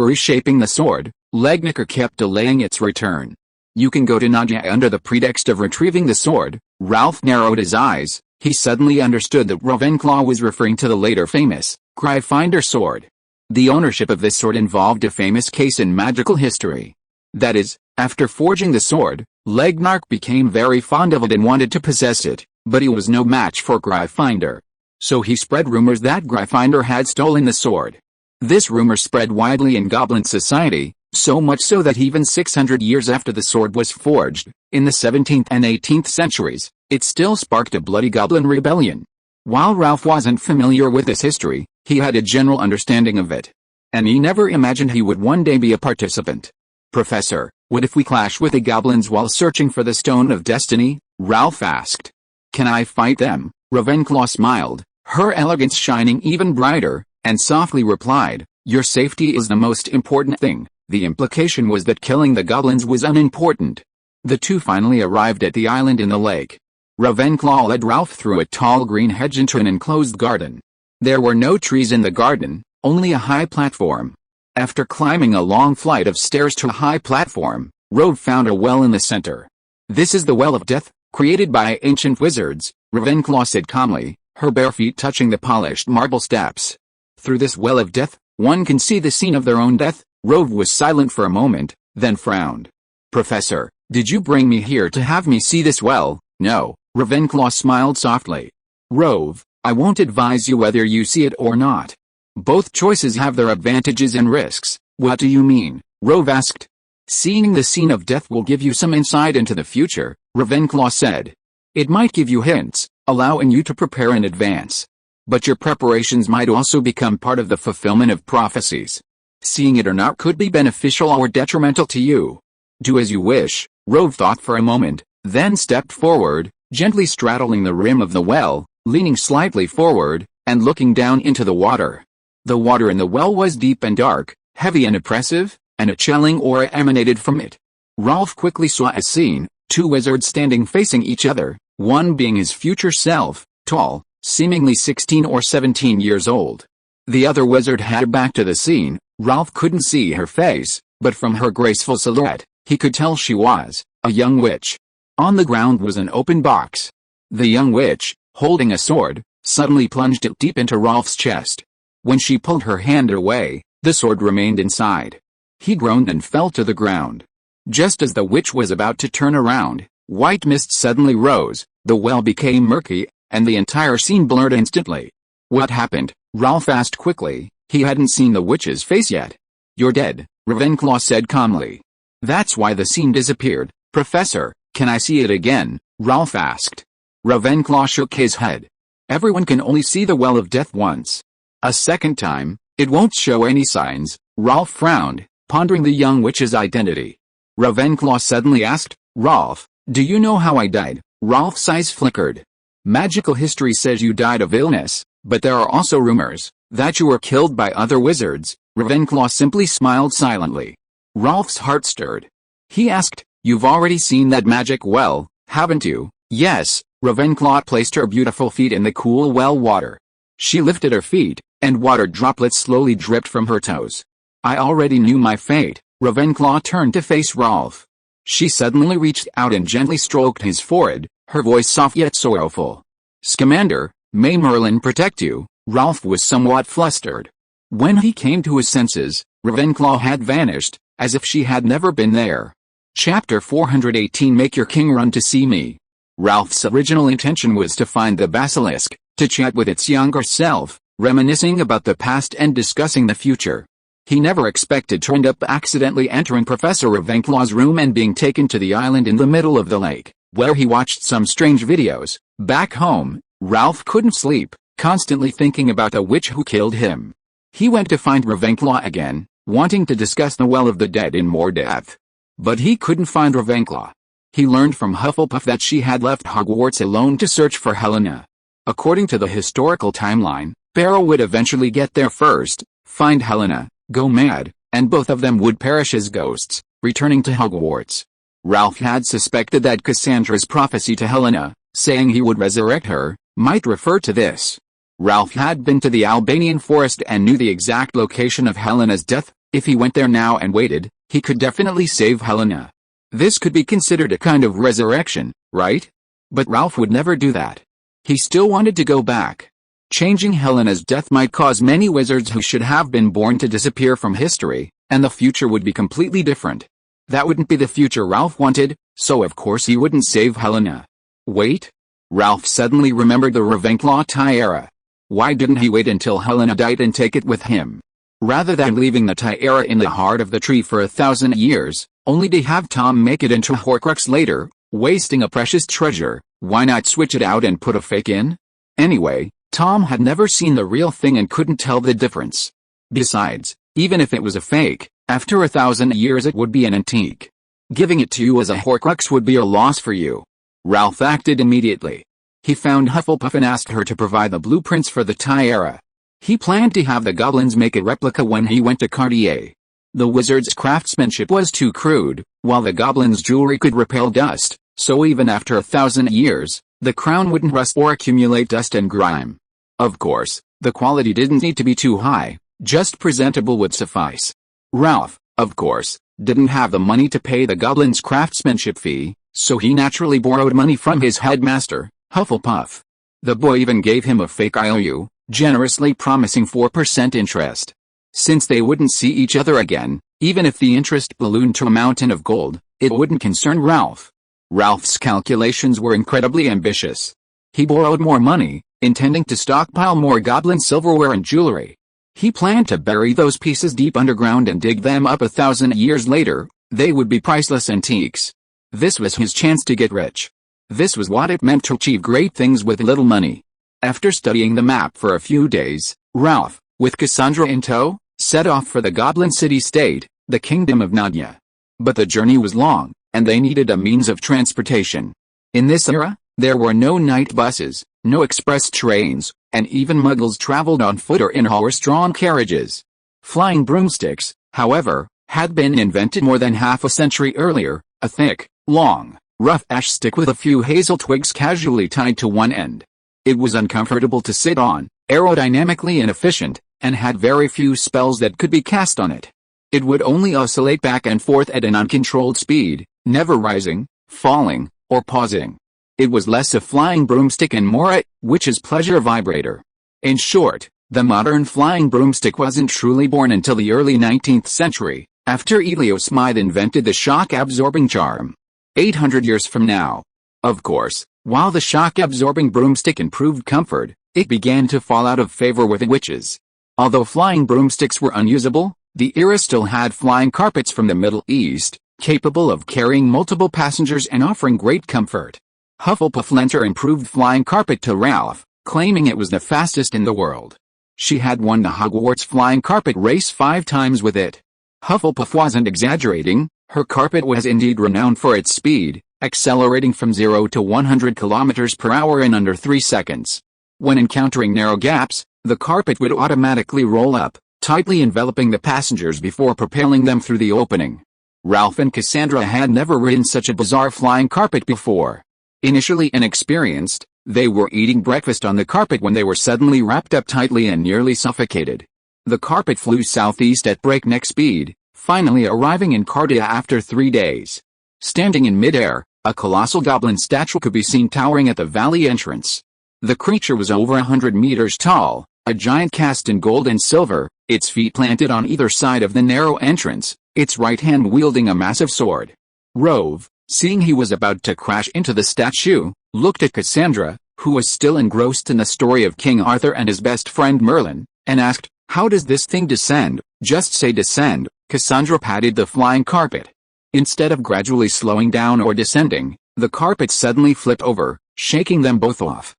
reshaping the sword, Legnacar kept delaying its return. You can go to Nadia under the pretext of retrieving the sword." Ralph narrowed his eyes. He suddenly understood that Ravenclaw was referring to the later famous Gryffindor sword. The ownership of this sword involved a famous case in magical history. That is, after forging the sword, Legnac became very fond of it and wanted to possess it, but he was no match for Gryffindor. So he spread rumors that Gryffindor had stolen the sword. This rumor spread widely in Goblin society, so much so that even 600 years after the sword was forged, in the 17th and 18th centuries, it still sparked a bloody Goblin rebellion. While Ralph wasn't familiar with this history, he had a general understanding of it. And he never imagined he would one day be a participant. "Professor, what if we clash with the goblins while searching for the Stone of Destiny?" Ralph asked. "Can I fight them?" Ravenclaw smiled, her elegance shining even brighter, and softly replied, "Your safety is the most important thing." The implication was that killing the goblins was unimportant. The two finally arrived at the island in the lake. Ravenclaw led Ralph through a tall green hedge into an enclosed garden. There were no trees in the garden, only a high platform. After climbing a long flight of stairs to a high platform, Rove found a well in the center. "This is the Well of Death, created by ancient wizards," Ravenclaw said calmly, her bare feet touching the polished marble steps. "Through this Well of Death, one can see the scene of their own death." Rove was silent for a moment, then frowned. "Professor, did you bring me here to have me see this well?" "No," Ravenclaw smiled softly. "Rove, I won't advise you whether you see it or not. Both choices have their advantages and risks." "What do you mean?" Rove asked. "Seeing the scene of death will give you some insight into the future," Ravenclaw said. "It might give you hints, allowing you to prepare in advance. But your preparations might also become part of the fulfillment of prophecies. Seeing it or not could be beneficial or detrimental to you. Do as you wish." Rove thought for a moment, then stepped forward, gently straddling the rim of the well, leaning slightly forward, and looking down into the water. The water in the well was deep and dark, heavy and oppressive, and a chilling aura emanated from it. Ralph quickly saw a scene, 2 wizards standing facing each other, one being his future self, tall, seemingly 16 or 17 years old. The other wizard had her back to the scene. Ralph couldn't see her face, but from her graceful silhouette, he could tell she was A young witch. On the ground was an open box. The young witch, holding a sword, suddenly plunged it deep into Rolf's chest. When she pulled her hand away, the sword remained inside. He groaned and fell to the ground. Just as the witch was about to turn around, white mist suddenly rose, the well became murky, and the entire scene blurred instantly. What happened? Rolf asked quickly. He hadn't seen the witch's face yet. You're dead, Ravenclaw said calmly. That's why the scene disappeared. Professor, can I see it again? Rolf asked. Ravenclaw shook his head. Everyone can only see the well of death once. A second time, it won't show any signs. Rolf frowned, pondering the young witch's identity. Ravenclaw suddenly asked, Rolf, do you know how I died? Rolf's eyes flickered. Magical history says you died of illness, but there are also rumors that you were killed by other wizards. Ravenclaw simply smiled silently. Rolf's heart stirred. He asked, You've already seen that magic well, haven't you? Yes. Ravenclaw placed her beautiful feet in the cool well water. She lifted her feet, and water droplets slowly dripped from her toes. I already knew my fate. Ravenclaw turned to face Rolf. She suddenly reached out and gently stroked his forehead, her voice soft yet sorrowful. Scamander, may Merlin protect you. Rolf was somewhat flustered. When he came to his senses, Ravenclaw had vanished, as if she had never been there. Chapter 418 Make your king run to see me. Ralph's original intention was to find the basilisk, to chat with its younger self, reminiscing about the past and discussing the future. He never expected to end up accidentally entering Professor Ravenclaw's room and being taken to the island in the middle of the lake, where he watched some strange videos. Back home, Ralph couldn't sleep, constantly thinking about the witch who killed him. He went to find Ravenclaw again, wanting to discuss the Well of the Dead in more depth. But he couldn't find Ravenclaw. He learned from Hufflepuff that she had left Hogwarts alone to search for Helena. According to the historical timeline, Barrow would eventually get there first, find Helena, go mad, and both of them would perish as ghosts, returning to Hogwarts. Ralph had suspected that Cassandra's prophecy to Helena, saying he would resurrect her, might refer to this. Ralph had been to the Albanian forest and knew the exact location of Helena's death. If he went there now and waited, he could definitely save Helena. This could be considered a kind of resurrection, right? But Ralph would never do that. He still wanted to go back. Changing Helena's death might cause many wizards who should have been born to disappear from history, and the future would be completely different. That wouldn't be the future Ralph wanted, so of course he wouldn't save Helena. Wait? Ralph suddenly remembered the Ravenclaw tiara. Why didn't he wait until Helena died and take it with him? Rather than leaving the tiara in the heart of the tree for 1,000 years, only to have Tom make it into a Horcrux later, wasting a precious treasure, why not switch it out and put a fake in? Anyway, Tom had never seen the real thing and couldn't tell the difference. Besides, even if it was a fake, after 1,000 years it would be an antique. Giving it to you as a Horcrux would be a loss for you. Ralph acted immediately. He found Hufflepuff and asked her to provide the blueprints for the tiara. He planned to have the goblins make a replica when he went to Cartier. The wizard's craftsmanship was too crude, while the goblins' jewelry could repel dust, so even after 1,000 years, the crown wouldn't rust or accumulate dust and grime. Of course, the quality didn't need to be too high, just presentable would suffice. Ralph, of course, didn't have the money to pay the goblins' craftsmanship fee, so he naturally borrowed money from his headmaster, Hufflepuff. The boy even gave him a fake IOU, generously promising 4% interest. Since they wouldn't see each other again, even if the interest ballooned to a mountain of gold, it wouldn't concern Ralph. Ralph's calculations were incredibly ambitious. He borrowed more money, intending to stockpile more goblin silverware and jewelry. He planned to bury those pieces deep underground and dig them up 1,000 years later. They would be priceless antiques. This was his chance to get rich. This was what it meant to achieve great things with little money. After studying the map for a few days, Ralph, with Cassandra in tow, set off for the Goblin City-State, the Kingdom of Nadia. But the journey was long, and they needed a means of transportation. In this era, there were no night buses, no express trains, and even muggles traveled on foot or in horse-drawn carriages. Flying broomsticks, however, had been invented more than half a century earlier, a thick, long, rough ash stick with a few hazel twigs casually tied to one end. It was uncomfortable to sit on, aerodynamically inefficient, and had very few spells that could be cast on it. It would only oscillate back and forth at an uncontrolled speed, never rising, falling, or pausing. It was less a flying broomstick and more a witch's pleasure vibrator. In short, the modern flying broomstick wasn't truly born until the early 19th century, after Elio Smythe invented the shock-absorbing charm. 800 years from now. Of course, while the shock-absorbing broomstick improved comfort, it began to fall out of favor with witches. Although flying broomsticks were unusable, the era still had flying carpets from the Middle East, capable of carrying multiple passengers and offering great comfort. Hufflepuff lent her improved flying carpet to Ralph, claiming it was the fastest in the world. She had won the Hogwarts flying carpet race 5 times with it. Hufflepuff wasn't exaggerating, her carpet was indeed renowned for its speed, accelerating from 0 to 100 kilometers per hour in under 3 seconds. When encountering narrow gaps, the carpet would automatically roll up, tightly enveloping the passengers before propelling them through the opening. Ralph and Cassandra had never ridden such a bizarre flying carpet before. Initially inexperienced, they were eating breakfast on the carpet when they were suddenly wrapped up tightly and nearly suffocated. The carpet flew southeast at breakneck speed, finally arriving in Cardia after 3 days. Standing in midair, a colossal goblin statue could be seen towering at the valley entrance. The creature was over 100 meters tall, a giant cast in gold and silver, its feet planted on either side of the narrow entrance, its right hand wielding a massive sword. Rove, seeing he was about to crash into the statue, looked at Cassandra, who was still engrossed in the story of King Arthur and his best friend Merlin, and asked, "How does this thing descend?" "Just say descend." Cassandra patted the flying carpet. Instead of gradually slowing down or descending, the carpet suddenly flipped over, shaking them both off.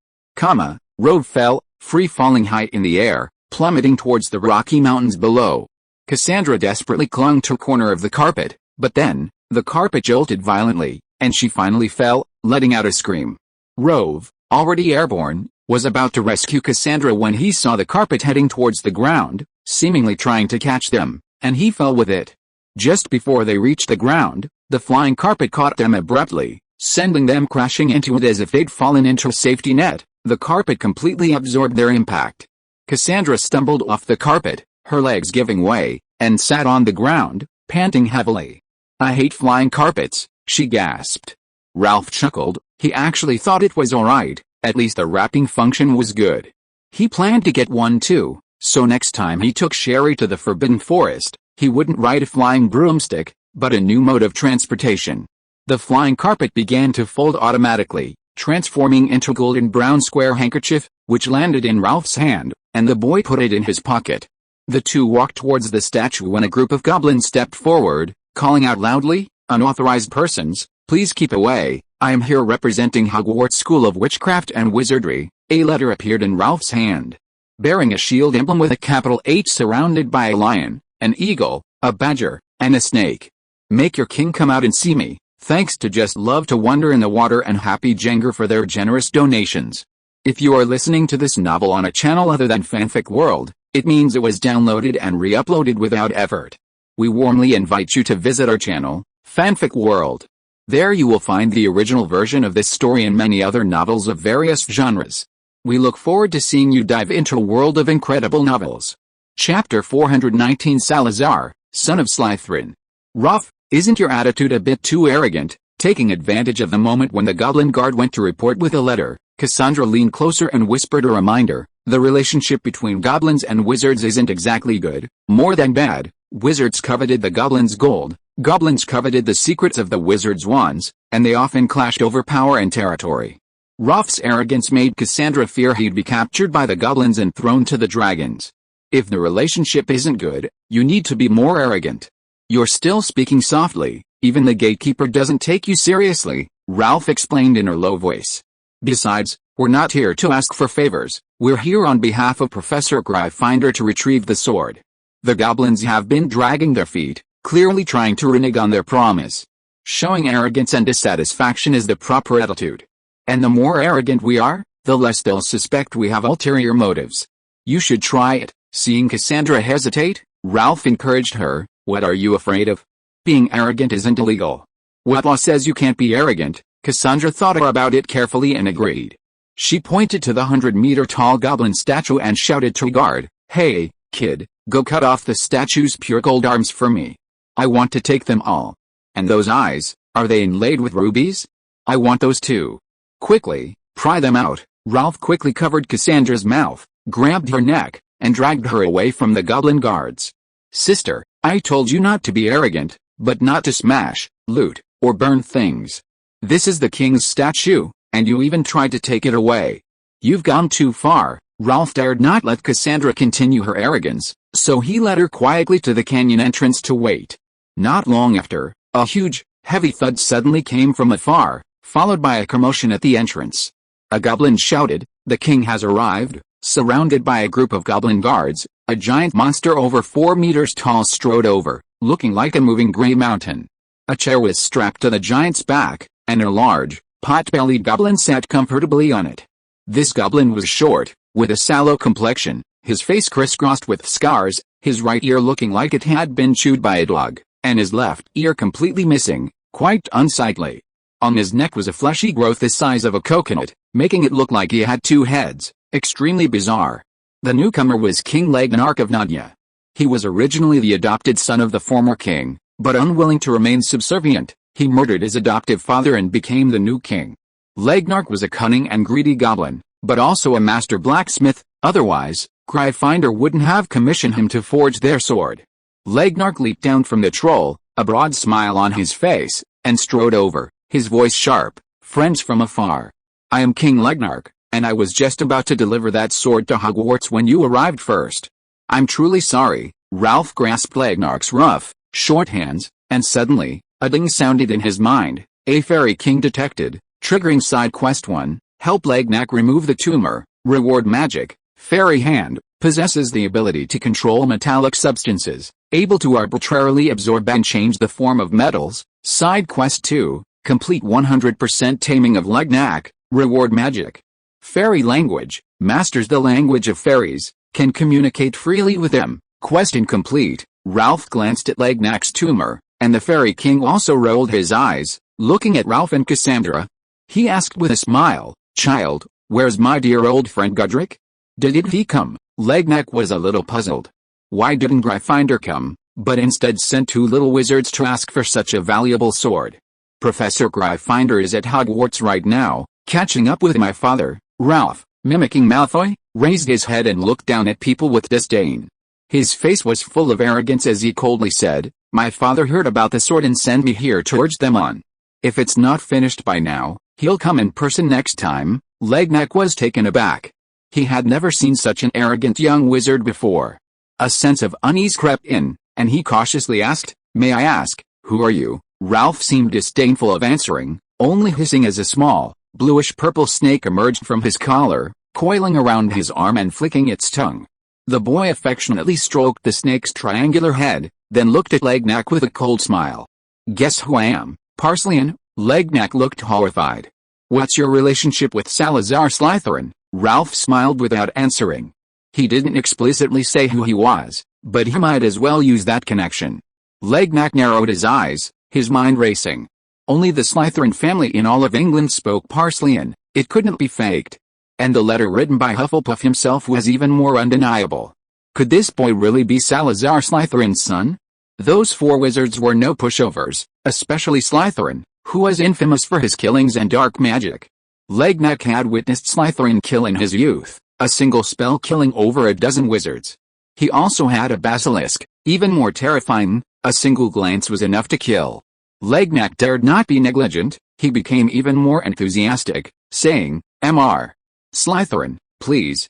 Rove fell, free-falling high in the air, plummeting towards the Rocky Mountains below. Cassandra desperately clung to a corner of the carpet, but then, the carpet jolted violently, and she finally fell, letting out a scream. Rove, already airborne, was about to rescue Cassandra when he saw the carpet heading towards the ground, seemingly trying to catch them, and he fell with it. Just before they reached the ground, the flying carpet caught them abruptly, sending them crashing into it as if they'd fallen into a safety net. The carpet completely absorbed their impact. Cassandra stumbled off the carpet, her legs giving way, and sat on the ground, panting heavily. "I hate flying carpets," she gasped. Ralph chuckled. He actually thought it was alright, at least the wrapping function was good. He planned to get one too, so next time he took Sherry to the Forbidden Forest, he wouldn't ride a flying broomstick, but a new mode of transportation. The flying carpet began to fold automatically, transforming into a golden brown square handkerchief, which landed in Ralph's hand, and the boy put it in his pocket. The two walked towards the statue when a group of goblins stepped forward, calling out loudly, "Unauthorized persons, please keep away, I am here representing Hogwarts School of Witchcraft and Wizardry." A letter appeared in Ralph's hand, bearing a shield emblem with a capital H surrounded by a lion, an eagle, a badger, and a snake. "Make your king come out and see me. Thanks to Just Love to Wonder in the Water and Happy Jenger for their generous donations." If you are listening to this novel on a channel other than Fanfic World, it means it was downloaded and re-uploaded without effort. We warmly invite you to visit our channel, Fanfic World. There you will find the original version of this story and many other novels of various genres. We look forward to seeing you dive into a world of incredible novels. Chapter 419 Salazar, son of Slytherin. Rough, isn't your attitude a bit too arrogant? Taking advantage of the moment when the goblin guard went to report with a letter, Cassandra leaned closer and whispered a reminder. The relationship between goblins and wizards isn't exactly good, more than bad. Wizards coveted the goblins' gold, goblins coveted the secrets of the wizards' wands, and they often clashed over power and territory. Ruff's arrogance made Cassandra fear he'd be captured by the goblins and thrown to the dragons. If the relationship isn't good, you need to be more arrogant. You're still speaking softly, even the gatekeeper doesn't take you seriously, Ralph explained in her low voice. Besides, we're not here to ask for favors, we're here on behalf of Professor Gryffindor to retrieve the sword. The goblins have been dragging their feet, clearly trying to renege on their promise. Showing arrogance and dissatisfaction is the proper attitude. And the more arrogant we are, the less they'll suspect we have ulterior motives. You should try it. Seeing Cassandra hesitate, Ralph encouraged her. What are you afraid of? Being arrogant isn't illegal. What law says you can't be arrogant? Cassandra thought about it carefully and agreed. She pointed to the 100-meter-tall goblin statue and shouted to a guard, "Hey, kid, go cut off the statue's pure gold arms for me. I want to take them all." And those eyes, Are they inlaid with rubies? I want those too. Quickly, pry them out. Ralph quickly covered Cassandra's mouth, grabbed her neck, and dragged her away from the goblin guards. Sister, I told you not to be arrogant, but not to smash, loot, or burn things. This is the king's statue, and you even tried to take it away. You've gone too far. Ralph dared not let Cassandra continue her arrogance, so he led her quietly to the canyon entrance to wait. Not long after, a huge, heavy thud suddenly came from afar, followed by a commotion at the entrance. A goblin shouted, "The king has arrived!" Surrounded by a group of goblin guards, a giant monster over 4 meters tall strode over, looking like a moving gray mountain. A chair was strapped to the giant's back, and a large, pot-bellied goblin sat comfortably on it. This goblin was short, with a sallow complexion, his face crisscrossed with scars, his right ear looking like it had been chewed by a dog, and his left ear completely missing, quite unsightly. On his neck was a fleshy growth the size of a coconut, making it look like he had 2 heads, extremely bizarre. The newcomer was King Legnark of Nadia. He was originally the adopted son of the former king, but unwilling to remain subservient, he murdered his adoptive father and became the new king. Legnark was a cunning and greedy goblin, but also a master blacksmith, otherwise, Gryffindor wouldn't have commissioned him to forge their sword. Legnark leaped down from the troll, a broad smile on his face, and strode over, his voice sharp. "Friends from afar. I am King Legnark, and I was just about to deliver that sword to Hogwarts when you arrived first. I'm truly sorry." Ralph grasped Legnark's rough, short hands, and suddenly, a ding sounded in his mind. A fairy king detected, triggering side quest 1, help Legnark remove the tumor, reward magic, fairy hand, possesses the ability to control metallic substances, able to arbitrarily absorb and change the form of metals. Side quest 2, complete 100% taming of Legnark, reward magic. Fairy language, masters the language of fairies, can communicate freely with them. Quest incomplete. Ralph glanced at Legnark's tumor, and the fairy king also rolled his eyes, looking at Ralph and Cassandra. He asked with a smile, "Child, where's my dear old friend Godric? Didn't he come?" Legnark was a little puzzled. Why didn't Gryffindor come, but instead sent 2 little wizards to ask for such a valuable sword? "Professor Gryffindor is at Hogwarts right now, catching up with my father." Ralph, mimicking Malfoy, raised his head and looked down at people with disdain. His face was full of arrogance as he coldly said, "My father heard about the sword and sent me here to urge them on. If it's not finished by now, he'll come in person next time." Legnark was taken aback. He had never seen such an arrogant young wizard before. A sense of unease crept in, and he cautiously asked, "May I ask, who are you?" Ralph seemed disdainful of answering, only hissing as a small, bluish-purple snake emerged from his collar, coiling around his arm and flicking its tongue. The boy affectionately stroked the snake's triangular head, then looked at Legnark with a cold smile. "Guess who I am, Parsley'n?" Legnark looked horrified. "What's your relationship with Salazar Slytherin?" Ralph smiled without answering. He didn't explicitly say who he was, but he might as well use that connection. Legnark narrowed his eyes, his mind racing. Only the Slytherin family in all of England spoke Parsley'n. It couldn't be faked. And the letter written by Hufflepuff himself was even more undeniable. Could this boy really be Salazar Slytherin's son? Those 4 wizards were no pushovers, especially Slytherin, who was infamous for his killings and dark magic. Legnark had witnessed Slytherin kill in his youth, a single spell killing over a dozen wizards. He also had a basilisk, even more terrifying. A single glance was enough to kill. Legnark dared not be negligent. He became even more enthusiastic, saying, "Mr. Slytherin, please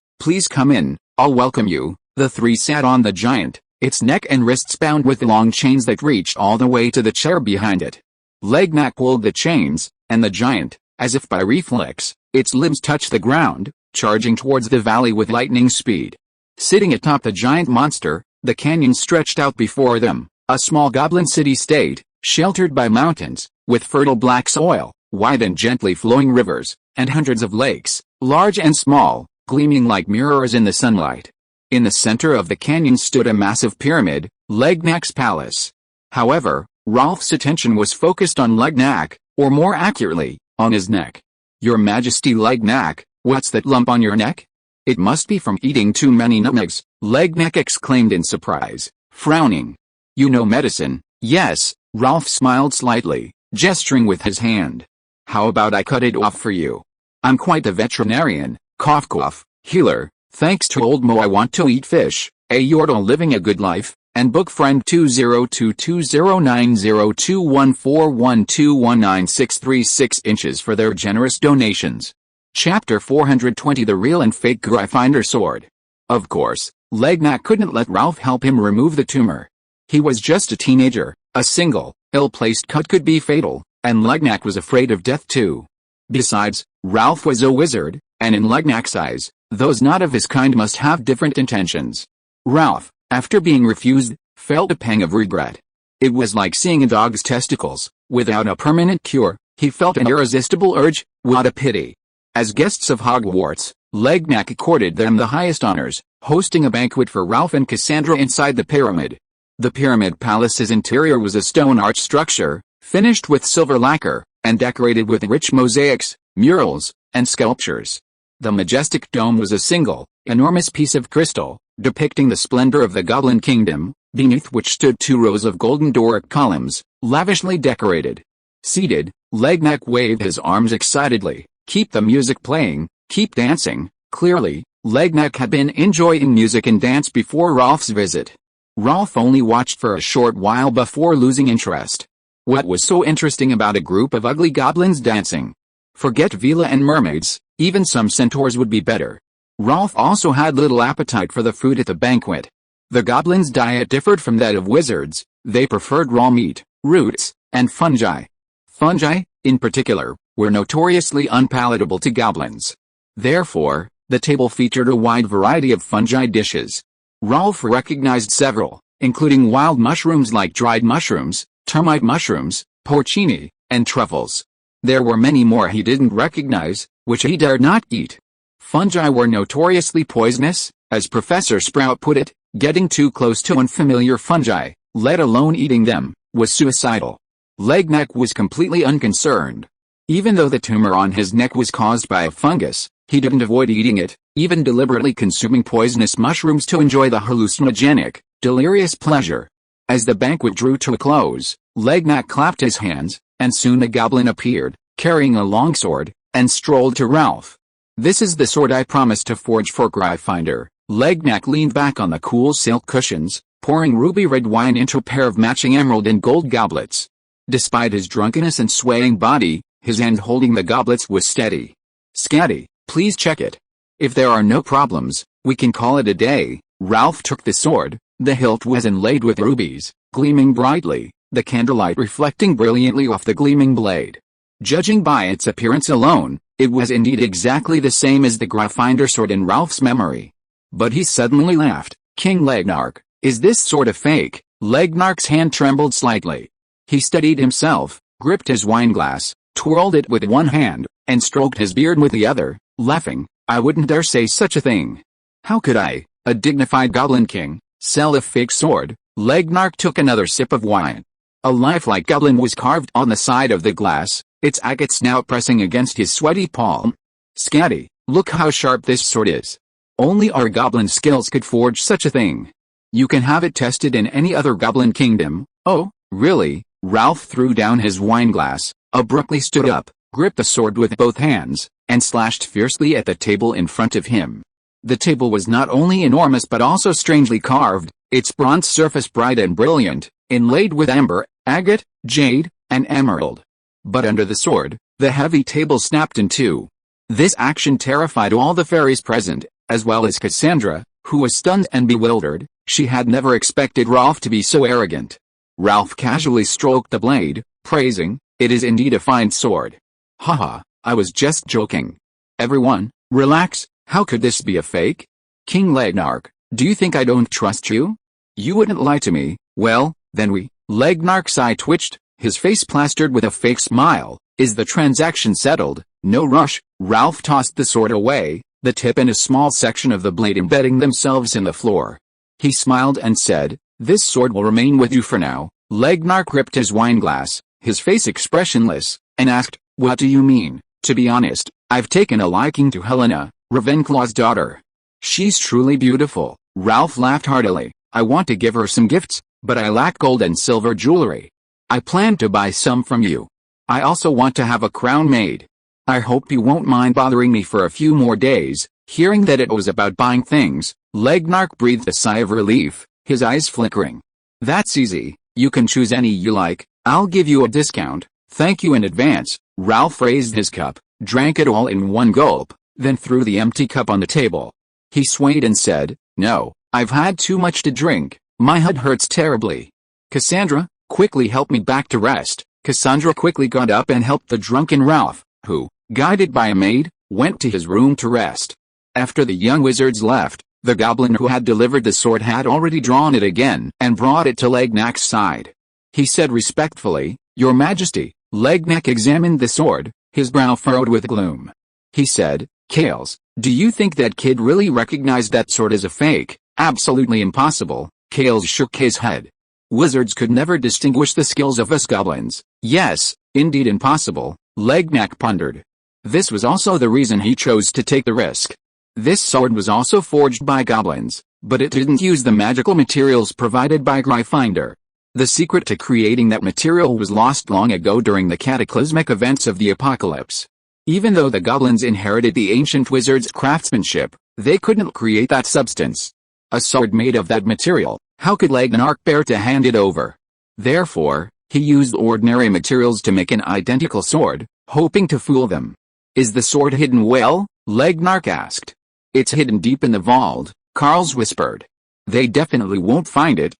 come in, I'll welcome you." The 3 sat on the giant, its neck and wrists bound with long chains that reached all the way to the chair behind it. Legnark pulled the chains, and the giant, as if by reflex, its limbs touched the ground, charging towards the valley with lightning speed. Sitting atop the giant monster, the canyon stretched out before them, a small goblin city-state, sheltered by mountains, with fertile black soil, wide and gently flowing rivers, and hundreds of lakes, large and small, gleaming like mirrors in the sunlight. In the center of the canyon stood a massive pyramid, Legnark's palace. However, Ralph's attention was focused on Legnark, or more accurately, on his neck. "Your Majesty Legnark, what's that lump on your neck?" "It must be from eating too many nutmegs," Legnark exclaimed in surprise, frowning. "You know medicine." "Yes," Ralph smiled slightly. gesturing with his hand. "How about I cut it off for you? I'm quite the veterinarian, cough cough, healer. Thanks to old Mo I want to eat fish, a yordle living a good life, and book friend 20220902141219636 for their generous donations." Chapter 420, The Real and Fake Gryffindor Sword. Of course, Legnack couldn't let Ralph help him remove the tumor. He was just a teenager. A single, ill-placed cut could be fatal, and Legnack was afraid of death too. Besides, Ralph was a wizard, and in Legnack's eyes, those not of his kind must have different intentions. Ralph, after being refused, felt a pang of regret. It was like seeing a dog's testicles. Without a permanent cure, he felt an irresistible urge. What a pity. As guests of Hogwarts, Legnack accorded them the highest honors, hosting a banquet for Ralph and Cassandra inside the pyramid. The Pyramid Palace's interior was a stone arch structure, finished with silver lacquer, and decorated with rich mosaics, murals, and sculptures. The majestic dome was a single, enormous piece of crystal, depicting the splendor of the Goblin Kingdom, beneath which stood 2 rows of golden Doric columns, lavishly decorated. Seated, Legnack waved his arms excitedly. Keep the music playing, keep dancing. Clearly, Legnack had been enjoying music and dance before Ralph's visit. Ralph only watched for a short while before losing interest. What was so interesting about a group of ugly goblins dancing? Forget Vila and mermaids, even some centaurs would be better. Ralph also had little appetite for the food at the banquet. The goblins' diet differed from that of wizards. They preferred raw meat, roots, and fungi. Fungi, in particular, were notoriously unpalatable to goblins. Therefore, the table featured a wide variety of fungi dishes. Ralph recognized several, including wild mushrooms like dried mushrooms, termite mushrooms, porcini, and truffles. There were many more he didn't recognize, which he dared not eat. Fungi were notoriously poisonous, as Professor Sprout put it. Getting too close to unfamiliar fungi, let alone eating them, was suicidal. Legnack was completely unconcerned. Even though the tumor on his neck was caused by a fungus, he didn't avoid eating it, even deliberately consuming poisonous mushrooms to enjoy the hallucinogenic, delirious pleasure. As the banquet drew to a close, Legnack clapped his hands, and soon a goblin appeared, carrying a longsword, and strolled to Ralph. "This is the sword I promised to forge for Gryffindor." Legnack leaned back on the cool silk cushions, pouring ruby-red wine into a pair of matching emerald and gold goblets. Despite his drunkenness and swaying body, his hand holding the goblets was steady. "Scatty, please check it. If there are no problems, we can call it a day." Ralph took the sword. The hilt was inlaid with rubies, gleaming brightly, the candlelight reflecting brilliantly off the gleaming blade. Judging by its appearance alone, it was indeed exactly the same as the Gryffindor sword in Ralph's memory. But he suddenly laughed. "King Legnack, is this sword a fake?" Legnack's hand trembled slightly. He steadied himself, gripped his wineglass, twirled it with one hand, and stroked his beard with the other, laughing. "I wouldn't dare say such a thing. How could I, a dignified goblin king, sell a fake sword?" Legnack took another sip of wine. A lifelike goblin was carved on the side of the glass, its agate snout pressing against his sweaty palm. "Scatty, look how sharp this sword is. Only our goblin skills could forge such a thing. You can have it tested in any other goblin kingdom." "Oh, really?" Ralph threw down his wineglass, abruptly stood up, gripped the sword with both hands, and slashed fiercely at the table in front of him. The table was not only enormous but also strangely carved, its bronze surface bright and brilliant, inlaid with amber, agate, jade, and emerald. But under the sword, the heavy table snapped in two. This action terrified all the fairies present, as well as Cassandra, who was stunned and bewildered. She had never expected Ralph to be so arrogant. Ralph casually stroked the blade, praising, "It is indeed a fine sword." "Haha, I was just joking. Everyone, relax, how could this be a fake? King Legnack, do you think I don't trust you? You wouldn't lie to me." "Well, then Legnack's eye twitched, his face plastered with a fake smile. "Is the transaction settled?" "No rush." Ralph tossed the sword away, the tip and a small section of the blade embedding themselves in the floor. He smiled and said, "This sword will remain with you for now." Legnack gripped his wineglass, his face expressionless, and asked, "What do you mean?" "To be honest, I've taken a liking to Helena, Ravenclaw's daughter. She's truly beautiful." Ralph laughed heartily. "I want to give her some gifts, but I lack gold and silver jewelry. I plan to buy some from you." I also want to have a crown made. I hope you won't mind bothering me for a few more days." Hearing that it was about buying things, Legnark breathed a sigh of relief, his eyes flickering. "That's easy, you can choose any you like, I'll give you a discount, thank you in advance." Ralph raised his cup, drank it all in one gulp, then threw the empty cup on the table. He swayed and said, "No, I've had too much to drink, my head hurts terribly. Cassandra, quickly help me back to rest." Cassandra quickly got up and helped the drunken Ralph, who, guided by a maid, went to his room to rest. After the young wizards left, the goblin who had delivered the sword had already drawn it again and brought it to Legnak's side. He said respectfully, "Your Majesty." Legnak examined the sword, his brow furrowed with gloom. He said, "Kales, do you think that kid really recognized that sword as a fake?" "Absolutely impossible." Kales shook his head. "Wizards could never distinguish the skills of us goblins." "Yes, indeed impossible," Legnak pondered. This was also the reason he chose to take the risk. This sword was also forged by goblins, but it didn't use the magical materials provided by Gryffindor. The secret to creating that material was lost long ago during the cataclysmic events of the apocalypse. Even though the goblins inherited the ancient wizards' craftsmanship, they couldn't create that substance. A sword made of that material, how could Legnark bear to hand it over? Therefore, he used ordinary materials to make an identical sword, hoping to fool them. "Is the sword hidden well?" Legnark asked. "It's hidden deep in the vault," Carls whispered. "They definitely won't find it."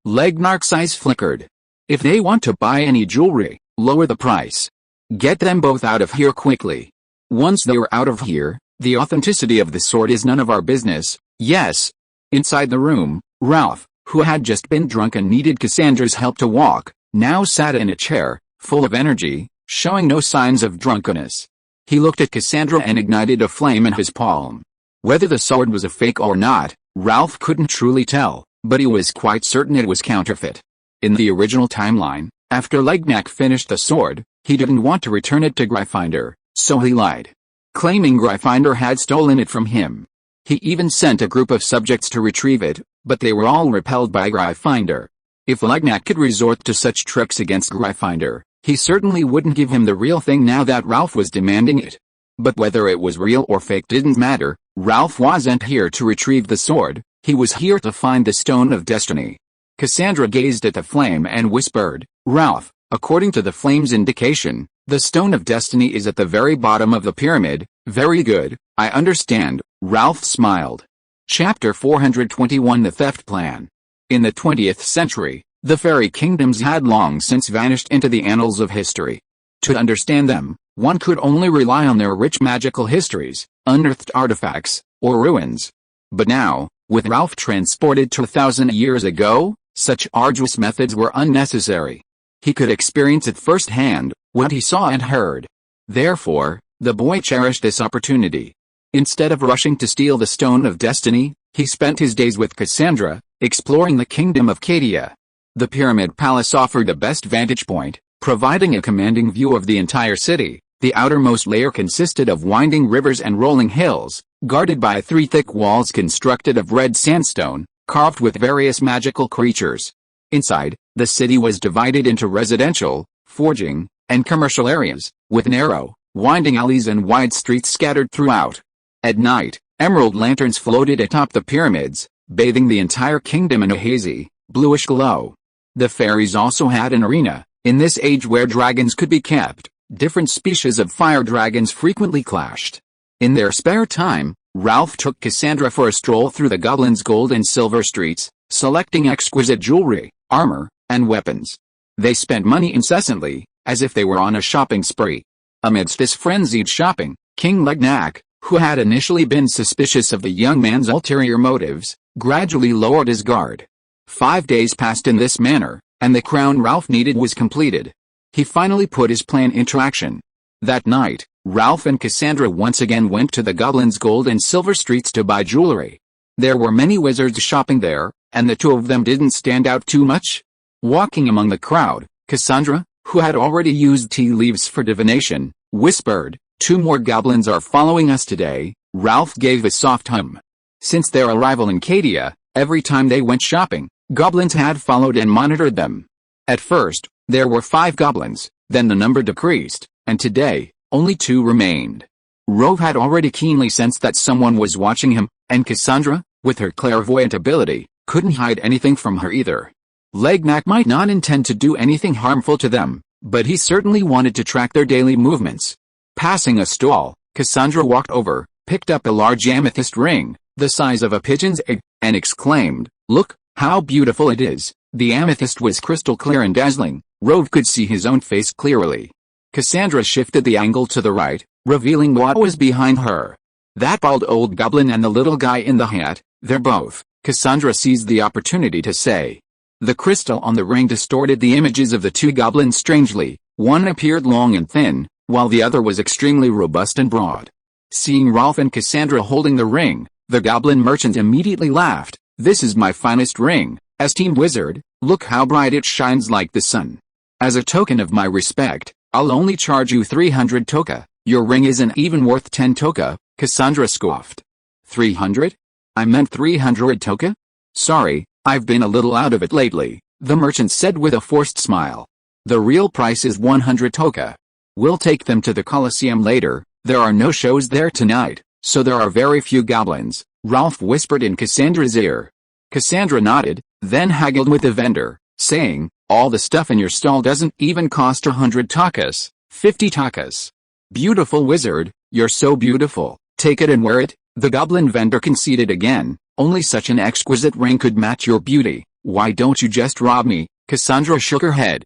Legnark's eyes flickered. "If they want to buy any jewelry, lower the price. Get them both out of here quickly. Once they are out of here, the authenticity of the sword is none of our business." "Yes." Inside the room, Ralph, who had just been drunk and needed Cassandra's help to walk, now sat in a chair, full of energy, showing no signs of drunkenness. He looked at Cassandra and ignited a flame in his palm. Whether the sword was a fake or not, Ralph couldn't truly tell, but he was quite certain it was counterfeit. In the original timeline, after Legnak finished the sword, he didn't want to return it to Gryffindor, so he lied, claiming Gryffindor had stolen it from him. He even sent a group of subjects to retrieve it, but they were all repelled by Gryffindor. If Legnak could resort to such tricks against Gryffindor, he certainly wouldn't give him the real thing now that Ralph was demanding it. But whether it was real or fake didn't matter. Ralph wasn't here to retrieve the sword, he was here to find the Stone of Destiny. Cassandra gazed at the flame and whispered, "Ralph, according to the flame's indication, the Stone of Destiny is at the very bottom of the pyramid." "Very good, I understand," Ralph smiled. Chapter 421 The Theft Plan. In the 20th century, the fairy kingdoms had long since vanished into the annals of history. To understand them, one could only rely on their rich magical histories, unearthed artifacts, or ruins. But now, with Ralph transported 2,000 years ago, such arduous methods were unnecessary. He could experience it firsthand, what he saw and heard. Therefore, the boy cherished this opportunity. Instead of rushing to steal the Stone of Destiny, he spent his days with Cassandra, exploring the kingdom of Cadia. The Pyramid Palace offered the best vantage point, providing a commanding view of the entire city. The outermost layer consisted of winding rivers and rolling hills, guarded by 3 thick walls constructed of red sandstone, carved with various magical creatures. Inside, the city was divided into residential, forging, and commercial areas, with narrow, winding alleys and wide streets scattered throughout. At night, emerald lanterns floated atop the pyramids, bathing the entire kingdom in a hazy, bluish glow. The fairies also had an arena. In this age where dragons could be kept, different species of fire dragons frequently clashed. In their spare time, Ralph took Cassandra for a stroll through the goblins' gold and silver streets, selecting exquisite jewelry, armor, and weapons. They spent money incessantly, as if they were on a shopping spree. Amidst this frenzied shopping, King Legnak, who had initially been suspicious of the young man's ulterior motives, gradually lowered his guard. 5 days passed in this manner, and the crown Ralph needed was completed. He finally put his plan into action. That night, Ralph and Cassandra once again went to the goblins' gold and silver streets to buy jewelry. There were many wizards shopping there, and the two of them didn't stand out too much. Walking among the crowd, Cassandra, who had already used tea leaves for divination, whispered, "2 more goblins are following us today." Ralph gave a soft hum. Since their arrival in Cadia, every time they went shopping, goblins had followed and monitored them. At first, there were 5 goblins, Then the number decreased, and today, only 2 remained. Rove had already keenly sensed that someone was watching him, and Cassandra, with her clairvoyant ability, couldn't hide anything from her either. Legnac might not intend to do anything harmful to them, but he certainly wanted to track their daily movements. Passing a stall, Cassandra walked over, picked up a large amethyst ring, the size of a pigeon's egg, and exclaimed, "Look, how beautiful it is." The amethyst was crystal clear and dazzling. Rove could see his own face clearly. Cassandra shifted the angle to the right, revealing what was behind her. That bald old goblin and the little guy in the hat, they're both, Cassandra seized the opportunity to say. The crystal on the ring distorted the images of the 2 goblins strangely. One appeared long and thin, while the other was extremely robust and broad. Seeing Rolf and Cassandra holding the ring, the goblin merchant immediately laughed. "This is my finest ring, esteemed wizard, look how bright it shines like the sun. As a token of my respect, I'll only charge you 300 toka. Your ring isn't even worth 10 toka," Cassandra scoffed. 300? I meant 300 toka? Sorry, I've been a little out of it lately, the merchant said with a forced smile. The real price is 100 toka. We'll take them to the Colosseum later, there are no shows there tonight, so there are very few goblins, Rolf whispered in Cassandra's ear. Cassandra nodded, then haggled with the vendor, saying, "All the stuff in your stall doesn't even cost 100 takas, 50 takas. Beautiful wizard, you're so beautiful, take it and wear it." The goblin vendor conceded again, "Only such an exquisite ring could match your beauty, why don't you just rob me?" Cassandra shook her head.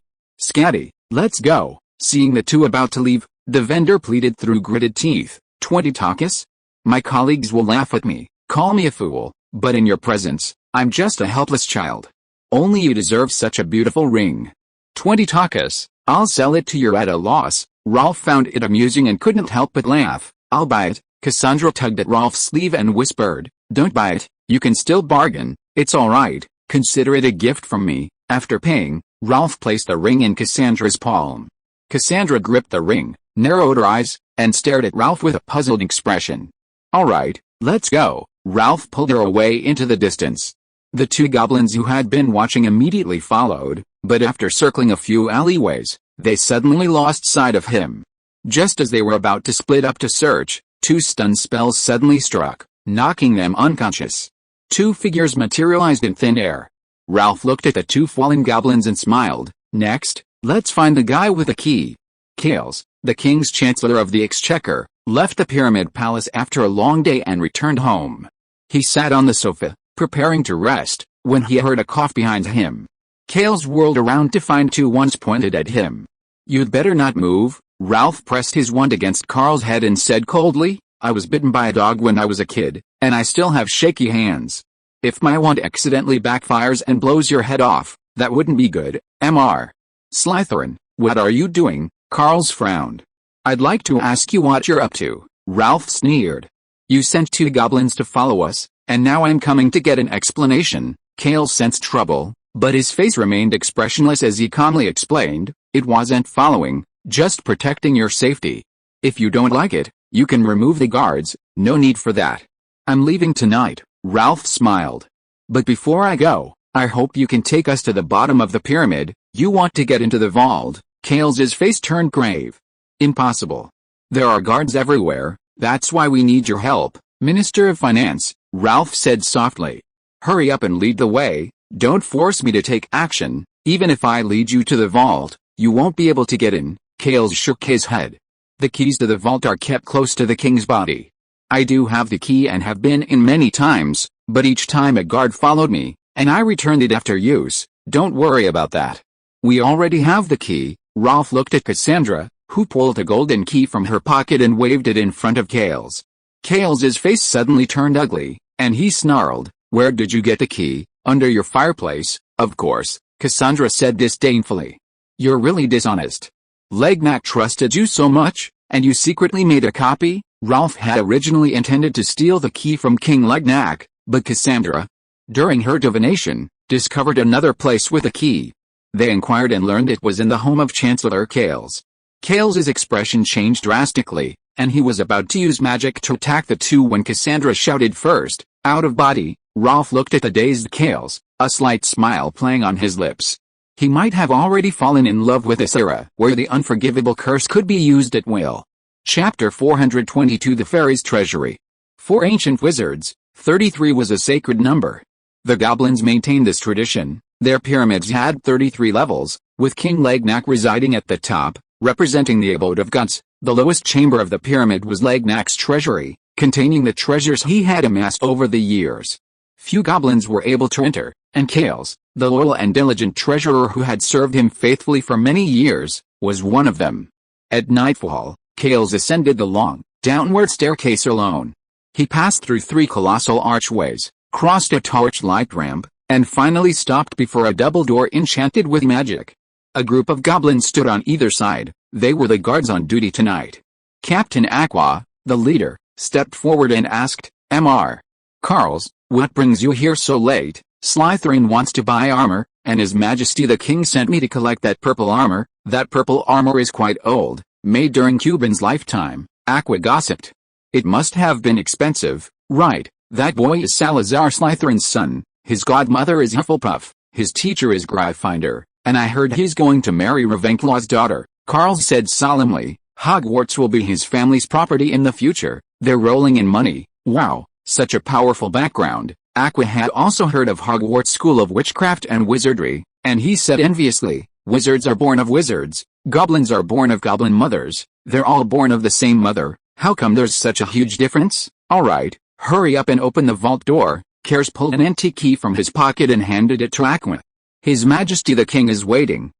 "Scatty, let's go." Seeing the 2 about to leave, the vendor pleaded through gritted teeth, 20 takas? My colleagues will laugh at me, call me a fool, but in your presence, I'm just a helpless child. Only you deserve such a beautiful ring. 20 takas, I'll sell it to you at a loss." Rolf found it amusing and couldn't help but laugh. "I'll buy it." Cassandra tugged at Rolf's sleeve and whispered, "Don't buy it, you can still bargain, it's alright, consider it a gift from me." After paying, Rolf placed the ring in Cassandra's palm. Cassandra gripped the ring, narrowed her eyes, and stared at Rolf with a puzzled expression. "Alright, let's go." Rolf pulled her away into the distance. The 2 goblins who had been watching immediately followed, but after circling a few alleyways, they suddenly lost sight of him. Just as they were about to split up to search, 2 stun spells suddenly struck, knocking them unconscious. 2 figures materialized in thin air. Rolf looked at the 2 fallen goblins and smiled. "Next, let's find the guy with the key." Kales, the king's chancellor of the exchequer, left the pyramid palace after a long day and returned home. He sat on the sofa, preparing to rest, when he heard a cough behind him. Kales whirled around to find 2 ones pointed at him. "You'd better not move." Rolf pressed his wand against Carl's head and said coldly, "I was bitten by a dog when I was a kid, and I still have shaky hands. If my wand accidentally backfires and blows your head off, that wouldn't be good, Mr. Slytherin, what are you doing?" Carl's frowned. "I'd like to ask you what you're up to," Rolf sneered. "You sent 2 goblins to follow us, and now I'm coming to get an explanation." Kale sensed trouble, but his face remained expressionless as he calmly explained, "It wasn't following, just protecting your safety. If you don't like it, you can remove the guards, no need for that." "I'm leaving tonight," Rolf smiled. "But before I go, I hope you can take us to the bottom of the pyramid." "You want to get into the vault?" Kale's face turned grave. "Impossible. There are guards everywhere, that's why we need your help, Minister of Finance," Rolf said softly. "Hurry up and lead the way, don't force me to take action, even if I lead you to the vault, you won't be able to get in." Kales shook his head. "The keys to the vault are kept close to the king's body. I do have the key and have been in many times, but each time a guard followed me, and I returned it after use. Don't worry about that." "We already have the key." Rolf looked at Cassandra, who pulled a golden key from her pocket and waved it in front of Kales. Kales' face suddenly turned ugly, and he snarled, "Where did you get the key?" "Under your fireplace, of course," Cassandra said disdainfully. "You're really dishonest. Legnac trusted you so much, and you secretly made a copy?" Rolf had originally intended to steal the key from King Legnac, but Cassandra, during her divination, discovered another place with a key. They inquired and learned it was in the home of Chancellor Kales. Kales' expression changed drastically, and he was about to use magic to attack the 2 when Cassandra shouted first, "Out of body!" Rolf looked at the dazed Kales, a slight smile playing on his lips. He might have already fallen in love with this era, where the unforgivable curse could be used at will. Chapter 422 The Fairies' Treasury. For ancient wizards, 33 was a sacred number. The goblins maintained this tradition. Their pyramids had 33 levels, with King Legnack residing at the top, representing the abode of gods. The lowest chamber of the pyramid was Legnack's treasury, containing the treasures he had amassed over the years. Few goblins were able to enter, and Kales, the loyal and diligent treasurer who had served him faithfully for many years, was one of them. At nightfall, Kales ascended the long, downward staircase alone. He passed through 3 colossal archways, crossed a torchlight ramp, and finally stopped before a double door enchanted with magic. A group of goblins stood on either side. They were the guards on duty tonight. Captain Aqua, the leader, stepped forward and asked, "Mr. Carls, what brings you here so late?" "Slytherin wants to buy armor, and His Majesty the King sent me to collect that purple armor." "That purple armor is quite old, made during Cuban's lifetime," Aqua gossiped. "It must have been expensive, right? That boy is Salazar Slytherin's son, his godmother is Hufflepuff, his teacher is Gryffindor, and I heard he's going to marry Ravenclaw's daughter." Carl said solemnly, "Hogwarts will be his family's property in the future. They're rolling in money." Wow, such a powerful background. Aqua had also heard of Hogwarts School of Witchcraft and Wizardry, and he said enviously, "Wizards are born of wizards, goblins are born of goblin mothers, they're all born of the same mother. How come there's such a huge difference?" "Alright, hurry up and open the vault door." Cares pulled an antique key from his pocket and handed it to Aqua. "His Majesty the King is waiting."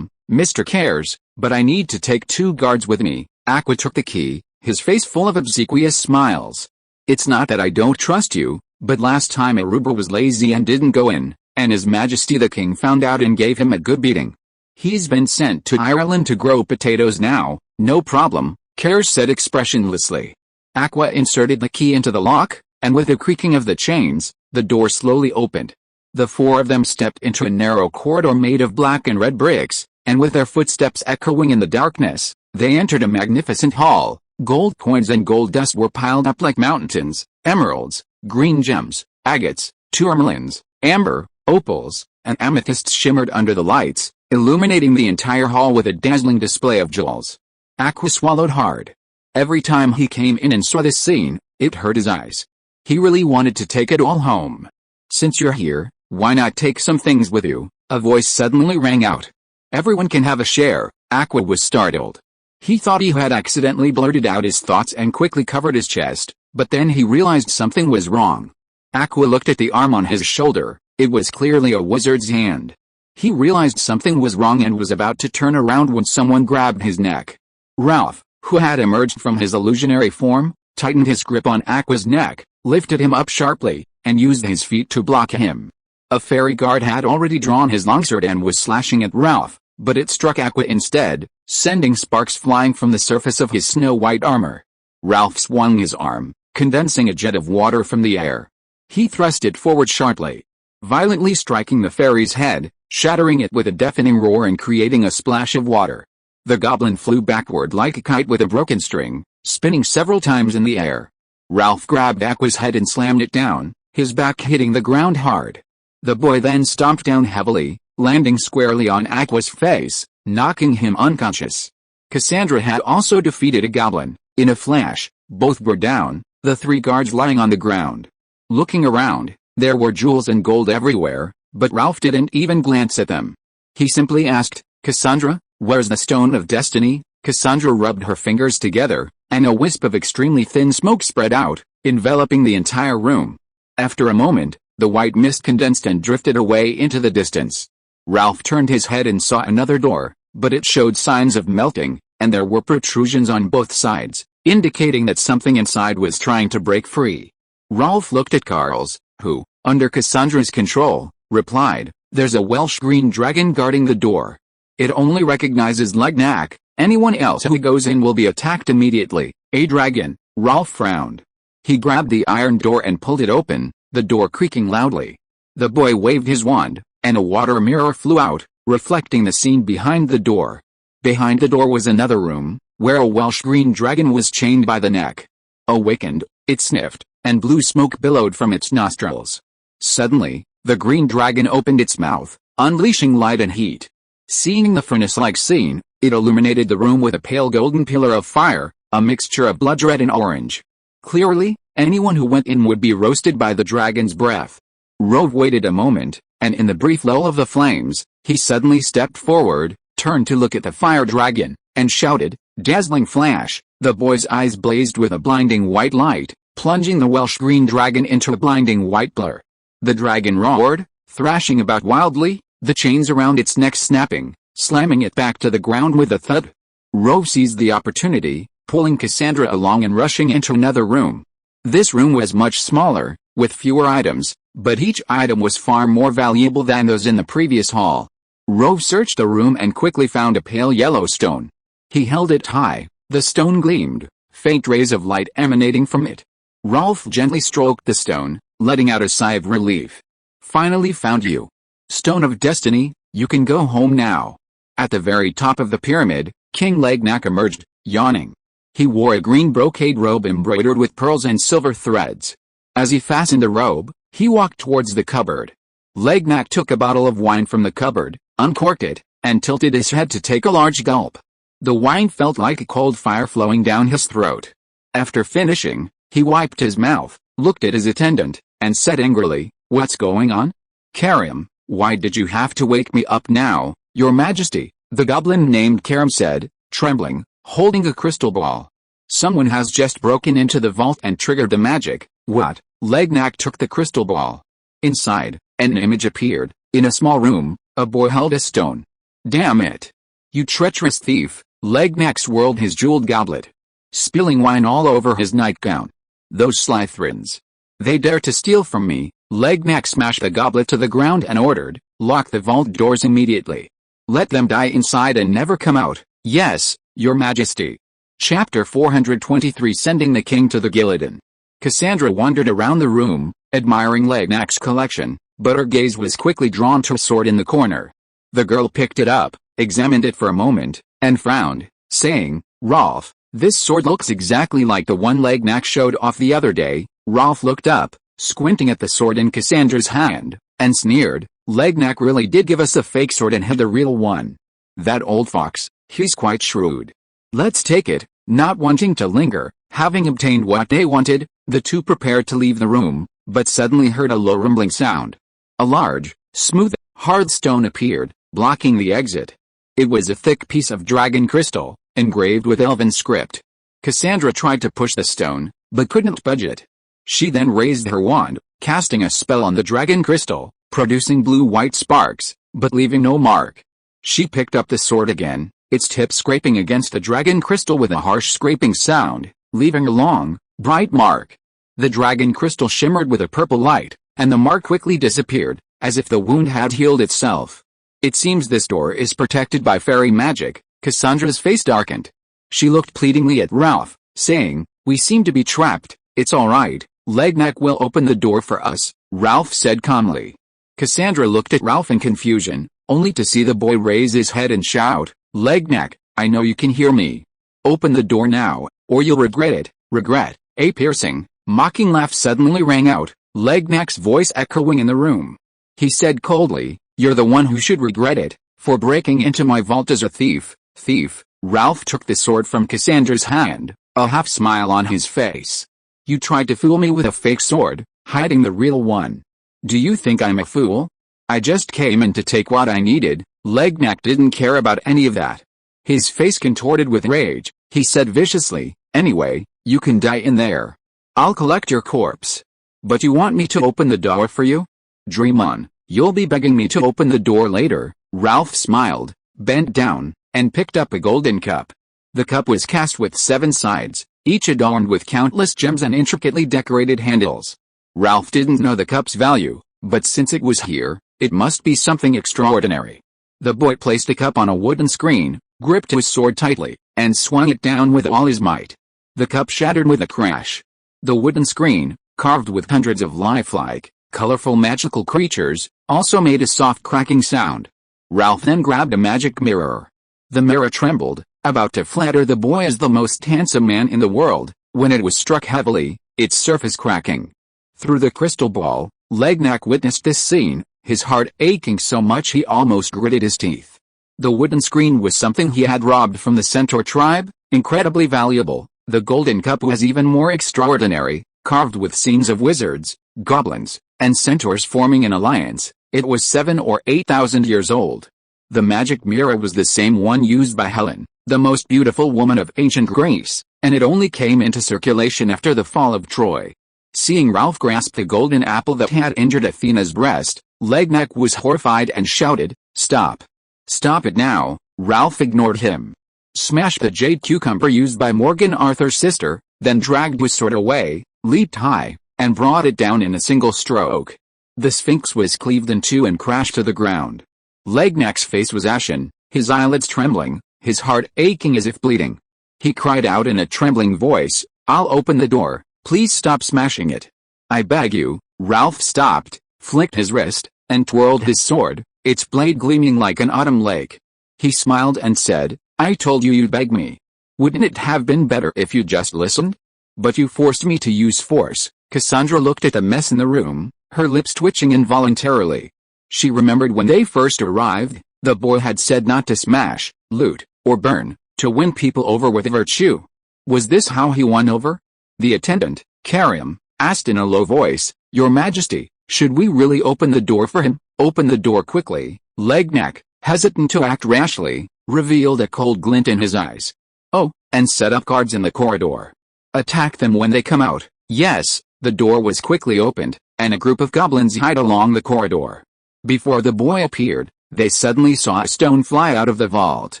Mr. Cares, but I need to take 2 guards with me." Aqua took the key, his face full of obsequious smiles. "It's not that I don't trust you, but last time Aruba was lazy and didn't go in, and His Majesty the King found out and gave him a good beating. He's been sent to Ireland to grow potatoes now." "No problem," Cares said expressionlessly. Aqua inserted the key into the lock, and with a creaking of the chains, the door slowly opened. The 4 of them stepped into a narrow corridor made of black and red bricks, and with their footsteps echoing in the darkness, they entered a magnificent hall. Gold coins and gold dust were piled up like mountains. Emeralds, green gems, agates, tourmalines, amber, opals, and amethysts shimmered under the lights, illuminating the entire hall with a dazzling display of jewels. Aqua swallowed hard. Every time he came in and saw this scene, it hurt his eyes. He really wanted to take it all home. "Since you're here, why not take some things with you?" a voice suddenly rang out. "Everyone can have a share." Aqua was startled. He thought he had accidentally blurted out his thoughts and quickly covered his chest, but then he realized something was wrong. Aqua looked at the arm on his shoulder. It was clearly a wizard's hand. He realized something was wrong and was about to turn around when someone grabbed his neck. Ralph, who had emerged from his illusionary form, tightened his grip on Aqua's neck, lifted him up sharply, and used his feet to block him. A fairy guard had already drawn his longsword and was slashing at Ralph, but it struck Aqua instead, sending sparks flying from the surface of his snow-white armor. Ralph swung his arm, condensing a jet of water from the air. He thrust it forward sharply, violently striking the fairy's head, shattering it with a deafening roar and creating a splash of water. The goblin flew backward like a kite with a broken string, spinning several times in the air. Ralph grabbed Aqua's head and slammed it down, his back hitting the ground hard. The boy then stomped down heavily, landing squarely on Aqua's face, knocking him unconscious. Cassandra had also defeated a goblin. In a flash, both were down, the 3 guards lying on the ground. Looking around, there were jewels and gold everywhere, but Ralph didn't even glance at them. He simply asked, "Cassandra, where's the Stone of Destiny?" Cassandra rubbed her fingers together, and a wisp of extremely thin smoke spread out, enveloping the entire room. After a moment, the white mist condensed and drifted away into the distance. Ralph turned his head and saw another door, but it showed signs of melting, and there were protrusions on both sides, indicating that something inside was trying to break free. Ralph looked at Carls, who, under Cassandra's control, replied, "There's a Welsh green dragon guarding the door. It only recognizes Legnack. Anyone else who goes in will be attacked immediately." "A dragon?" Ralph frowned. He grabbed the iron door and pulled it open, the door creaking loudly. The boy waved his wand, and a water mirror flew out, reflecting the scene behind the door. Behind the door was another room, where a Welsh green dragon was chained by the neck. Awakened, it sniffed, and blue smoke billowed from its nostrils. Suddenly, the green dragon opened its mouth, unleashing light and heat. Seeing the furnace-like scene, it illuminated the room with a pale golden pillar of fire, a mixture of blood red and orange. Clearly, anyone who went in would be roasted by the dragon's breath. Rove waited a moment, and in the brief lull of the flames, he suddenly stepped forward, turned to look at the fire dragon, and shouted, dazzling flash. The boy's eyes blazed with a blinding white light, plunging the Welsh green dragon into a blinding white blur. The dragon roared, thrashing about wildly, the chains around its neck snapping, slamming it back to the ground with a thud. Rove seized the opportunity, pulling Cassandra along and rushing into another room. This room was much smaller, with fewer items, but each item was far more valuable than those in the previous hall. Rove searched the room and quickly found a pale yellow stone. He held it high, the stone gleamed, faint rays of light emanating from it. Rolf gently stroked the stone, letting out a sigh of relief. Finally found you. Stone of Destiny, you can go home now. At the very top of the pyramid, King Legnack emerged, yawning. He wore a green brocade robe embroidered with pearls and silver threads. As he fastened the robe, he walked towards the cupboard. Legnack took a bottle of wine from the cupboard, uncorked it, and tilted his head to take a large gulp. The wine felt like a cold fire flowing down his throat. After finishing, he wiped his mouth, looked at his attendant, and said angrily, "What's going on? Karim, why did you have to wake me up now, Your Majesty?" The goblin named Karim said, trembling, holding a crystal ball. "Someone has just broken into the vault and triggered the magic." "What?" Legnack took the crystal ball. Inside, an image appeared. In a small room, a boy held a stone. "Damn it! You treacherous thief!" Legnack swirled his jeweled goblet, spilling wine all over his nightgown. "Those Slytherins! They dare to steal from me!" Legnack smashed the goblet to the ground and ordered, "Lock the vault doors immediately. Let them die inside and never come out." "Yes, Your Majesty." Chapter 423 Sending the King to the Guillotine. Cassandra wandered around the room, admiring Legnack's collection, but her gaze was quickly drawn to a sword in the corner. The girl picked it up, examined it for a moment, and frowned, saying, "Rolf, this sword looks exactly like the one Legnack showed off the other day." Rolf looked up, squinting at the sword in Cassandra's hand, and sneered, "Legnack really did give us a fake sword and hid the real one. That old fox, he's quite shrewd. Let's take it." Not wanting to linger, having obtained what they wanted, the two prepared to leave the room, but suddenly heard a low rumbling sound. A large, smooth, hard stone appeared, blocking the exit. It was a thick piece of dragon crystal, engraved with elven script. Cassandra tried to push the stone, but couldn't budge it. She then raised her wand, casting a spell on the dragon crystal, producing blue-white sparks, but leaving no mark. She picked up the sword again, its tip scraping against the dragon crystal with a harsh scraping sound, leaving a long, bright mark. The dragon crystal shimmered with a purple light, and the mark quickly disappeared, as if the wound had healed itself. "It seems this door is protected by fairy magic." Cassandra's face darkened. She looked pleadingly at Ralph, saying, "We seem to be trapped." "It's all right, Legnack will open the door for us," Ralph said calmly. Cassandra looked at Ralph in confusion, only to see the boy raise his head and shout, "Legnack, I know you can hear me. Open the door now, or you'll regret it." "Regret?" A piercing, mocking laugh suddenly rang out, Legnack's voice echoing in the room. He said coldly, "You're the one who should regret it, for breaking into my vault as a thief." "Thief?" Ralph took the sword from Cassandra's hand, a half smile on his face. "You tried to fool me with a fake sword, hiding the real one. Do you think I'm a fool? I just came in to take what I needed." Legnack didn't care about any of that. His face contorted with rage, he said viciously, "Anyway, you can die in there. I'll collect your corpse. But you want me to open the door for you? Dream on, you'll be begging me to open the door later." Ralph smiled, bent down, and picked up a golden cup. The cup was cast with 7 sides, each adorned with countless gems and intricately decorated handles. Ralph didn't know the cup's value, but since it was here, it must be something extraordinary. The boy placed the cup on a wooden screen, gripped his sword tightly, and swung it down with all his might. The cup shattered with a crash. The wooden screen, carved with hundreds of lifelike, colorful magical creatures, also made a soft cracking sound. Ralph then grabbed a magic mirror. The mirror trembled, about to flatter the boy as the most handsome man in the world, when it was struck heavily, its surface cracking. Through the crystal ball, Legnack witnessed this scene, his heart aching so much he almost gritted his teeth. The wooden screen was something he had robbed from the centaur tribe, incredibly valuable. The golden cup was even more extraordinary, carved with scenes of wizards, goblins, and centaurs forming an alliance. It was 7,000 or 8,000 years old. The magic mirror was the same one used by Helen, the most beautiful woman of ancient Greece, and it only came into circulation after the fall of Troy. Seeing Ralph grasp the golden apple that had injured Athena's breast, Legneck was horrified and shouted, "Stop! Stop it now!" Ralph ignored him. Smashed the jade cucumber used by Morgan Arthur's sister, then dragged his sword away, leaped high, and brought it down in a single stroke. The Sphinx was cleaved in two and crashed to the ground. Legneck's face was ashen, his eyelids trembling, his heart aching as if bleeding. He cried out in a trembling voice, "I'll open the door, please stop smashing it. I beg you." Ralph stopped, flicked his wrist, and twirled his sword, its blade gleaming like an autumn lake. He smiled and said, "I told you you'd beg me. Wouldn't it have been better if you just listened? But you forced me to use force." Cassandra looked at the mess in the room, her lips twitching involuntarily. She remembered when they first arrived, the boy had said not to smash, loot, or burn, to win people over with virtue. Was this how he won over? The attendant, Karim, asked in a low voice, "Your Majesty, should we really open the door for him?" "Open the door quickly." Legneck, hesitant to act rashly, revealed a cold glint in his eyes. "Oh, and set up guards in the corridor. Attack them when they come out." Yes, the door was quickly opened, and a group of goblins hid along the corridor. Before the boy appeared, they suddenly saw a stone fly out of the vault.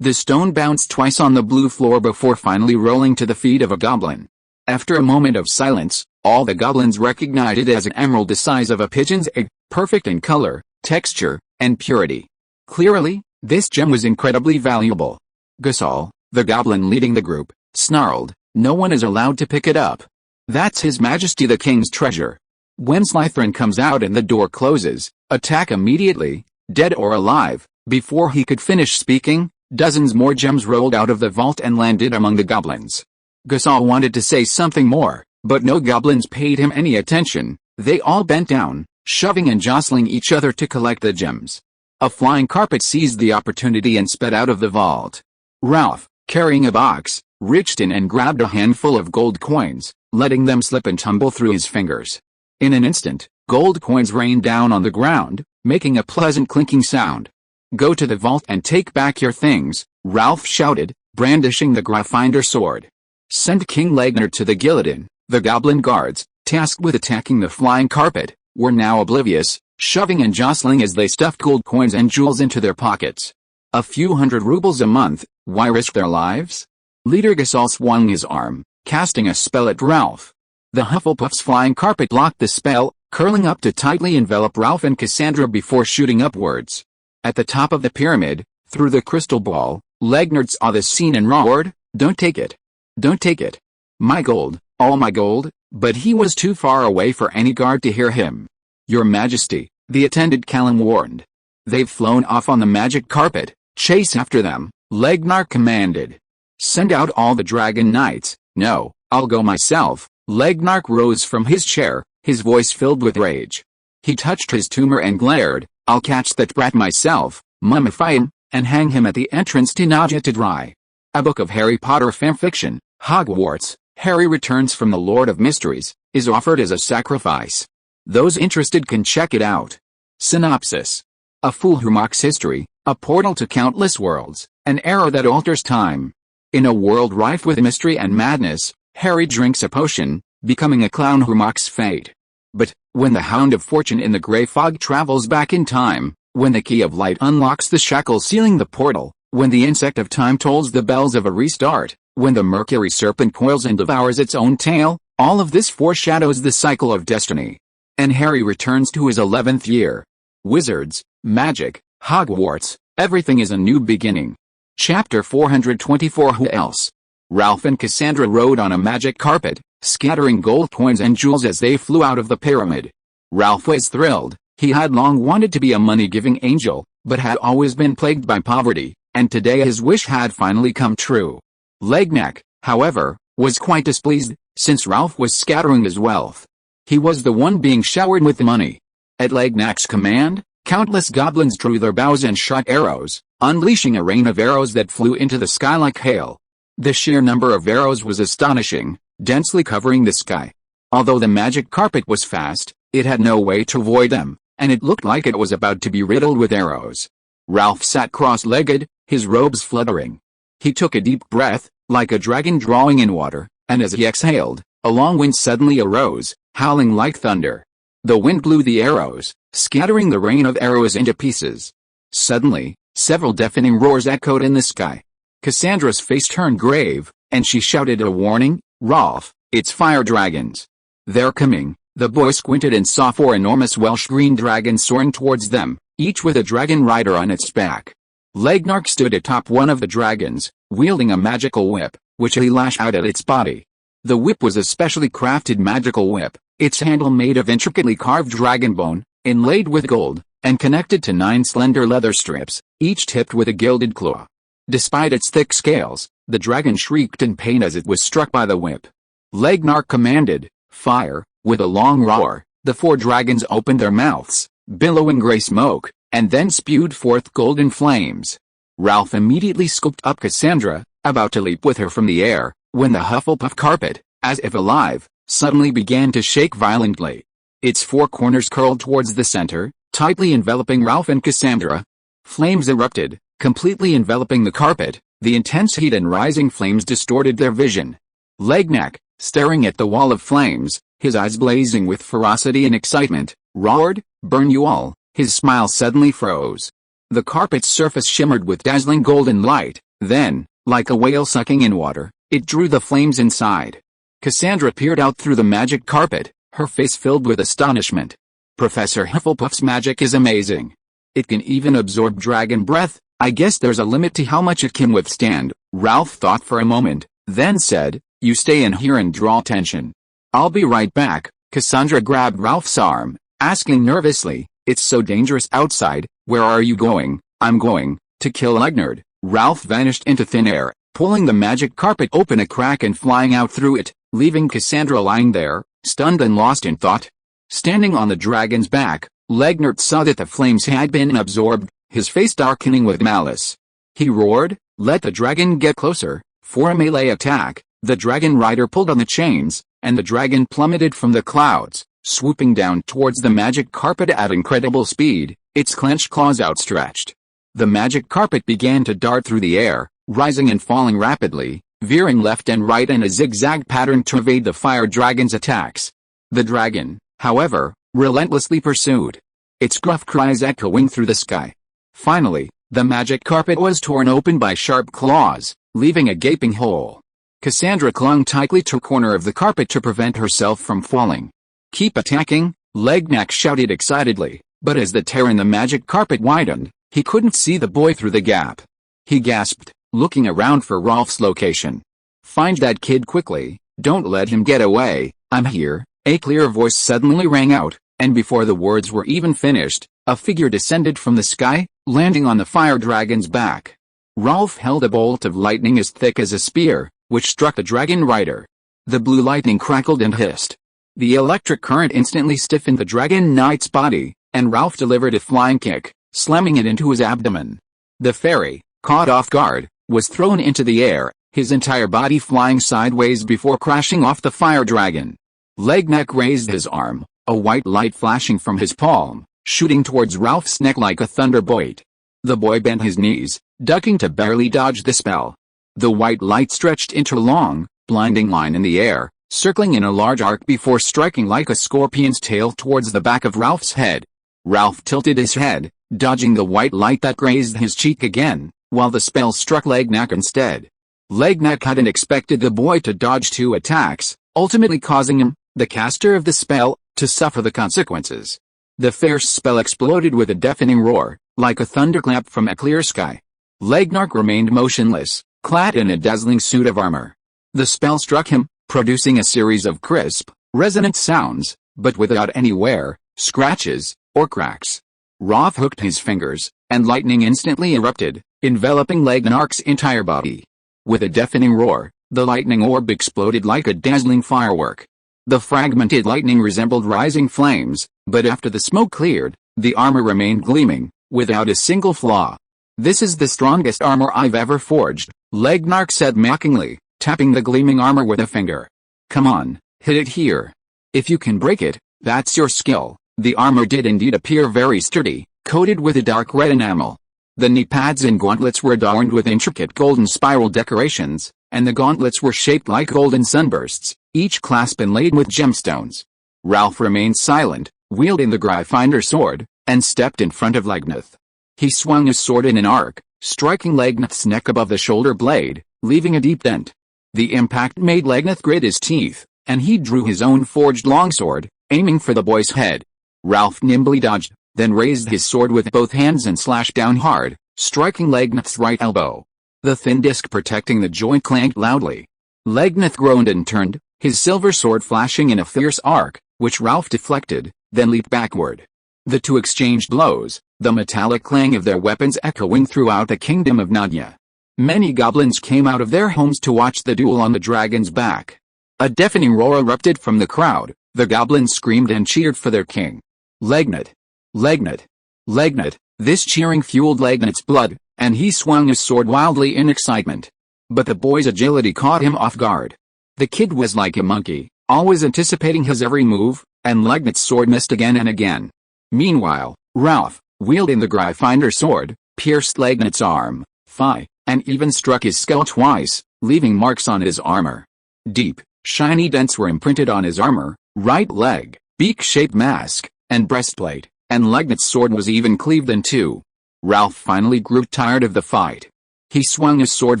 The stone bounced twice on the blue floor before finally rolling to the feet of a goblin. After a moment of silence, all the goblins recognized it as an emerald the size of a pigeon's egg, perfect in color, texture, and purity. Clearly, this gem was incredibly valuable. Gasol, the goblin leading the group, snarled, "No one is allowed to pick it up. That's His Majesty the King's treasure. When Slytherin comes out and the door closes, attack immediately, dead or alive." Before he could finish speaking, dozens more gems rolled out of the vault and landed among the goblins. Gasol wanted to say something more, but no goblins paid him any attention. They all bent down, shoving and jostling each other to collect the gems. A flying carpet seized the opportunity and sped out of the vault. Ralph, carrying a box, reached in and grabbed a handful of gold coins, letting them slip and tumble through his fingers. In an instant, gold coins rained down on the ground, making a pleasant clinking sound. "Go to the vault and take back your things," Ralph shouted, brandishing the Gryffindor sword. "Send King Legner to the guillotine." The goblin guards, tasked with attacking the flying carpet, were now oblivious, shoving and jostling as they stuffed gold coins and jewels into their pockets. A few hundred rubles a month, why risk their lives? Leader Gasol swung his arm, casting a spell at Ralph. The Hufflepuff's flying carpet blocked the spell, curling up to tightly envelop Ralph and Cassandra before shooting upwards. At the top of the pyramid, through the crystal ball, Legner saw the scene and roared, "Don't take it! Don't take it! My gold, all my gold!" But he was too far away for any guard to hear him. "Your Majesty," the attendant Callum warned. "They've flown off on the magic carpet. Chase after them," Legnar commanded. "Send out all the dragon knights." "No, I'll go myself." Legnark rose from his chair, his voice filled with rage. He touched his tumor and glared, "I'll catch that brat myself, mummify him, and hang him at the entrance to Naja to dry." A book of Harry Potter fanfiction, Hogwarts, Harry Returns from the Lord of Mysteries, is offered as a sacrifice. Those interested can check it out. Synopsis. A fool who mocks history, a portal to countless worlds, an arrow that alters time. In a world rife with mystery and madness, Harry drinks a potion, becoming a clown who mocks fate. But, when the Hound of Fortune in the grey fog travels back in time, when the key of light unlocks the shackle sealing the portal, when the insect of time tolls the bells of a restart, when the mercury serpent coils and devours its own tail, all of this foreshadows the cycle of destiny. And Harry returns to his 11th year. Wizards, magic, Hogwarts, everything is a new beginning. Chapter 424. Who else? Ralph and Cassandra rode on a magic carpet, scattering gold coins and jewels as they flew out of the pyramid. Ralph was thrilled. He had long wanted to be a money-giving angel, but had always been plagued by poverty, and today his wish had finally come true. Legneck, however, was quite displeased, since Ralph was scattering his wealth. He was the one being showered with money. At Legneck's command, Countless goblins drew their bows and shot arrows, unleashing a rain of arrows that flew into the sky like hail. The sheer number of arrows was astonishing, densely covering the sky. Although the magic carpet was fast, it had no way to avoid them, and it looked like it was about to be riddled with arrows. Ralph sat cross-legged, his robes fluttering. He took a deep breath, like a dragon drawing in water, and as he exhaled, a long wind suddenly arose, howling like thunder. The wind blew the arrows, scattering the rain of arrows into pieces. Suddenly, several deafening roars echoed in the sky. Cassandra's face turned grave, and she shouted a warning, "Rolf, it's fire dragons. They're coming." The boy squinted and saw 4 enormous Welsh green dragons soaring towards them, each with a dragon rider on its back. Legnark stood atop one of the dragons, wielding a magical whip, which he lashed out at its body. The whip was a specially crafted magical whip, its handle made of intricately carved dragon bone, inlaid with gold, and connected to 9 slender leather strips, each tipped with a gilded claw. Despite its thick scales, the dragon shrieked in pain as it was struck by the whip. Legnark commanded, "Fire!" With a long roar, the 4 dragons opened their mouths, billowing gray smoke, and then spewed forth golden flames. Ralph immediately scooped up Cassandra, about to leap with her from the air, when the Hufflepuff carpet, as if alive, suddenly began to shake violently. Its 4 corners curled towards the center, tightly enveloping Ralph and Cassandra. Flames erupted, completely enveloping the carpet. The intense heat and rising flames distorted their vision. Legnark, staring at the wall of flames, his eyes blazing with ferocity and excitement, roared, "Burn you all!" His smile suddenly froze. The carpet's surface shimmered with dazzling golden light, then, like a whale sucking in water, it drew the flames inside. Cassandra peered out through the magic carpet, her face filled with astonishment. "Professor Hufflepuff's magic is amazing. It can even absorb dragon breath. I guess there's a limit to how much it can withstand." Ralph thought for a moment, then said, "You stay in here and draw attention. I'll be right back." Cassandra grabbed Ralph's arm, asking nervously, "It's so dangerous outside. Where are you going?" "I'm going to kill Legnard." Ralph vanished into thin air, pulling the magic carpet open a crack and flying out through it, leaving Cassandra lying there, stunned and lost in thought. Standing on the dragon's back, Legnard saw that the flames had been absorbed, his face darkening with malice. He roared, "Let the dragon get closer." For a melee attack, the dragon rider pulled on the chains, and the dragon plummeted from the clouds, swooping down towards the magic carpet at incredible speed, its clenched claws outstretched. The magic carpet began to dart through the air, rising and falling rapidly, veering left and right in a zigzag pattern to evade the fire dragon's attacks. The dragon, however, relentlessly pursued, its gruff cries echoing through the sky. Finally, the magic carpet was torn open by sharp claws, leaving a gaping hole. Cassandra clung tightly to a corner of the carpet to prevent herself from falling. "Keep attacking," Legnark shouted excitedly, but as the tear in the magic carpet widened, he couldn't see the boy through the gap. He gasped, looking around for Rolf's location. "Find that kid quickly, don't let him get away." "I'm here," a clear voice suddenly rang out, and before the words were even finished, a figure descended from the sky, landing on the fire dragon's back. Rolf held a bolt of lightning as thick as a spear, which struck the dragon rider. The blue lightning crackled and hissed. The electric current instantly stiffened the dragon knight's body, and Rolf delivered a flying kick, slamming it into his abdomen. The fairy, caught off guard, was thrown into the air, his entire body flying sideways before crashing off the fire dragon. Legnark raised his arm, a white light flashing from his palm, shooting towards Rolf's neck like a thunderbolt. The boy bent his knees, ducking to barely dodge the spell. The white light stretched into a long, blinding line in the air, circling in a large arc before striking like a scorpion's tail towards the back of Ralph's head. Ralph tilted his head, dodging the white light that grazed his cheek again, while the spell struck Legnark instead. Legnark hadn't expected the boy to dodge 2 attacks, ultimately causing him, the caster of the spell, to suffer the consequences. The fierce spell exploded with a deafening roar, like a thunderclap from a clear sky. Legnark remained motionless, clad in a dazzling suit of armor. The spell struck him, producing a series of crisp, resonant sounds, but without any wear, scratches, or cracks. Rolf hooked his fingers, and lightning instantly erupted, enveloping Legnark's entire body. With a deafening roar, the lightning orb exploded like a dazzling firework. The fragmented lightning resembled rising flames, but after the smoke cleared, The armor remained gleaming, without a single flaw. "This is the strongest armor I've ever forged," Legnark said mockingly, tapping the gleaming armor with a finger. "Come on, hit it here. If you can break it, that's your skill." The armor did indeed appear very sturdy, coated with a dark red enamel. The knee pads and gauntlets were adorned with intricate golden spiral decorations, and the gauntlets were shaped like golden sunbursts, each clasp inlaid with gemstones. Ralph remained silent, wielding the Gryffindor sword, and stepped in front of Legneth. He swung his sword in an arc, striking Legneth's neck above the shoulder blade, leaving a deep dent. The impact made Legneth grit his teeth, and he drew his own forged longsword, aiming for the boy's head. Ralph nimbly dodged, then raised his sword with both hands and slashed down hard, striking Legneth's right elbow. The thin disc protecting the joint clanked loudly. Legneth groaned and turned, his silver sword flashing in a fierce arc, which Ralph deflected, then leaped backward. The two exchanged blows, the metallic clang of their weapons echoing throughout the kingdom of Narnia. Many goblins came out of their homes to watch the duel on the dragon's back. A deafening roar erupted from the crowd. The goblins screamed and cheered for their king. "Legneth! Legneth! Legneth!" This cheering fueled Legneth's blood, and he swung his sword wildly in excitement. But the boy's agility caught him off guard. The kid was like a monkey, always anticipating his every move, and Legneth's sword missed again and again. Meanwhile, Ralph, wielding the Gryffindor sword, pierced Legneth's arm, thigh, and even struck his skull twice, leaving marks on his armor. Deep, shiny dents were imprinted on his armor, right leg, beak-shaped mask, and breastplate, and Legneth's sword was even cleaved in two. Ralph finally grew tired of the fight. He swung his sword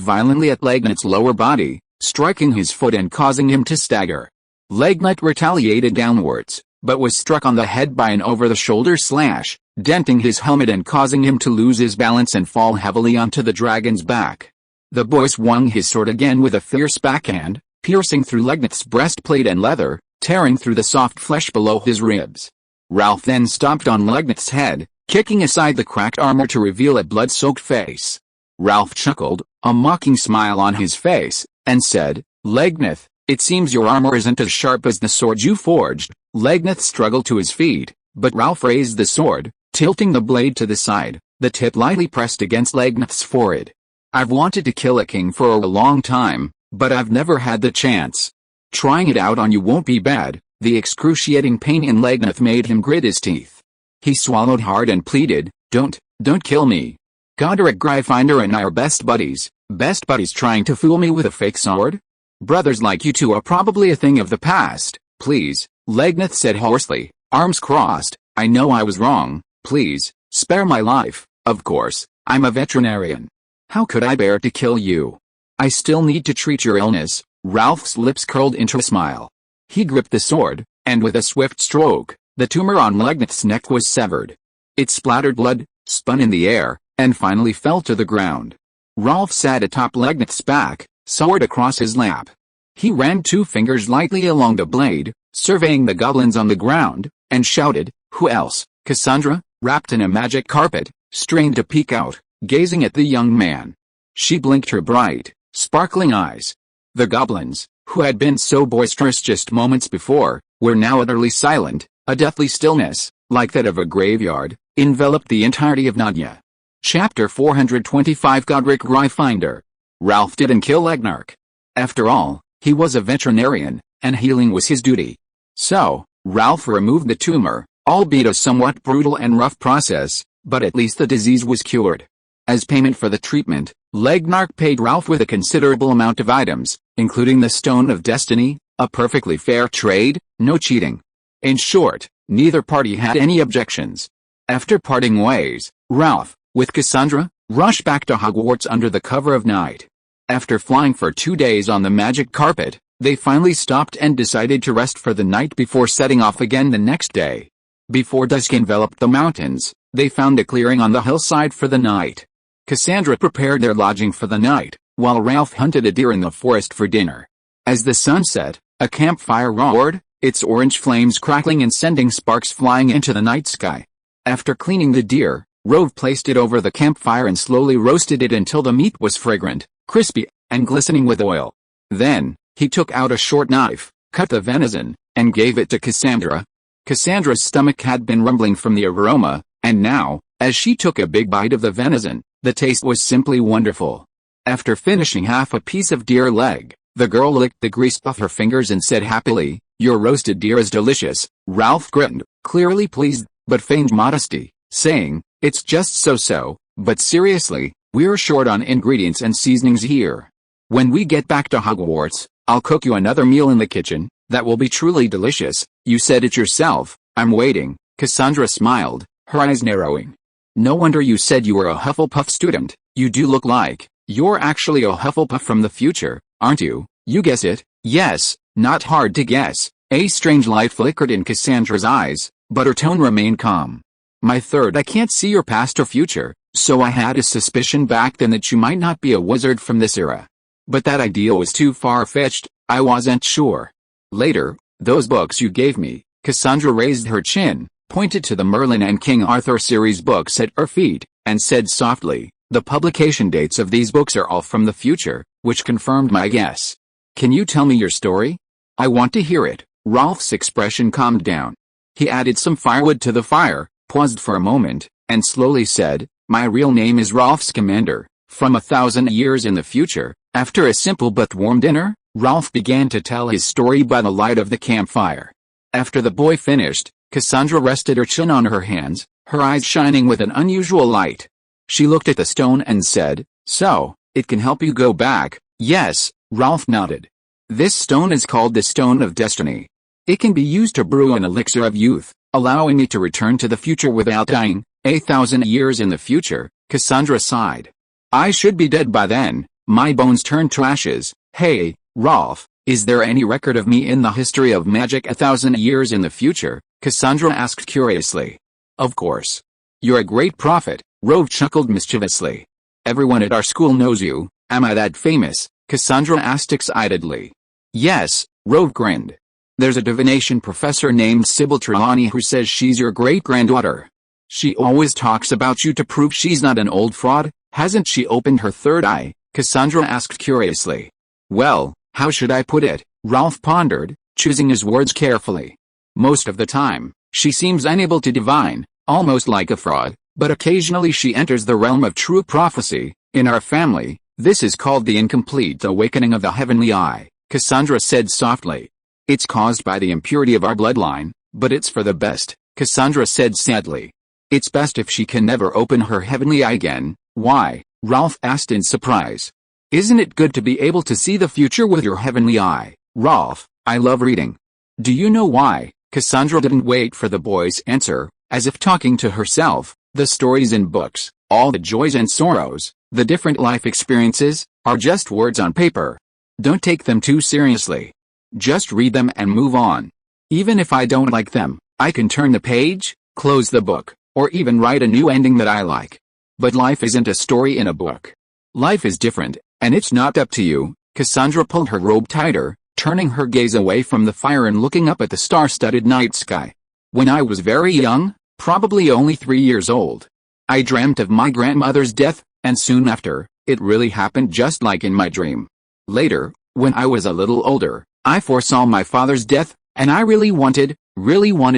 violently at Legneth's lower body, striking his foot and causing him to stagger. Legneth retaliated downwards, but was struck on the head by an over-the-shoulder slash, denting his helmet and causing him to lose his balance and fall heavily onto the dragon's back. The boy swung his sword again with a fierce backhand, piercing through Legneth's breastplate and leather, tearing through the soft flesh below his ribs. Ralph then stomped on Legneth's head, kicking aside the cracked armor to reveal a blood-soaked face. Ralph chuckled, a mocking smile on his face, and said, "Legneth, it seems your armor isn't as sharp as the sword you forged." Legneth struggled to his feet, but Ralph raised the sword, tilting the blade to the side, the tip lightly pressed against Legneth's forehead. "I've wanted to kill a king for a long time, but I've never had the chance. Trying it out on you won't be bad." The excruciating pain in Legneth made him grit his teeth. He swallowed hard and pleaded, Don't kill me. Godric Gryffindor and I are best buddies trying to fool me with a fake sword? Brothers like you two are probably a thing of the past, please," Legneth said hoarsely, arms crossed. "I know I was wrong, please, spare my life. Of course, I'm a veterinarian. How could I bear to kill you? I still need to treat your illness." Ralph's lips curled into a smile. He gripped the sword, and with a swift stroke, the tumor on Legneth's neck was severed. It splattered blood, spun in the air, and finally fell to the ground. Ralph sat atop Legneth's back, sword across his lap. He ran two fingers lightly along the blade, surveying the goblins on the ground, and shouted, "Who else?" Cassandra, wrapped in a magic carpet, strained to peek out, gazing at the young man. She blinked her bright, sparkling eyes. The goblins, who had been so boisterous just moments before, were now utterly silent. A deathly stillness, like that of a graveyard, enveloped the entirety of Narnia. Chapter 425 Godric Gryffindor. Ralph didn't kill Legnark. After all, he was a veterinarian, and healing was his duty. So, Ralph removed the tumor, albeit a somewhat brutal and rough process, but at least the disease was cured. As payment for the treatment, Legnark paid Ralph with a considerable amount of items, including the Stone of Destiny, a perfectly fair trade, no cheating. In short, neither party had any objections. After parting ways, Ralph, with Cassandra, rushed back to Hogwarts under the cover of night. After flying for 2 days on the magic carpet, they finally stopped and decided to rest for the night before setting off again the next day. Before dusk enveloped the mountains, they found a clearing on the hillside for the night. Cassandra prepared their lodging for the night, while Ralph hunted a deer in the forest for dinner. As the sun set, a campfire roared, its orange flames crackling and sending sparks flying into the night sky. After cleaning the deer, Rove placed it over the campfire and slowly roasted it until the meat was fragrant, crispy, and glistening with oil. Then, he took out a short knife, cut the venison, and gave it to Cassandra. Cassandra's stomach had been rumbling from the aroma, and now, as she took a big bite of the venison, the taste was simply wonderful. After finishing half a piece of deer leg, the girl licked the grease off her fingers and said happily, "Your roasted deer is delicious." Ralph grinned, clearly pleased, but feigned modesty, saying, "It's just so-so, but seriously, we're short on ingredients and seasonings here. When we get back to Hogwarts, I'll cook you another meal in the kitchen, that will be truly delicious. You said it yourself, I'm waiting." Cassandra smiled, her eyes narrowing. "No wonder you said you were a Hufflepuff student. You do look like you're actually a Hufflepuff from the future, aren't you?" "You guess it." "Yes, not hard to guess." A strange light flickered in Cassandra's eyes, but her tone remained calm. "My third, I can't see your past or future, so I had a suspicion back then that you might not be a wizard from this era. But that idea was too far-fetched, I wasn't sure. Later, those books you gave me." Cassandra raised her chin, pointed to the Merlin and King Arthur series books at her feet, and said softly, "The publication dates of these books are all from the future, which confirmed my guess. Can you tell me your story? I want to hear it." Ralph's expression calmed down. He added some firewood to the fire, paused for a moment, and slowly said, "My real name is Ralph Scamander, from 1,000 years in the future." After a simple but warm dinner, Ralph began to tell his story by the light of the campfire. After the boy finished, Cassandra rested her chin on her hands, her eyes shining with an unusual light. She looked at the stone and said, "So, it can help you go back?" "Yes," Ralph nodded. "This stone is called the Stone of Destiny. It can be used to brew an elixir of youth, allowing me to return to the future without dying." 1,000 years in the future, Cassandra sighed. "I should be dead by then, my bones turned to ashes." "Hey, Ralph, is there any record of me in the history of magic 1,000 years in the future?" Cassandra asked curiously. "Of course. You're a great prophet," Rove chuckled mischievously. "Everyone at our school knows you." "Am I that famous?" Cassandra asked excitedly. "Yes," Rove grinned. "There's a divination professor named Sybil Trelawney who says she's your great-granddaughter. She always talks about you to prove she's not an old fraud." "Hasn't she opened her third eye?" Cassandra asked curiously. "Well, how should I put it?" Ralph pondered, choosing his words carefully. "Most of the time, she seems unable to divine, almost like a fraud, but occasionally she enters the realm of true prophecy. In our family, this is called the incomplete awakening of the heavenly eye," Cassandra said softly. "It's caused by the impurity of our bloodline, but it's for the best," Cassandra said sadly. "It's best if she can never open her heavenly eye again." "Why?" Ralph asked in surprise. "Isn't it good to be able to see the future with your heavenly eye?" "Ralph, I love reading." "Do you know why?" Cassandra didn't wait for the boy's answer, as if talking to herself. "The stories in books, all the joys and sorrows, the different life experiences, are just words on paper. Don't take them too seriously. Just read them and move on. Even if I don't like them, I can turn the page, close the book, or even write a new ending that I like. But life isn't a story in a book. Life is different, and it's not up to you." Cassandra pulled her robe tighter, turning her gaze away from the fire and looking up at the star-studded night sky. "When I was very young, probably only 3 years old, I dreamt of my grandmother's death, and soon after, it really happened just like in my dream. Later, when I was a little older, I foresaw my father's death, and I really wanted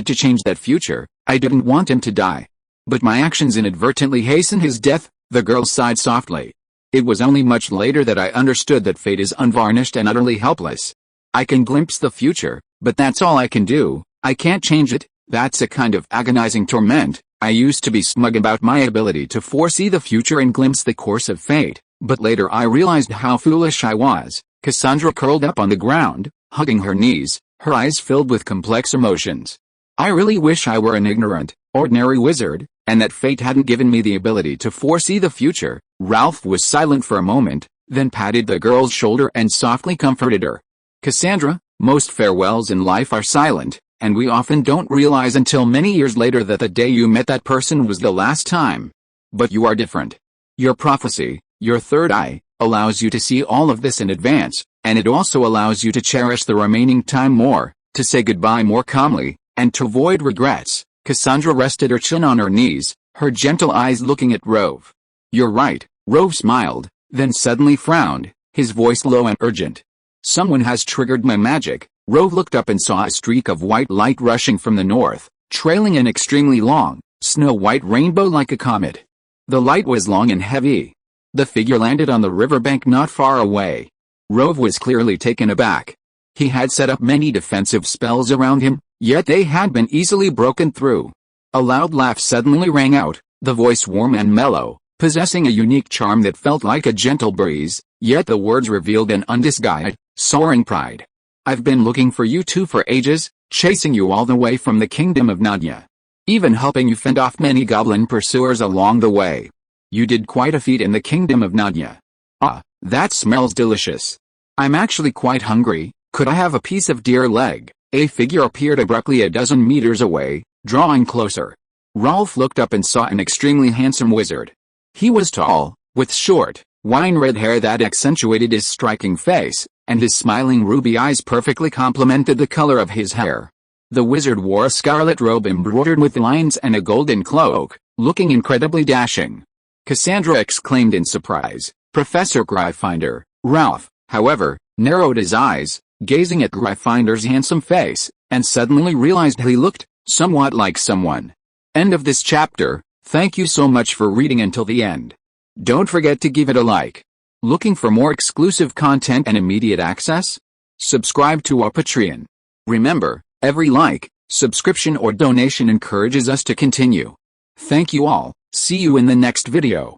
to change that future. I didn't want him to die. But my actions inadvertently hastened his death." The girl sighed softly. "It was only much later that I understood that fate is unvarnished and utterly helpless. I can glimpse the future, but that's all I can do. I can't change it." "That's a kind of agonizing torment. I used to be smug about my ability to foresee the future and glimpse the course of fate, but later I realized how foolish I was." Cassandra curled up on the ground, hugging her knees, her eyes filled with complex emotions. "I really wish I were an ignorant, ordinary wizard, and that fate hadn't given me the ability to foresee the future." Ralph was silent for a moment, then patted the girl's shoulder and softly comforted her. "Cassandra, most farewells in life are silent, and we often don't realize until many years later that the day you met that person was the last time. But you are different. Your prophecy, your third eye, allows you to see all of this in advance, and it also allows you to cherish the remaining time more, to say goodbye more calmly, and to avoid regrets." Cassandra rested her chin on her knees, her gentle eyes looking at Rove. "You're right," Rove smiled, then suddenly frowned, his voice low and urgent. "Someone has triggered my magic." Rove looked up and saw a streak of white light rushing from the north, trailing an extremely long, snow-white rainbow like a comet. The light was long and heavy. The figure landed on the riverbank not far away. Rove was clearly taken aback. He had set up many defensive spells around him, yet they had been easily broken through. A loud laugh suddenly rang out, the voice warm and mellow, possessing a unique charm that felt like a gentle breeze, yet the words revealed an undisguised, soaring pride. "I've been looking for you two for ages, chasing you all the way from the kingdom of Nadia. Even helping you fend off many goblin pursuers along the way. You did quite a feat in the kingdom of Nadia. Ah, that smells delicious. I'm actually quite hungry, could I have a piece of deer leg?" A figure appeared abruptly a dozen meters away, drawing closer. Rolf looked up and saw an extremely handsome wizard. He was tall, with short, wine-red hair that accentuated his striking face, and his smiling ruby eyes perfectly complemented the color of his hair. The wizard wore a scarlet robe embroidered with lions and a golden cloak, looking incredibly dashing. Cassandra exclaimed in surprise, "Professor Gryffindor." Ralph, however, narrowed his eyes, gazing at Gryffinder's handsome face, and suddenly realized he looked somewhat like someone. End of this chapter. Thank you so much for reading until the end. Don't forget to give it a like. Looking for more exclusive content and immediate access? Subscribe to our Patreon. Remember, every like, subscription or donation encourages us to continue. Thank you all. See you in the next video.